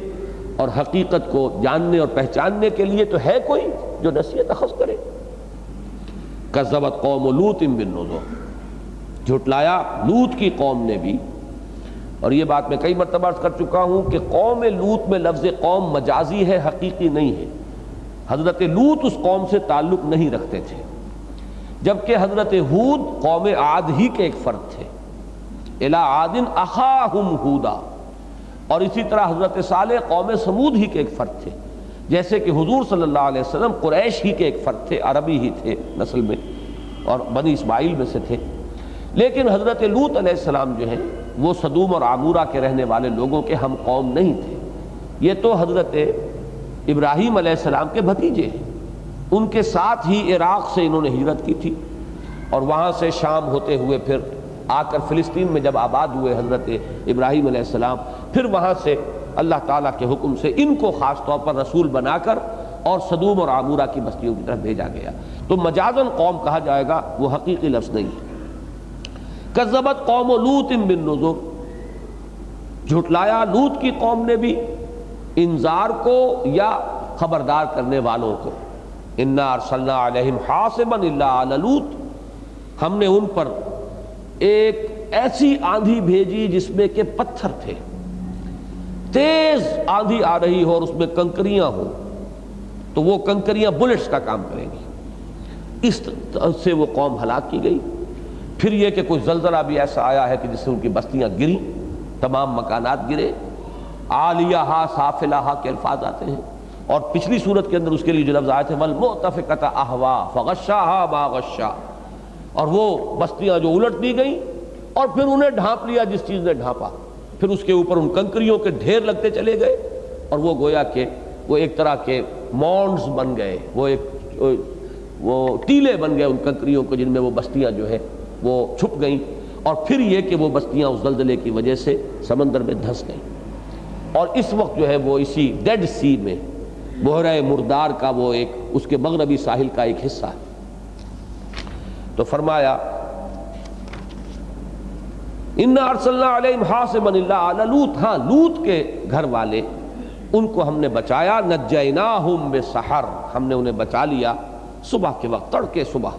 [SPEAKER 1] اور حقیقت کو جاننے اور پہچاننے کے لیے، تو ہے کوئی جو نصیحت اخذ کرے۔ کذبت قوم لوط بالنذر، جھٹلایا لوط کی قوم نے بھی، اور یہ بات میں کئی مرتبہ عرض کر چکا ہوں کہ قوم لوط میں لفظ قوم مجازی ہے، حقیقی نہیں ہے۔ حضرت لوط اس قوم سے تعلق نہیں رکھتے تھے، جبکہ حضرت ہود قوم عاد ہی کے ایک فرد تھے، الی عاد اخاہم ہودا، اور اسی طرح حضرت صالح قوم سمود ہی کے ایک فرد تھے، جیسے کہ حضور صلی اللہ علیہ وسلم قریش ہی کے ایک فرد تھے، عربی ہی تھے نسل میں اور بنی اسماعیل میں سے تھے۔ لیکن حضرت لوط علیہ السلام جو ہیں وہ سدوم اور عمورہ کے رہنے والے لوگوں کے ہم قوم نہیں تھے، یہ تو حضرت ابراہیم علیہ السلام کے بھتیجے ہیں، ان کے ساتھ ہی عراق سے انہوں نے ہجرت کی تھی، اور وہاں سے شام ہوتے ہوئے پھر آ کر فلسطین میں جب آباد ہوئے حضرت ابراہیم علیہ السلام، پھر وہاں سے اللہ تعالیٰ کے حکم سے ان کو خاص طور پر رسول بنا کر اور سدوم اور عمورہ کی بستیوں کی طرف بھیجا گیا، تو مجازن قوم کہا جائے گا، وہ حقیقی لفظ نہیں ہے۔ کذبت قوم لوط بالنذر، جھٹلایا لوط کی قوم نے بھی انذار کو یا خبردار کرنے والوں کو۔ انا ارسلنا علیہم حاصبا الا آل لوط، ہم نے ان پر ایک ایسی آندھی بھیجی جس میں کہ پتھر تھے، تیز آندھی آ رہی ہو اور اس میں کنکریاں ہوں تو وہ کنکریاں بلٹس کا کام کریں گی، اس سے وہ قوم ہلاک کی گئی۔ پھر یہ کہ کوئی زلزلہ بھی ایسا آیا ہے کہ جس سے ان کی بستیاں گریں، تمام مکانات گرے، عالیہا سافلہا کے الفاظ آتے ہیں، اور پچھلی صورت کے اندر اس کے لیے جو لفظ آئے تھے والمؤتفقۃ اہوا فغشاہا ما غشا، اور وہ بستیاں جو الٹ دی گئیں اور پھر انہیں ڈھانپ لیا جس چیز نے ڈھانپا، پھر اس کے اوپر ان کنکریوں کے ڈھیر لگتے چلے گئے، اور وہ گویا کہ وہ ایک طرح کے مونڈز بن گئے، وہ ٹیلے بن گئے ان کنکریوں کو جن میں وہ بستیاں جو ہے وہ چھپ گئیں، اور پھر یہ کہ وہ بستیاں اس زلزلے کی وجہ سے سمندر میں دھنس گئیں، اور اس وقت جو ہے وہ اسی ڈیڈ سی میں بحیرہ مردار کا وہ ایک اس کے مغربی ساحل کا ایک حصہ ہے۔ تو فرمایا انا ارسلنا علیہم حاصبا الا آل لوط، ہاں لوط کے گھر والے ان کو ہم نے بچایا، نجیناہم بسحر، ہم نے انہیں بچا لیا صبح کے وقت، تڑکے صبح،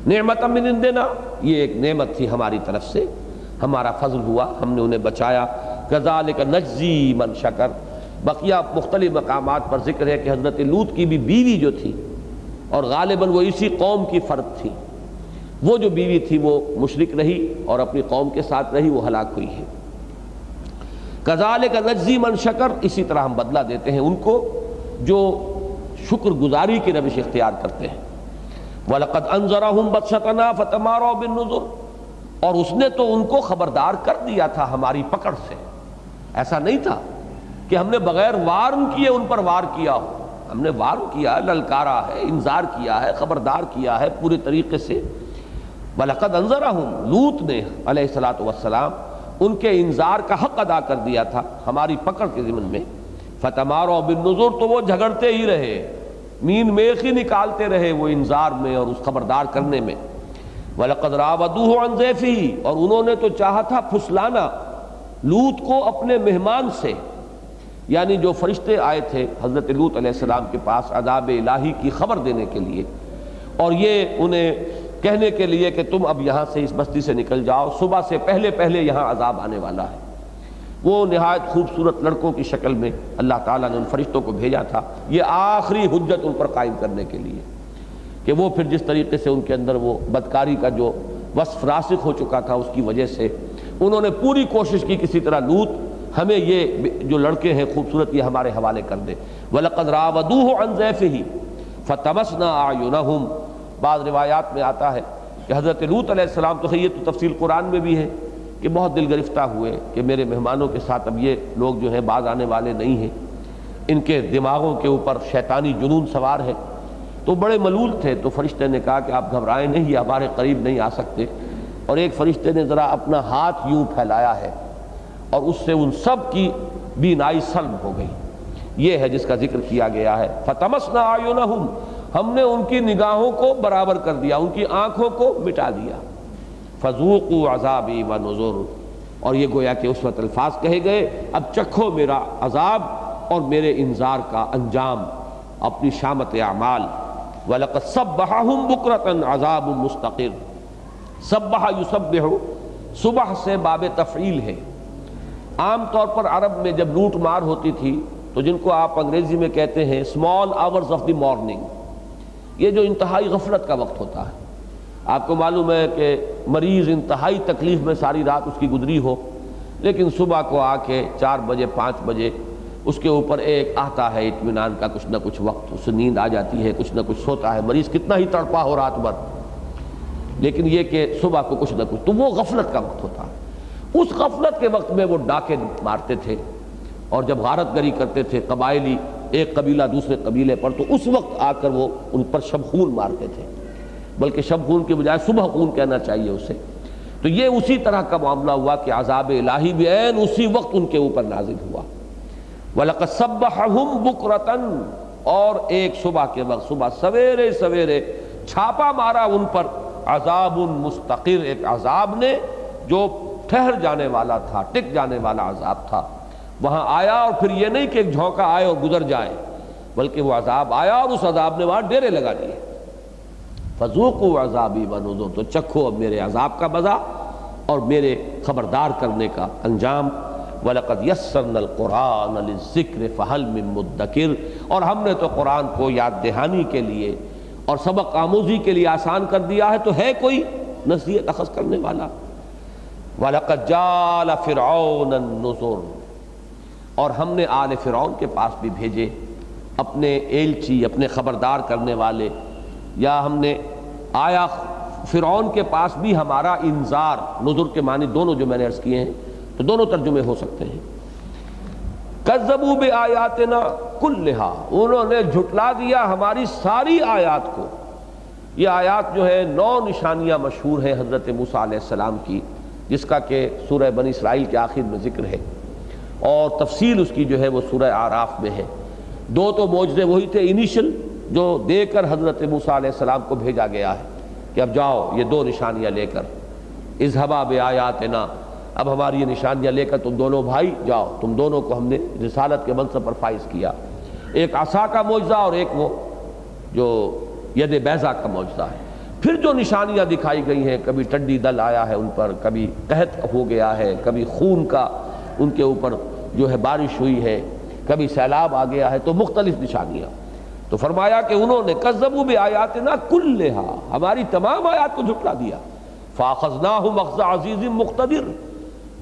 [SPEAKER 1] نعمت من عندنا، یہ ایک نعمت تھی ہماری طرف سے، ہمارا فضل ہوا، ہم نے انہیں بچایا۔ کذالک نجزی من شکر، بقیہ مختلف مقامات پر ذکر ہے کہ حضرت لوط کی بھی بیوی جو تھی، اور غالباً وہ اسی قوم کی فرد تھی، وہ جو بیوی تھی وہ مشرک رہی اور اپنی قوم کے ساتھ رہی، وہ ہلاک ہوئی ہے۔ کذالک نجزی من شکر، اسی طرح ہم بدلہ دیتے ہیں ان کو جو شکر گزاری کی روش اختیار کرتے ہیں۔ وَلَقَدْ أَنذَرَهُمْ بَطْشَتَنَا فَتَمَارَوْا بِالنُّذُرِ، اور اس نے تو ان کو خبردار کر دیا تھا ہماری پکڑ سے، ایسا نہیں تھا کہ ہم نے بغیر وارن کیے ان پر وار کیا ہو، ہم نے وارن کیا ہے، للکارا ہے، انذار کیا ہے، خبردار کیا ہے پورے طریقے سے۔ وَلَقَدْ أَنذَرَهُمْ، لوط نے علیہ الصلوۃ والسلام ان کے انذار کا حق ادا کر دیا تھا ہماری پکڑ کے ضمن میں۔ فَتَمَارَوْا بِالنُّذُرِ، تو وہ جھگڑتے ہی رہے، مین میخ ہی نکالتے رہے وہ انذار میں اور اس خبردار کرنے میں۔ وَلَقَدْ رَاوَدُوهُ عَنْ ضَيْفِهِ، اور انہوں نے تو چاہا تھا پھسلانا لوط کو اپنے مہمان سے، یعنی جو فرشتے آئے تھے حضرت لوط علیہ السلام کے پاس عذاب الہی کی خبر دینے کے لیے، اور یہ انہیں کہنے کے لیے کہ تم اب یہاں سے اس بستی سے نکل جاؤ، صبح سے پہلے پہلے یہاں عذاب آنے والا ہے۔ وہ نہایت خوبصورت لڑکوں کی شکل میں اللہ تعالیٰ نے ان فرشتوں کو بھیجا تھا، یہ آخری حجت ان پر قائم کرنے کے لیے، کہ وہ پھر جس طریقے سے ان کے اندر وہ بدکاری کا جو وصف راسخ ہو چکا تھا اس کی وجہ سے انہوں نے پوری کوشش کی کسی طرح لوط ہمیں یہ جو لڑکے ہیں خوبصورت یہ ہمارے حوالے کر دے۔ وَلَقَدْ رَاوَدُوهُ عَنْ ضَيْفِهِ فَطَمَسْنَا أَعْيُنَهُمْ، بعض روایات میں آتا ہے کہ حضرت لوط علیہ السلام، تو یہ تو تفصیل قرآن میں بھی ہے کہ بہت دل گرفتہ ہوئے کہ میرے مہمانوں کے ساتھ اب یہ لوگ جو ہیں باز آنے والے نہیں ہیں، ان کے دماغوں کے اوپر شیطانی جنون سوار ہے، تو بڑے ملول تھے۔ تو فرشتے نے کہا کہ آپ گھبرائیں نہیں، یہ ہمارے قریب نہیں آ سکتے، اور ایک فرشتے نے ذرا اپنا ہاتھ یوں پھیلایا ہے اور اس سے ان سب کی بینائی سلب ہو گئی۔ یہ ہے جس کا ذکر کیا گیا ہے، فَطَمَسْنَا أَعْيُنَهُمْ، ہم نے ان کی نگاہوں کو برابر کر دیا، ان کی آنکھوں کو مٹا دیا۔ فَذُوقُوا عَذَابِي وَنُذُرِ، اور یہ گویا کہ اس وقت الفاظ کہے گئے اب چکھو میرا عذاب اور میرے انذار کا انجام، اپنی شامت اعمال۔ وَلَقَدْ صَبَّحَهُمْ بُكْرَةً عَذَابٌ مُسْتَقِرٌ، صبح یصبح صبح سے باب تفعیل ہے۔ عام طور پر عرب میں جب لوٹ مار ہوتی تھی تو جن کو آپ انگریزی میں کہتے ہیں small hours of the morning, یہ جو انتہائی غفلت کا وقت ہوتا ہے، آپ کو معلوم ہے کہ مریض انتہائی تکلیف میں ساری رات اس کی گزری ہو، لیکن صبح کو آ کے 4 بجے 5 بجے اس کے اوپر ایک آتا ہے اطمینان کا کچھ نہ کچھ وقت، اس سے نیند آ جاتی ہے، کچھ نہ کچھ سوتا ہے، مریض کتنا ہی تڑپا ہو رات بھر، لیکن یہ کہ صبح کو کچھ نہ کچھ، تو وہ غفلت کا وقت ہوتا ہے۔ اس غفلت کے وقت میں وہ ڈاکے مارتے تھے اور جب غارت گری کرتے تھے قبائلی، ایک قبیلہ دوسرے قبیلے پر، تو اس وقت آ کر وہ ان پر شب خون مارتے تھے، بلکہ شب خون کے بجائے صبح خون کہنا چاہیے اسے۔ تو یہ اسی طرح کا معاملہ ہوا کہ عذاب الہی بھی عین اسی وقت ان کے اوپر نازل ہوا۔ وَلَقَدْ صَبَّحَهُمْ بُكْرَةً، اور ایک صبح کے وقت، صبح سویرے سویرے چھاپا مارا ان پر، عذاب مستقر، ایک عذاب نے جو ٹھہر جانے والا تھا، ٹک جانے والا عذاب تھا، وہاں آیا، اور پھر یہ نہیں کہ ایک جھونکا آئے اور گزر جائے، بلکہ وہ عذاب آیا اور اس عذاب نے وہاں ڈیرے لگا دیے۔ فَذُوقُوا عَذَابِي وَنُذُرِ، تو چکھو اب میرے عذاب کا مزہ اور میرے خبردار کرنے کا انجام۔ وَلَقَدْ يَسَّرْنَا الْقُرْآنَ لِلذِّكْرِ فَهَلْ مِن مُدَّكِرٍ، اور ہم نے تو قرآن کو یاد دہانی کے لیے اور سبق آموزی کے لیے آسان کر دیا ہے، تو ہے کوئی نصیحت اخذ کرنے والا؟ وَلَقَدْ جَاءَ فِرْعَوْنَ النُّذُرُ، اور ہم نے آل فرعون کے پاس بھی بھیجے اپنے ایلچی، اپنے خبردار کرنے والے، یا ہم نے آیا فرعون کے پاس بھی ہمارا انذار، نذر کے معنی دونوں جو میں نے عرض کیے ہیں تو دونوں ترجمے ہو سکتے ہیں۔ کذبوا بآیاتنا کلھا، انہوں نے جھٹلا دیا ہماری ساری آیات کو۔ یہ آیات جو ہے 9 نشانیاں مشہور ہیں حضرت موسیٰ علیہ السلام کی، جس کا کہ سورہ بنی اسرائیل کے آخر میں ذکر ہے، اور تفصیل اس کی جو ہے وہ سورہ اعراف میں ہے۔ 2 تو معجزے وہی تھے انیشل جو دے کر حضرت موسیٰ علیہ السلام کو بھیجا گیا ہے کہ اب جاؤ یہ 2 نشانیاں لے کر، اذھبا بآیاتنا، اب ہماری یہ نشانیاں لے کر تم دونوں بھائی جاؤ، تم دونوں کو ہم نے رسالت کے منصب پر فائز کیا۔ ایک عصا کا معجزہ اور ایک وہ جو ید بیضا کا معجزہ ہے۔ پھر جو نشانیاں دکھائی گئی ہیں، کبھی ٹڈی دل آیا ہے ان پر، کبھی قحط ہو گیا ہے، کبھی خون کا ان کے اوپر جو ہے بارش ہوئی ہے، کبھی سیلاب آ گیا ہے، تو مختلف نشانیاں۔ تو فرمایا کہ انہوں نے کذبوا بآیاتنا کلھا، ہماری تمام آیات کو جھٹلا دیا۔ فاخذناہم اخذ عزیز مقتدر،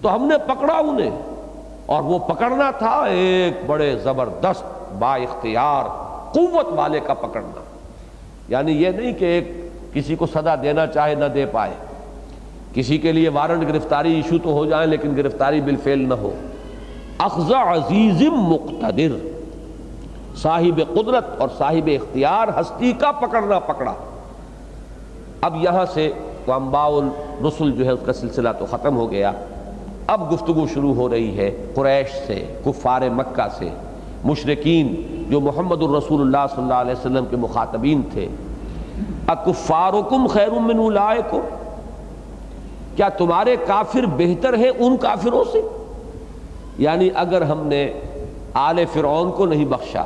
[SPEAKER 1] تو ہم نے پکڑا انہیں، اور وہ پکڑنا تھا ایک بڑے زبردست با اختیار قوت والے کا پکڑنا، یعنی یہ نہیں کہ ایک کسی کو سزا دینا چاہے نہ دے پائے، کسی کے لیے وارنٹ گرفتاری ایشو تو ہو جائیں لیکن گرفتاری بالفعل نہ ہو۔ اخذ عزیز مقتدر، صاحب قدرت اور صاحب اختیار ہستی کا پکڑنا پکڑا۔ اب یہاں سے انباء الرسل جو ہے اس کا سلسلہ تو ختم ہو گیا، اب گفتگو شروع ہو رہی ہے قریش سے، کفار مکہ سے، مشرکین جو محمد الرسول اللہ صلی اللہ علیہ وسلم کے مخاطبین تھے۔ اکفارکم خیر من اولئکم، کیا تمہارے کافر بہتر ہیں ان کافروں سے؟ یعنی اگر ہم نے آل فرعون کو نہیں بخشا،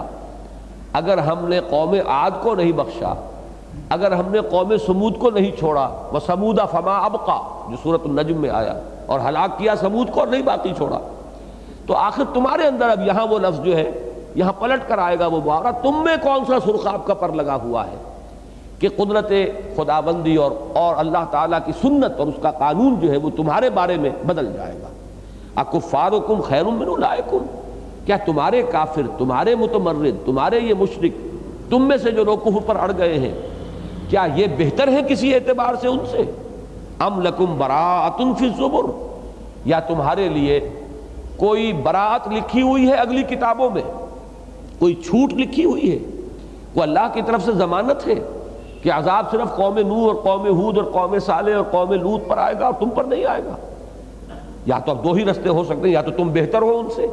[SPEAKER 1] اگر ہم نے قوم عاد کو نہیں بخشا، اگر ہم نے قوم سمود کو نہیں چھوڑا، وَثَمُودَ فَمَا أَبْقَى جو سورۃ النجم میں آیا، اور ہلاک کیا سمود کو اور نہیں باقی چھوڑا، تو آخر تمہارے اندر اب یہاں وہ لفظ جو ہے یہاں پلٹ کر آئے گا وہ محاورہ، تم میں کون سا سرخاب کا پر لگا ہوا ہے کہ قدرت خداوندی اور اللہ تعالیٰ کی سنت اور اس کا قانون جو ہے وہ تمہارے بارے میں بدل جائے گا۔ اکفارکم خیر من اولئکم، کیا تمہارے کافر، تمہارے متمرد، تمہارے یہ مشرک، تم میں سے جو لوگ کفر پر اڑ گئے ہیں، کیا یہ بہتر ہے کسی اعتبار سے ان سے؟ ام لکم براءۃ فی الزبر، یا تمہارے لیے کوئی براءت لکھی ہوئی ہے اگلی کتابوں میں، کوئی چھوٹ لکھی ہوئی ہے، کوئی اللہ کی طرف سے ضمانت ہے کہ عذاب صرف قوم نوح اور قوم ہود اور قوم صالح اور قوم لوط پر آئے گا اور تم پر نہیں آئے گا؟ یا تو اب دو ہی رستے ہو سکتے ہیں، یا تو تم بہتر ہو ان سے،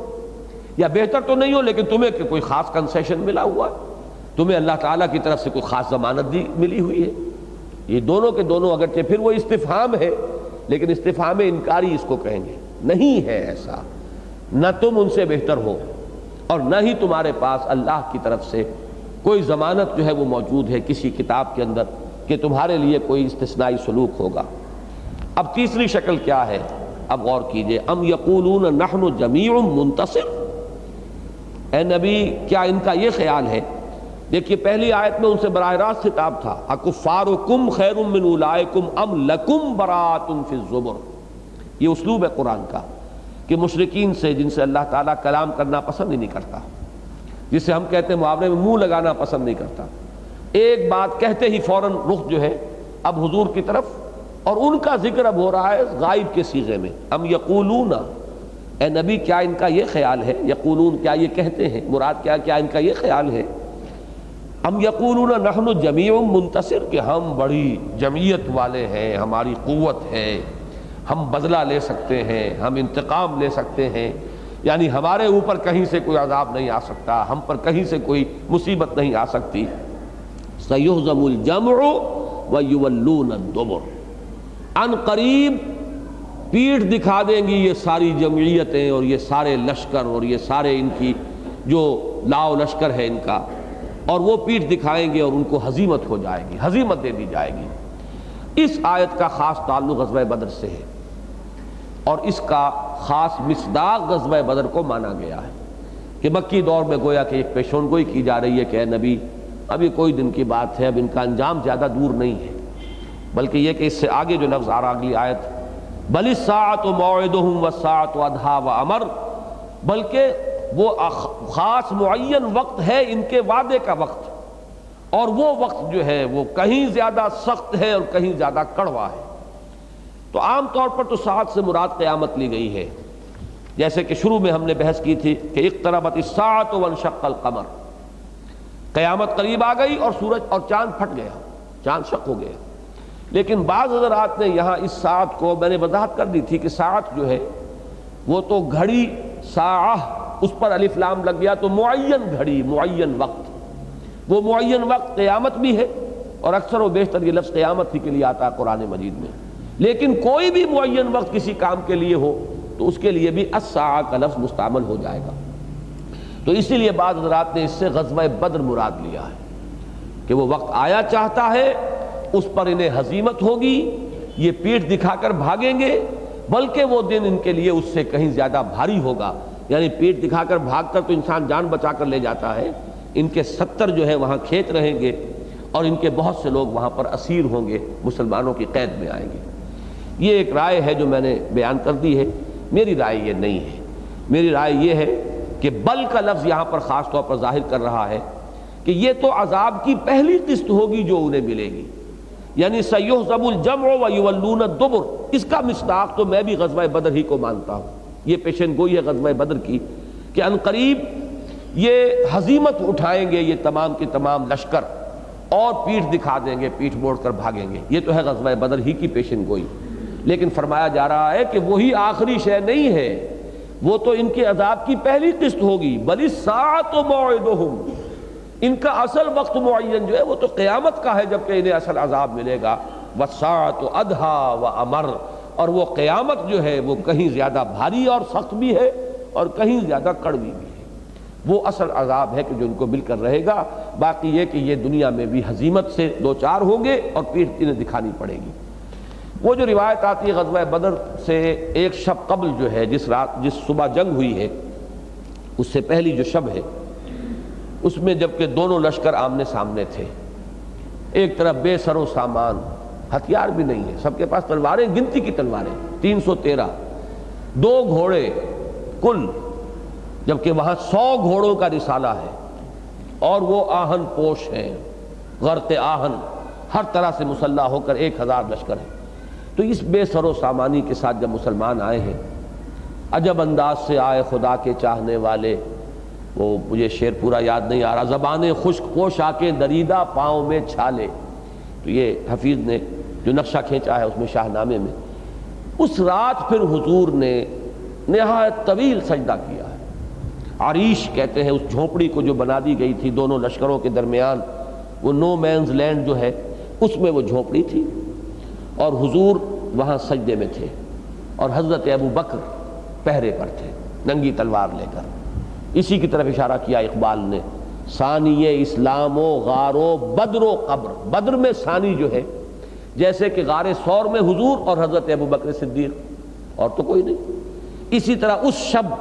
[SPEAKER 1] یا بہتر تو نہیں ہو لیکن تمہیں کوئی خاص کنسیشن ملا ہوا ہے، تمہیں اللہ تعالیٰ کی طرف سے کوئی خاص ضمانت دی ملی ہوئی ہے۔ یہ دونوں کے دونوں اگرچہ پھر وہ استفہام ہے لیکن استفہام انکاری اس کو کہیں گے، نہیں ہے ایسا، نہ تم ان سے بہتر ہو اور نہ ہی تمہارے پاس اللہ کی طرف سے کوئی ضمانت جو ہے وہ موجود ہے کسی کتاب کے اندر کہ تمہارے لیے کوئی استثنائی سلوک ہوگا۔ اب تیسری شکل کیا ہے، اب غور کیجئے، ام یقولون نحن جمیع منتصر، اے نبی کیا ان کا یہ خیال ہے، دیکھیے پہلی آیت میں ان سے براہ راست خطاب تھا، اکفارکم خیر من اولئکم ام لکم براۃ فی الزبر، یہ اسلوب ہے قرآن کا کہ مشرکین سے جن سے اللہ تعالیٰ کلام کرنا پسند ہی نہیں کرتا، جسے ہم کہتے ہیں محاورے میں منہ لگانا پسند نہیں کرتا، ایک بات کہتے ہی فوراً رخ جو ہے اب حضور کی طرف، اور ان کا ذکر اب ہو رہا ہے غائب کے صیغے میں، ام یقولون، اے نبی کیا ان کا یہ خیال ہے، یقولون کیا یہ کہتے ہیں، مراد کیا ان کا یہ خیال ہے، ام یقولون نحن جمیع منتصر کہ ہم بڑی جمعیت والے ہیں، ہماری قوت ہے، ہم بدلہ لے سکتے ہیں، ہم انتقام لے سکتے ہیں، یعنی ہمارے اوپر کہیں سے کوئی عذاب نہیں آ سکتا، ہم پر کہیں سے کوئی مصیبت نہیں آ سکتی، سیہزم الجمع ویولون الدبر، ان قریب پیٹھ دکھا دیں گی یہ ساری جمعیتیں اور یہ سارے لشکر اور یہ سارے ان کی جو لاؤ لشکر ہے ان کا، اور وہ پیٹھ دکھائیں گے اور ان کو ہزیمت ہو جائے گی، ہزیمت دے دی جائے گی۔ اس آیت کا خاص تعلق غزوہ بدر سے ہے اور اس کا خاص مصداق غزوہ بدر کو مانا گیا ہے کہ مکی دور میں گویا کہ ایک پیشون گوئی کی جا رہی ہے کہ اے نبی اب یہ کوئی دن کی بات ہے، اب ان کا انجام زیادہ دور نہیں ہے، بلکہ یہ کہ اس سے آگے جو لفظ آ رہا اگلی آیت، بل الساعۃ موعدہم والساعۃ ادھیٰ وامر، بلکہ وہ خاص معین وقت ہے ان کے وعدے کا وقت، اور وہ وقت جو ہے وہ کہیں زیادہ سخت ہے اور کہیں زیادہ کڑوا ہے۔ تو عام طور پر تو ساعت سے مراد قیامت لی گئی ہے، جیسے کہ شروع میں ہم نے بحث کی تھی کہ اقتربت الساعۃ وانشق القمر، قیامت قریب آ گئی اور سورج اور چاند پھٹ گیا، چاند شق ہو گیا، لیکن بعض حضرات نے یہاں اس ساعت کو، میں نے وضاحت کر دی تھی کہ ساعت جو ہے وہ تو گھڑی، ساعہ اس پر الف لام لگ گیا تو معین گھڑی، معین وقت، وہ معین وقت قیامت بھی ہے، اور اکثر و بیشتر یہ لفظ قیامت ہی کے لیے آتا ہے قرآن مجید میں، لیکن کوئی بھی معین وقت کسی کام کے لیے ہو تو اس کے لیے بھی الساعہ کا لفظ مستعمل ہو جائے گا۔ تو اسی لیے بعض حضرات نے اس سے غزوہ بدر مراد لیا ہے کہ وہ وقت آیا چاہتا ہے، اس پر انہیں ہزیمت ہوگی، یہ پیٹھ دکھا کر بھاگیں گے، بلکہ وہ دن ان کے لیے اس سے کہیں زیادہ بھاری ہوگا، یعنی پیٹھ دکھا کر بھاگ کر تو انسان جان بچا کر لے جاتا ہے، ان کے 70 جو ہے وہاں کھیت رہیں گے اور ان کے بہت سے لوگ وہاں پر اسیر ہوں گے، مسلمانوں کی قید میں آئیں گے۔ یہ ایک رائے ہے جو میں نے بیان کر دی ہے، میری رائے یہ نہیں ہے، میری رائے یہ ہے کہ بل کا لفظ یہاں پر خاص طور پر ظاہر کر رہا ہے کہ یہ تو عذاب کی پہلی قسط ہوگی جو انہیں ملے گی، یعنی سیہزم الجمع ویولون الدبر، اس کا مصداق تو میں بھی غزوہ بدر ہی کو مانتا ہوں، یہ پیشن گوئی ہے غزوہ بدر کی کہ عنقریب یہ ہزیمت اٹھائیں گے یہ تمام کے تمام لشکر اور پیٹھ دکھا دیں گے، پیٹھ موڑ کر بھاگیں گے، یہ تو ہے غزوہ بدر ہی کی پیشن گوئی، لیکن فرمایا جا رہا ہے کہ وہی آخری شے نہیں ہے، وہ تو ان کے عذاب کی پہلی قسط ہوگی، بل الساعۃ موعدہم، ان کا اصل وقت معین جو ہے وہ تو قیامت کا ہے جبکہ انہیں اصل عذاب ملے گا، والساعۃ ادھیٰ وامر، اور وہ قیامت جو ہے وہ کہیں زیادہ بھاری اور سخت بھی ہے اور کہیں زیادہ کڑوی بھی ہے، وہ اصل عذاب ہے کہ جو ان کو مل کر رہے گا، باقی یہ کہ یہ دنیا میں بھی ہزیمت سے دو چار ہوں گے اور پیٹھ انہیں دکھانی پڑے گی۔ وہ جو روایت آتی ہے غزوہ بدر سے ایک شب قبل جو ہے، جس صبح جنگ ہوئی ہے اس سے پہلی جو شب ہے، اس میں جبکہ دونوں لشکر آمنے سامنے تھے، ایک طرف بے سر و سامان، ہتھیار بھی نہیں ہے، سب کے پاس تلواریں، گنتی کی تلواریں 313، 2 گھوڑے کل، جبکہ وہاں 100 گھوڑوں کا رسالہ ہے، اور وہ آہن پوش ہیں، غرق آہن، ہر طرح سے مسلح ہو کر 1000 لشکر ہے۔ تو اس بے سر و سامانی کے ساتھ جب مسلمان آئے ہیں، عجب انداز سے آئے خدا کے چاہنے والے، وہ مجھے شعر پورا یاد نہیں آ رہا، زبانیں خشک پوشاکیں دریدہ پاؤں میں چھالے، تو یہ حفیظ نے جو نقشہ کھینچا ہے اس میں شاہ نامے میں، اس رات پھر حضور نے نہایت طویل سجدہ کیا ہے۔ عریش کہتے ہیں اس جھونپڑی کو جو بنا دی گئی تھی دونوں لشکروں کے درمیان، وہ نو مینز لینڈ جو ہے اس میں وہ جھونپڑی تھی، اور حضور وہاں سجدے میں تھے، اور حضرت ابو بکر پہرے پر تھے ننگی تلوار لے کر۔ اسی کی طرف اشارہ کیا اقبال نے، ثانی اسلام و غار و بدر و قبر۔ بدر میں ثانی جو ہے جیسے کہ غار ثور میں حضور اور حضرت ابو بکر صدیق، اور تو کوئی نہیں۔ اسی طرح اس شب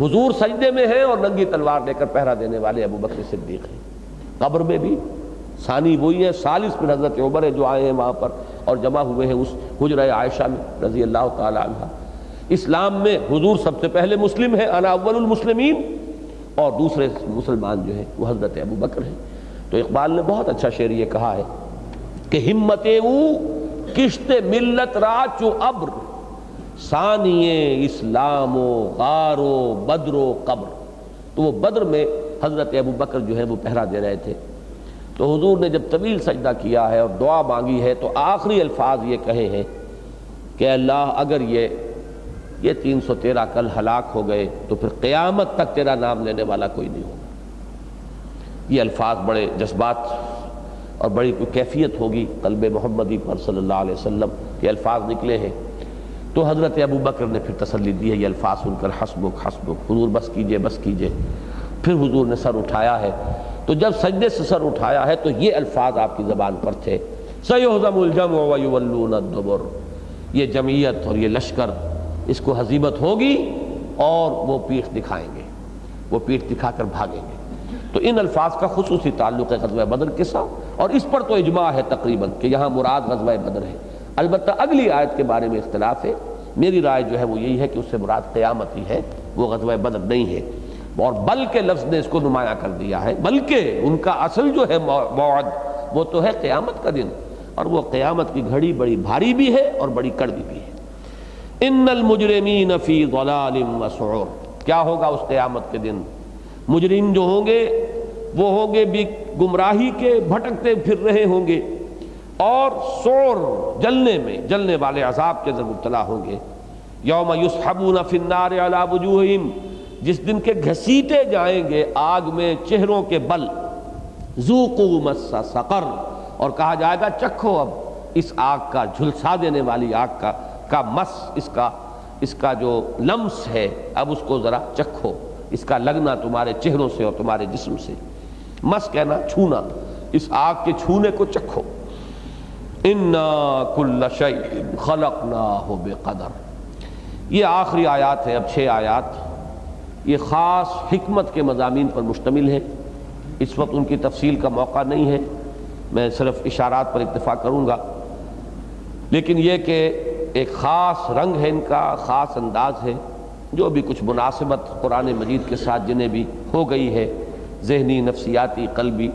[SPEAKER 1] حضور سجدے میں ہیں اور ننگی تلوار لے کر پہرا دینے والے ابو بکر صدیق ہیں۔ قبر میں بھی ثانی وہی ہے، ثالث پھر حضرت عمر ہے جو آئے ہیں وہاں پر اور جمع ہوئے ہیں اس حجرہ عائشہ میں رضی اللہ تعالی عنہ۔ اسلام میں حضور سب سے پہلے مسلم ہیں، انا اول المسلمین، اور دوسرے مسلمان جو ہیں وہ حضرت ابو بکر ہیں۔ تو اقبال نے بہت اچھا شعر یہ کہا ہے کہ ہمت او کشت ملت را چو ابر، ثانی اسلام و غار و بدر و قبر۔ تو وہ بدر میں حضرت ابو بکر جو ہے وہ پہرا دے رہے تھے۔ تو حضور نے جب طویل سجدہ کیا ہے اور دعا مانگی ہے تو آخری الفاظ یہ کہے ہیں کہ اللہ اگر یہ 313 کل ہلاک ہو گئے تو پھر قیامت تک تیرا نام لینے والا کوئی نہیں ہوگا۔ یہ الفاظ بڑے جذبات اور بڑی کوئی کیفیت ہوگی قلب محمدی پر صلی اللہ علیہ وسلم کے الفاظ نکلے ہیں۔ تو حضرت ابو بکر نے پھر تسلی دی ہے یہ الفاظ سن کر، حسبک حسبک، حضور بس کیجئے بس کیجئے۔ پھر حضور نے سر اٹھایا ہے، تو جب سجدے سے سر اٹھایا ہے تو یہ الفاظ آپ کی زبان پر تھے، سیہزم الجمع ویولون الدبر۔ یہ جمعیت اور یہ لشکر اس کو ہزیمت ہوگی اور وہ پیٹھ دکھائیں گے، وہ پیٹھ دکھا کر بھاگیں گے۔ تو ان الفاظ کا خصوصی تعلق ہے غزوہ بدر کے ساتھ، اور اس پر تو اجماع ہے تقریباً کہ یہاں مراد غزوہ بدر ہے۔ البتہ اگلی آیت کے بارے میں اختلاف ہے، میری رائے جو ہے وہ یہی ہے کہ اس سے مراد قیامت ہی ہے، وہ غزوہ بدر نہیں ہے۔ اور بلکہ لفظ نے اس کو نمایاں کر دیا ہے، بلکہ ان کا اصل جو ہے موعد وہ تو ہے قیامت کا دن، اور وہ قیامت کی گھڑی بڑی بھاری بھی ہے اور بڑی کڑوی بھی ہے۔ ان المجرمین فی ضلال وسعور، کیا ہوگا اس قیامت کے دن؟ مجرم جو ہوں گے وہ ہوں گے بھی گمراہی کے، بھٹکتے پھر رہے ہوں گے، اور سعور جلنے میں، جلنے والے عذاب کے اندر مبتلا ہوں گے۔ یوم یسحبون فی النار علی وجوہہم، جس دن کے گھسیٹے جائیں گے آگ میں چہروں کے بل، ذوقوا مس سقر، اور کہا جائے گا چکھو اب اس آگ کا، جھلسا دینے والی آگ کا مس، اس کا جو لمس ہے اب اس کو ذرا چکھو، اس کا لگنا تمہارے چہروں سے اور تمہارے جسم سے۔ مس کہنا چھونا، اس آگ کے چھونے کو چکھو۔ انا کل شیء خلقناہ بقدر۔ یہ آخری آیات ہے، اب 6 آیات، یہ خاص حکمت کے مضامین پر مشتمل ہے۔ اس وقت ان کی تفصیل کا موقع نہیں ہے، میں صرف اشارات پر اکتفا کروں گا، لیکن یہ کہ ایک خاص رنگ ہے ان کا، خاص انداز ہے، جو بھی کچھ مناسبت قرآن مجید کے ساتھ جنہیں بھی ہو گئی ہے، ذہنی، نفسیاتی، قلبی،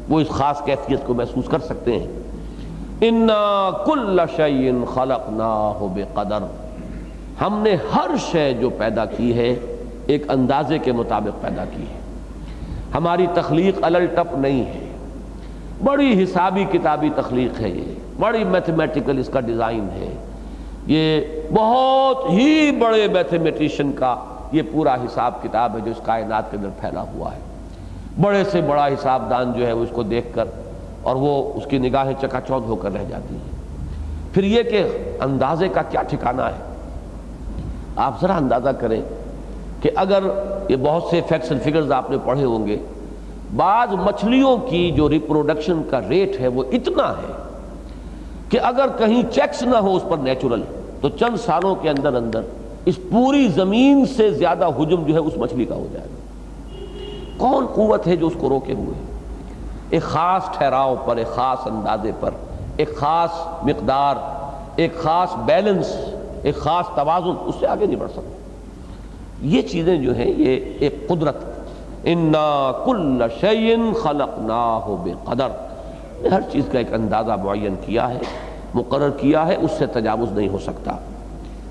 [SPEAKER 1] وہ اس خاص کیفیت کو محسوس کر سکتے ہیں۔ انا کل شیء خلقناہ بقدر، ہم نے ہر شے جو پیدا کی ہے ایک اندازے کے مطابق پیدا کی ہے۔ ہماری تخلیق الٹپ نہیں ہے، بڑی حسابی کتابی تخلیق ہے، یہ بڑی میتھمیٹیکل اس کا ڈیزائن ہے، یہ بہت ہی بڑے میتھمیٹیشین کا یہ پورا حساب کتاب ہے جو اس کائنات کے اندر پھیلا ہوا ہے۔ بڑے سے بڑا حساب دان جو ہے وہ اس کو دیکھ کر اور وہ اس کی نگاہیں چکا چوندھ ہو کر رہ جاتی ہیں۔ پھر یہ کہ اندازے کا کیا ٹھکانہ ہے، آپ ذرا اندازہ کریں کہ اگر یہ بہت سے فیکٹس اینڈ فگرز آپ نے پڑھے ہوں گے، بعض مچھلیوں کی جو ریپروڈکشن کا ریٹ ہے وہ اتنا ہے کہ اگر کہیں چیکس نہ ہو اس پر نیچرل، تو چند سالوں کے اندر اندر اس پوری زمین سے زیادہ حجم جو ہے اس مچھلی کا ہو جائے گا۔ کون قوت ہے جو اس کو روکے ہوئے؟ ایک خاص ٹھہراؤ پر، ایک خاص اندازے پر، ایک خاص مقدار، ایک خاص بیلنس، ایک خاص توازن، اس سے آگے نہیں بڑھ سکتا۔ یہ چیزیں جو ہیں یہ ایک قدرت، انا کل شیء خلقناہ بقدر، ہر چیز کا ایک اندازہ معین کیا ہے، مقرر کیا ہے، اس سے تجاوز نہیں ہو سکتا۔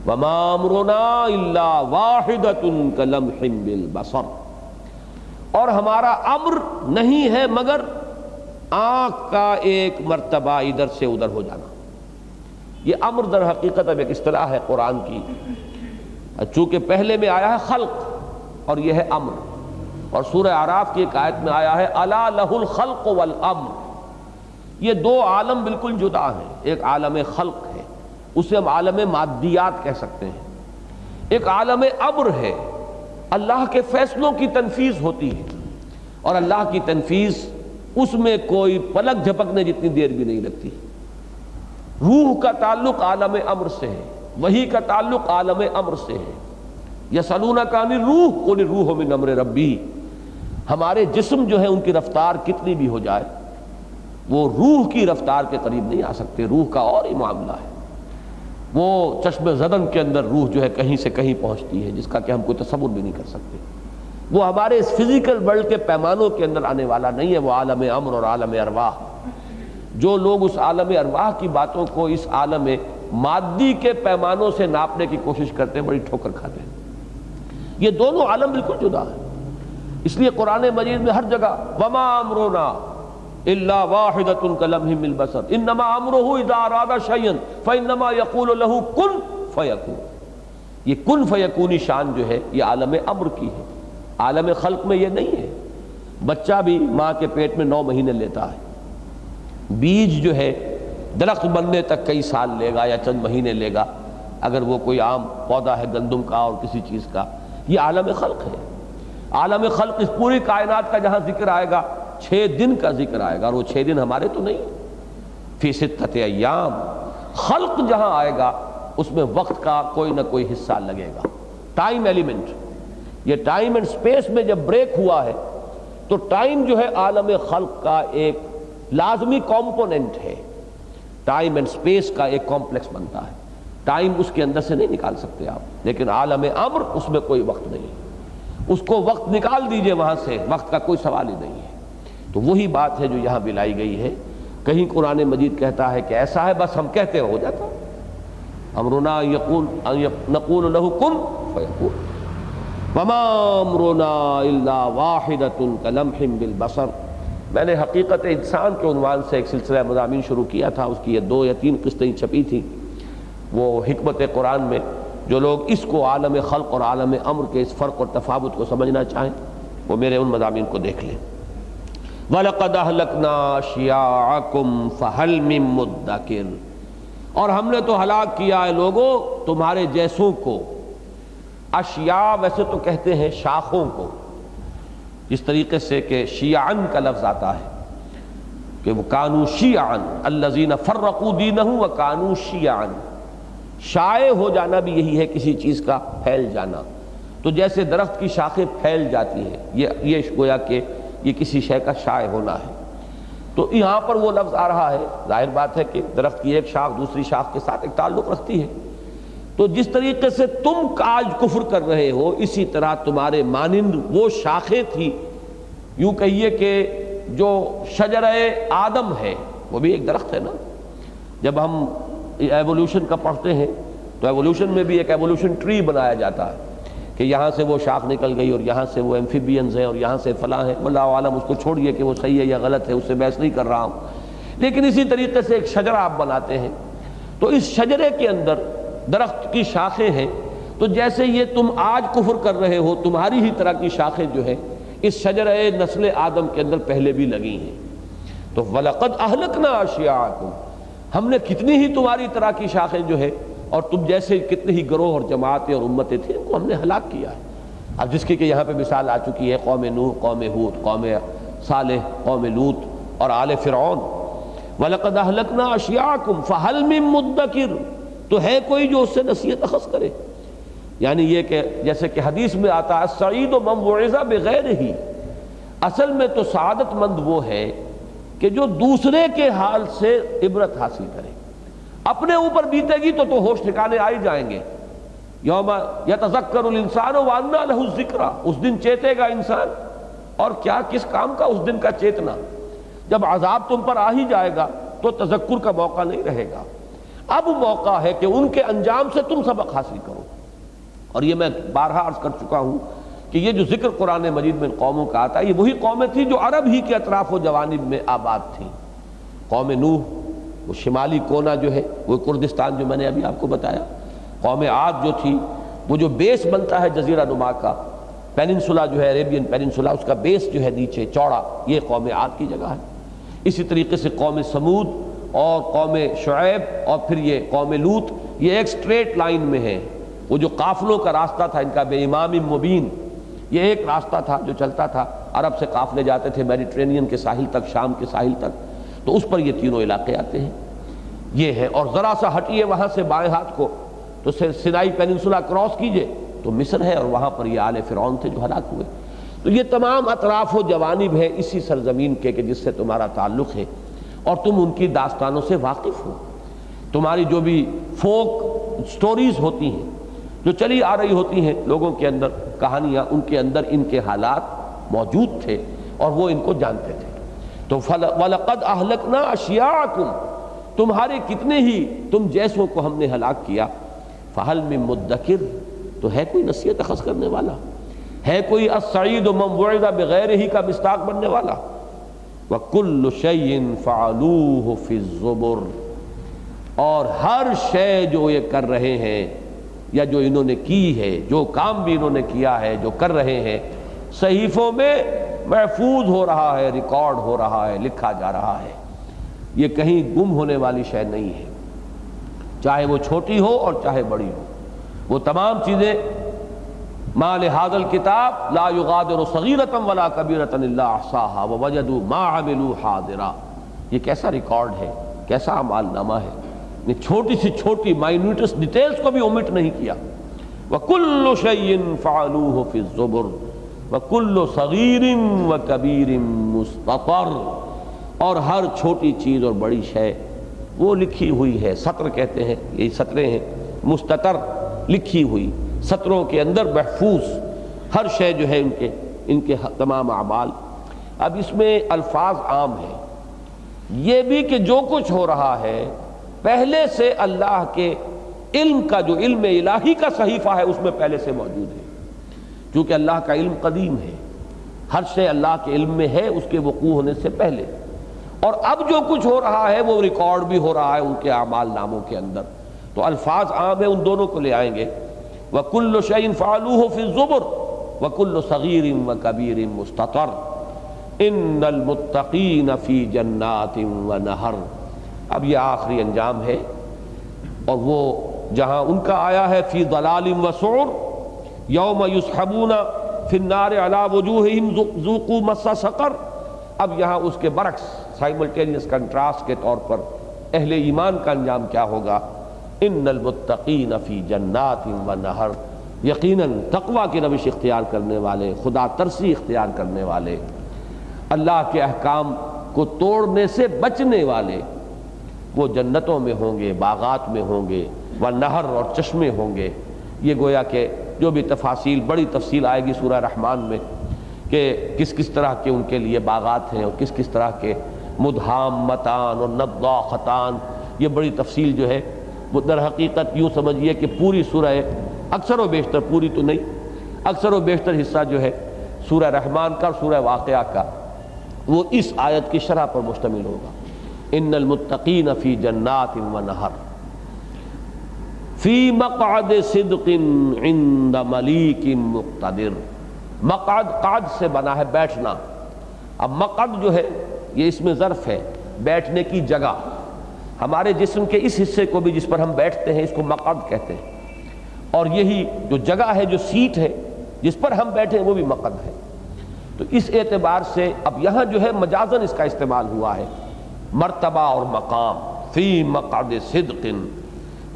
[SPEAKER 1] وما امرنا الا واحدۃ کلمح بالبصر، اور ہمارا امر نہیں ہے مگر آنکھ کا ایک مرتبہ ادھر سے ادھر ہو جانا۔ یہ امر در حقیقت اب ایک اصطلاح ہے قرآن کی، چونکہ پہلے میں آیا ہے خلق اور یہ ہے امر، اور سورہ اعراف کی ایک آیت میں آیا ہے الا لہ الخلق والامر۔ یہ دو عالم بالکل جدا ہیں، ایک عالم خلق ہے، اسے ہم عالم مادیات کہہ سکتے ہیں، ایک عالم امر ہے، اللہ کے فیصلوں کی تنفیذ ہوتی ہے، اور اللہ کی تنفیذ اس میں کوئی پلک جھپکنے جتنی دیر بھی نہیں لگتی۔ روح کا تعلق عالم امر سے ہے، وحی کا تعلق عالم امر سے ہے۔ یسألونک عن الروح قل الروح من امر ربی، ہمارے جسم جو ہے ان کی رفتار کتنی بھی ہو جائے وہ روح کی رفتار کے قریب نہیں آ سکتے، روح کا اور ہی معاملہ ہے۔ وہ چشم زدن کے اندر روح جو ہے کہیں سے کہیں پہنچتی ہے جس کا کہ ہم کوئی تصور بھی نہیں کر سکتے، وہ ہمارے اس فزیکل ورلڈ کے پیمانوں کے اندر آنے والا نہیں ہے، وہ عالم امر اور عالم ارواح۔ جو لوگ اس عالم ارواح کی باتوں کو اس عالم مادی کے پیمانوں سے ناپنے کی کوشش کرتے ہیں، بڑی ٹھوکر کھاتے ہیں۔ یہ دونوں عالم بالکل جدا ہیں، اس لیے قرآن مجید میں ہر جگہ وما امرنا الا واحدۃ کلمح بالبصر انما امرہ اذا اراد شیئا فانما یقول له کن فیکون۔ یہ کن فیکونی شان جو ہے یہ عالم امر کی ہے، عالم خلق میں یہ نہیں ہے۔ بچہ بھی ماں کے پیٹ میں 9 مہینے لیتا ہے، بیج جو ہے درخت بننے تک کئی سال لے گا یا چند مہینے لے گا، اگر وہ کوئی عام پودا ہے گندم کا اور کسی چیز کا۔ یہ عالم خلق ہے، عالم خلق اس پوری کائنات کا جہاں ذکر آئے گا 6 دن کا ذکر آئے گا، اور وہ 6 دن ہمارے تو نہیں، فی 6 ایام۔ خلق جہاں آئے گا اس میں وقت کا کوئی نہ کوئی حصہ لگے گا، ٹائم ایلیمنٹ۔ یہ ٹائم اینڈ سپیس میں جب بریک ہوا ہے تو ٹائم جو ہے عالم خلق کا ایک لازمی کمپوننٹ ہے، ٹائم اینڈ سپیس کا ایک کمپلیکس بنتا ہے، ٹائم اس کے اندر سے نہیں نکال سکتے آپ، لیکن عالم امر اس میں کوئی وقت نہیں ہے، اس کو وقت نکال دیجئے وہاں سے، وقت کا کوئی سوال ہی نہیں ہے۔ تو وہی بات ہے جو یہاں بھی لائی گئی ہے۔ کہیں قرآن مجید کہتا ہے کہ ایسا ہے، بس ہم کہتے ہو جاتا، امرنا نقول له کن فیکون، وما امرنا الا واحدۃ کلمح بالبصر۔ میں نے حقیقت انسان کے عنوان سے ایک سلسلہ مضامین شروع کیا تھا، اس کی یہ 2 یا 3 قسطیں چھپی تھیں۔ وہ حکمت قرآن میں جو لوگ اس کو عالم خلق اور عالم امر کے اس فرق اور تفاوت کو سمجھنا چاہیں وہ میرے ان مضامین کو دیکھ لیں۔ وَلَقَدْ أَهْلَكْنَا أَشْيَاعَكُمْ فَهَلْ مِن مُدَّكِرٍ، اور ہم نے تو ہلاک کیا ہے لوگوں تمہارے جیسوں کو۔ اشیاء ویسے تو کہتے ہیں شاخوں کو، جس طریقے سے کہ شیعاً کا لفظ آتا ہے کہ وہ کانوا شیعاً الذین فرقوا دینہم وکانوا شیعاً، شائع ہو جانا بھی یہی ہے کسی چیز کا پھیل جانا۔ تو جیسے درخت کی شاخیں پھیل جاتی ہیں، یہ گویا کہ یہ کسی شے کا شائع ہونا ہے۔ تو یہاں پر وہ لفظ آ رہا ہے، ظاہر بات ہے کہ درخت کی ایک شاخ دوسری شاخ کے ساتھ ایک تعلق رکھتی ہے۔ تو جس طریقے سے تم آج کفر کر رہے ہو، اسی طرح تمہارے مانند وہ شاخیں تھی، یوں کہیے کہ جو شجرہ آدم ہے وہ بھی ایک درخت ہے نا۔ جب ہم ایوولوشن کا پڑھتے ہیں تو ایوولوشن میں بھی ایک ایوولوشن ٹری بنایا جاتا ہے کہ یہاں سے وہ شاخ نکل گئی اور یہاں سے وہ ایمفیبینز ہیں اور یہاں سے فلاں ہیں، واللہ عالم، اس کو چھوڑیے کہ وہ صحیح ہے یا غلط ہے، اس سے بحث نہیں کر رہا ہوں۔ لیکن اسی طریقے سے ایک شجرہ آپ بناتے ہیں، تو اس شجرے کے اندر درخت کی شاخیں ہیں، تو جیسے یہ تم آج کفر کر رہے ہو، تمہاری ہی طرح کی شاخیں جو ہیں اس شجرہ نسل آدم کے اندر پہلے بھی لگی ہیں۔ تو وَلَقَدْ أَهْلَكْنَا أَشْيَاعَكُمْ، ہم نے کتنی ہی تمہاری طرح کی شاخیں جو ہے اور تم جیسے کتنے ہی گروہ اور جماعتیں اور امتیں تھیں، ان کو ہم نے ہلاک کیا ہے۔ اب جس کی کہ یہاں پہ مثال آ چکی ہے، قوم نوح، قوم ہود، قوم صالح، قوم لوط اور آل فرعون۔ وَلَقَدْ أَهْلَكْنَا أَشْيَاعَكُمْ فَهَلْ مِن مُدَّكِرٍ، تو ہے کوئی جو اس سے نصیحت اخذ کرے؟ یعنی یہ کہ جیسے کہ حدیث میں آتا ہے السعید من وعظ بغیرہ، اصل میں تو سعادت مند وہ ہے کہ جو دوسرے کے حال سے عبرت حاصل کرے۔ اپنے اوپر بیتے گی تو ہوش ٹھکانے آ ہی جائیں گے۔ یوم یتذکر الانسان وانى له الذکریٰ، اس دن چیتے گا انسان، اور کیا کس کام کا اس دن کا چیتنا؟ جب عذاب تم پر آ ہی جائے گا تو تذکر کا موقع نہیں رہے گا۔ اب موقع ہے کہ ان کے انجام سے تم سبق حاصل کرو۔ اور یہ میں بارہا عرض کر چکا ہوں کہ یہ جو ذکر قرآن مجید میں قوموں کا آتا ہے، یہ وہی قومیں تھیں جو عرب ہی کے اطراف و جوانب میں آباد تھیں۔ قوم نوح، وہ شمالی کونا جو ہے وہ کردستان جو میں نے ابھی آپ کو بتایا، قوم عاد جو تھی وہ جو بیس بنتا ہے جزیرہ نما کا، پیننسولا جو ہے عریبین پیننسولا، اس کا بیس جو ہے نیچے چوڑا، یہ قوم عاد کی جگہ ہے۔ اسی طریقے سے قوم سمود اور قوم شعیب اور پھر یہ قوم لوط، یہ ایک سٹریٹ لائن میں ہے۔ وہ جو قافلوں کا راستہ تھا ان کا بے امام مبین، یہ ایک راستہ تھا جو چلتا تھا، عرب سے قافلے جاتے تھے میڈیٹرینین کے ساحل تک، شام کے ساحل تک، تو اس پر یہ تینوں علاقے آتے ہیں۔ یہ ہے، اور ذرا سا ہٹیے وہاں سے بائیں ہاتھ کو تو سینائی پیننسولا کراس کیجئے تو مصر ہے، اور وہاں پر یہ آل فرعون تھے جو ہلاک ہوئے۔ تو یہ تمام اطراف و جوانب ہے اسی سرزمین کے کہ جس سے تمہارا تعلق ہے، اور تم ان کی داستانوں سے واقف ہو۔ تمہاری جو بھی فوک سٹوریز ہوتی ہیں جو چلی آ رہی ہوتی ہیں لوگوں کے اندر، کہانیاں، ان کے اندر ان کے حالات موجود تھے اور وہ ان کو جانتے تھے۔ تو وَلَقَدْ أَهْلَكْنَا أَشْيَاعَكُمْ، تمہارے کتنے ہی تم جیسوں کو ہم نے ہلاک کیا۔ فَهَلْ مِن مُدَّكِرٍ، تو ہے کوئی نصیحت اخذ کرنے والا، ہے کوئی السعید من وعظ بغیرہ کا مصداق بننے والا۔ وَكُلُّ شَيْءٍ فَعَلُوهُ فِي الزُّبُرِ، اور ہر شے جو یہ کر رہے ہیں یا جو انہوں نے کی ہے، جو کام بھی انہوں نے کیا ہے، جو کر رہے ہیں، صحیفوں میں محفوظ ہو رہا ہے، ریکارڈ ہو رہا ہے، لکھا جا رہا ہے۔ یہ کہیں گم ہونے والی شے نہیں ہے، چاہے وہ چھوٹی ہو اور چاہے بڑی ہو۔ وہ تمام چیزیں ما لہذا الکتاب لا یغادر صغیرۃ ولا کبیرۃ الا احصاها ووجدوا ما عملوا حاضرا، یہ کیسا ریکارڈ ہے، کیسا اعمال نامہ ہے، نے چھوٹی سی چھوٹی مائنیوٹس ڈیٹیلز کو بھی اومٹ نہیں کیا۔ وَكُلُّ شَيْءٍ فَعَلُوهُ فِي الزُّبُرِ وَكُلُّ صَغِيرٍ وَكَبِيرٍ مُسْتَطَرٍ، اور ہر چھوٹی چیز اور بڑی شے وہ لکھی ہوئی ہے، سطر کہتے ہیں، یہی سطریں ہیں، مستطر، لکھی ہوئی، سطروں کے اندر محفوظ ہر شے جو ہے ان کے تمام اعمال۔ اب اس میں الفاظ عام ہیں، یہ بھی کہ جو کچھ ہو رہا ہے پہلے سے اللہ کے علم کا، جو علم الہی کا صحیفہ ہے اس میں پہلے سے موجود ہے، کیونکہ اللہ کا علم قدیم ہے، ہر شے اللہ کے علم میں ہے اس کے وقوع ہونے سے پہلے، اور اب جو کچھ ہو رہا ہے وہ ریکارڈ بھی ہو رہا ہے ان کے اعمال ناموں کے اندر۔ تو الفاظ عام ہیں، ان دونوں کو لے آئیں گے۔ وَكُلُّ شَيْءٍ فَعَلُوهُ فِي الزُّبُرِ وَكُلُّ صَغِيرٍ وَكَبِيرٍ مُسْتَطَرٍ إِنَّ الْمُتَّقِينَ فِي جَنَّاتٍ وَنَهَرٍ۔ اب یہ آخری انجام ہے، اور وہ جہاں ان کا آیا ہے فی ضلال وسعر، یوم یسحبون فی النار علی وجوہہم ذوقوا مس سقر۔ اب یہاں اس کے برعکس سائملٹینیس کنٹراسٹ کے طور پر اہل ایمان کا انجام کیا ہوگا؟ ان المتقین فی جنات ونہر، یقیناً تقویٰ کی روش اختیار کرنے والے، خدا ترسی اختیار کرنے والے، اللہ کے احکام کو توڑنے سے بچنے والے، وہ جنتوں میں ہوں گے، باغات میں ہوں گے، ونہر، اور چشمے ہوں گے۔ یہ گویا کہ جو بھی تفاصیل، بڑی تفصیل آئے گی سورہ رحمان میں کہ کس کس طرح کے ان کے لیے باغات ہیں اور کس کس طرح کے مدھامتان اور نضاختان، یہ بڑی تفصیل جو ہے وہ در حقیقت یوں سمجھیے کہ پوری سورہ، اکثر و بیشتر، پوری تو نہیں، اکثر و بیشتر حصہ جو ہے سورہ رحمان کا اور سورہ واقعہ کا وہ اس آیت کی شرح پر مشتمل ہوگا۔ ان المتقین فی جنات ونہر فی مقعد صدق عند ملیک مقتدر۔ مقعد، قعد سے بنا ہے بیٹھنا۔ اب مقعد جو ہے یہ اس میں ظرف ہے، بیٹھنے کی جگہ۔ ہمارے جسم کے اس حصے کو بھی جس پر ہم بیٹھتے ہیں اس کو مقعد کہتے ہیں، اور یہی جو جگہ ہے، جو سیٹ ہے جس پر ہم بیٹھے ہیں وہ بھی مقعد ہے۔ تو اس اعتبار سے اب یہاں جو ہے مجازن اس کا استعمال ہوا ہے، مرتبہ اور مقام۔ فی مقعد صدق،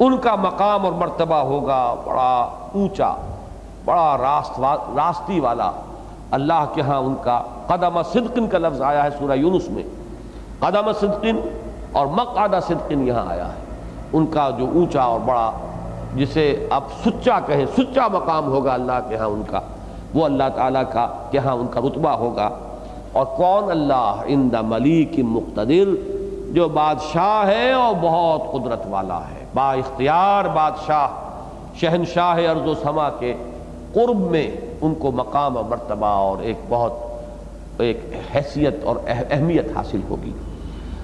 [SPEAKER 1] ان کا مقام اور مرتبہ ہوگا بڑا اونچا، بڑا راستی والا، اللہ کے ہاں ان کا۔ قدم صدق کا لفظ آیا ہے سورہ یونس میں، قدم صدق اور مقعد صدق یہاں آیا ہے۔ ان کا جو اونچا اور بڑا، جسے آپ سچا کہیں، سچا مقام ہوگا اللہ کے ہاں ان کا، وہ اللہ تعالیٰ کا کہ ہاں ان کا رتبہ ہوگا۔ اور کون؟ اللہ عند ملیک مقتدر، جو بادشاہ ہے اور بہت قدرت والا ہے، با اختیار بادشاہ، شہنشاہ ارض و سما کے قرب میں ان کو مقام اور مرتبہ اور ایک بہت ایک حیثیت اور اہمیت حاصل ہوگی۔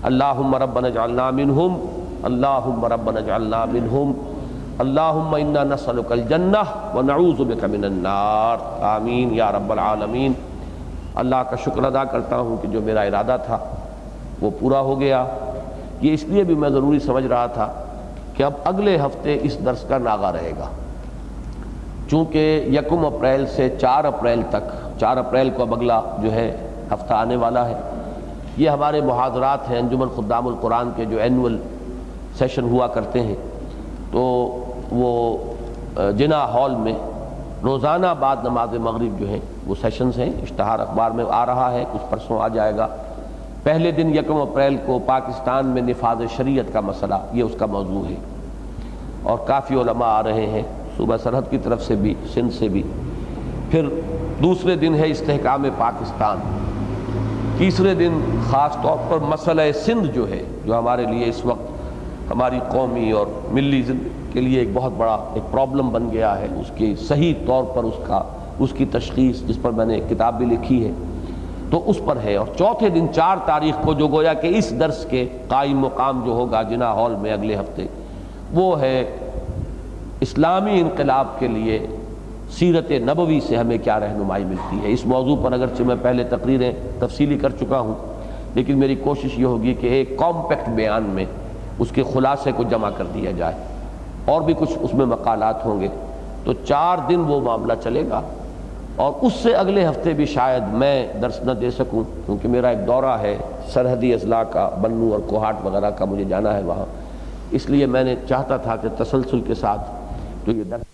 [SPEAKER 1] اللہم ربنا اجعلنا منہم، اللہم ربنا اجعلنا منہم، اللہم انا نسألک الجنہ ونعوذ بک من النار، آمین یا رب العالمین۔ اللہ کا شکر ادا کرتا ہوں کہ جو میرا ارادہ تھا وہ پورا ہو گیا۔ یہ اس لیے بھی میں ضروری سمجھ رہا تھا کہ اب اگلے ہفتے اس درس کا ناغہ رہے گا، چونکہ 1 اپریل سے 4 اپریل تک، 4 اپریل کو اب اگلا جو ہے ہفتہ آنے والا ہے، یہ ہمارے محاضرات ہیں انجمن خدام القرآن کے جو اینول سیشن ہوا کرتے ہیں، تو وہ جناح ہال میں روزانہ بعد نماز مغرب جو ہیں وہ سیشنز ہیں، اشتہار اخبار میں آ رہا ہے، کچھ پرسوں آ جائے گا۔ پہلے دن 1 اپریل کو پاکستان میں نفاذ شریعت کا مسئلہ، یہ اس کا موضوع ہے، اور کافی علماء آ رہے ہیں صوبہ سرحد کی طرف سے بھی، سندھ سے بھی۔ پھر دوسرے دن ہے استحکام پاکستان، تیسرے دن خاص طور پر مسئلہ سندھ جو ہے، جو ہمارے لیے اس وقت ہماری قومی اور ملی زندگی کے لیے ایک بہت بڑا ایک پرابلم بن گیا ہے، اس کی صحیح طور پر اس کی تشخیص، جس پر میں نے ایک کتاب بھی لکھی ہے، تو اس پر ہے۔ اور چوتھے دن 4 تاریخ کو جو گویا کہ اس درس کے قائم مقام جو ہوگا جناح ہال میں اگلے ہفتے، وہ ہے اسلامی انقلاب کے لیے سیرت نبوی سے ہمیں کیا رہنمائی ملتی ہے۔ اس موضوع پر اگرچہ میں پہلے تقریریں تفصیلی کر چکا ہوں، لیکن میری کوشش یہ ہوگی کہ ایک کمپیکٹ بیان میں اس کے خلاصے کو جمع کر دیا جائے، اور بھی کچھ اس میں مقالات ہوں گے، تو 4 دن وہ معاملہ چلے گا، اور اس سے اگلے ہفتے بھی شاید میں درس نہ دے سکوں، کیونکہ میرا ایک دورہ ہے سرحدی اضلاع کا، بنوں اور کوہاٹ وغیرہ کا، مجھے جانا ہے وہاں، اس لیے میں نے چاہتا تھا کہ تسلسل کے ساتھ جو یہ درس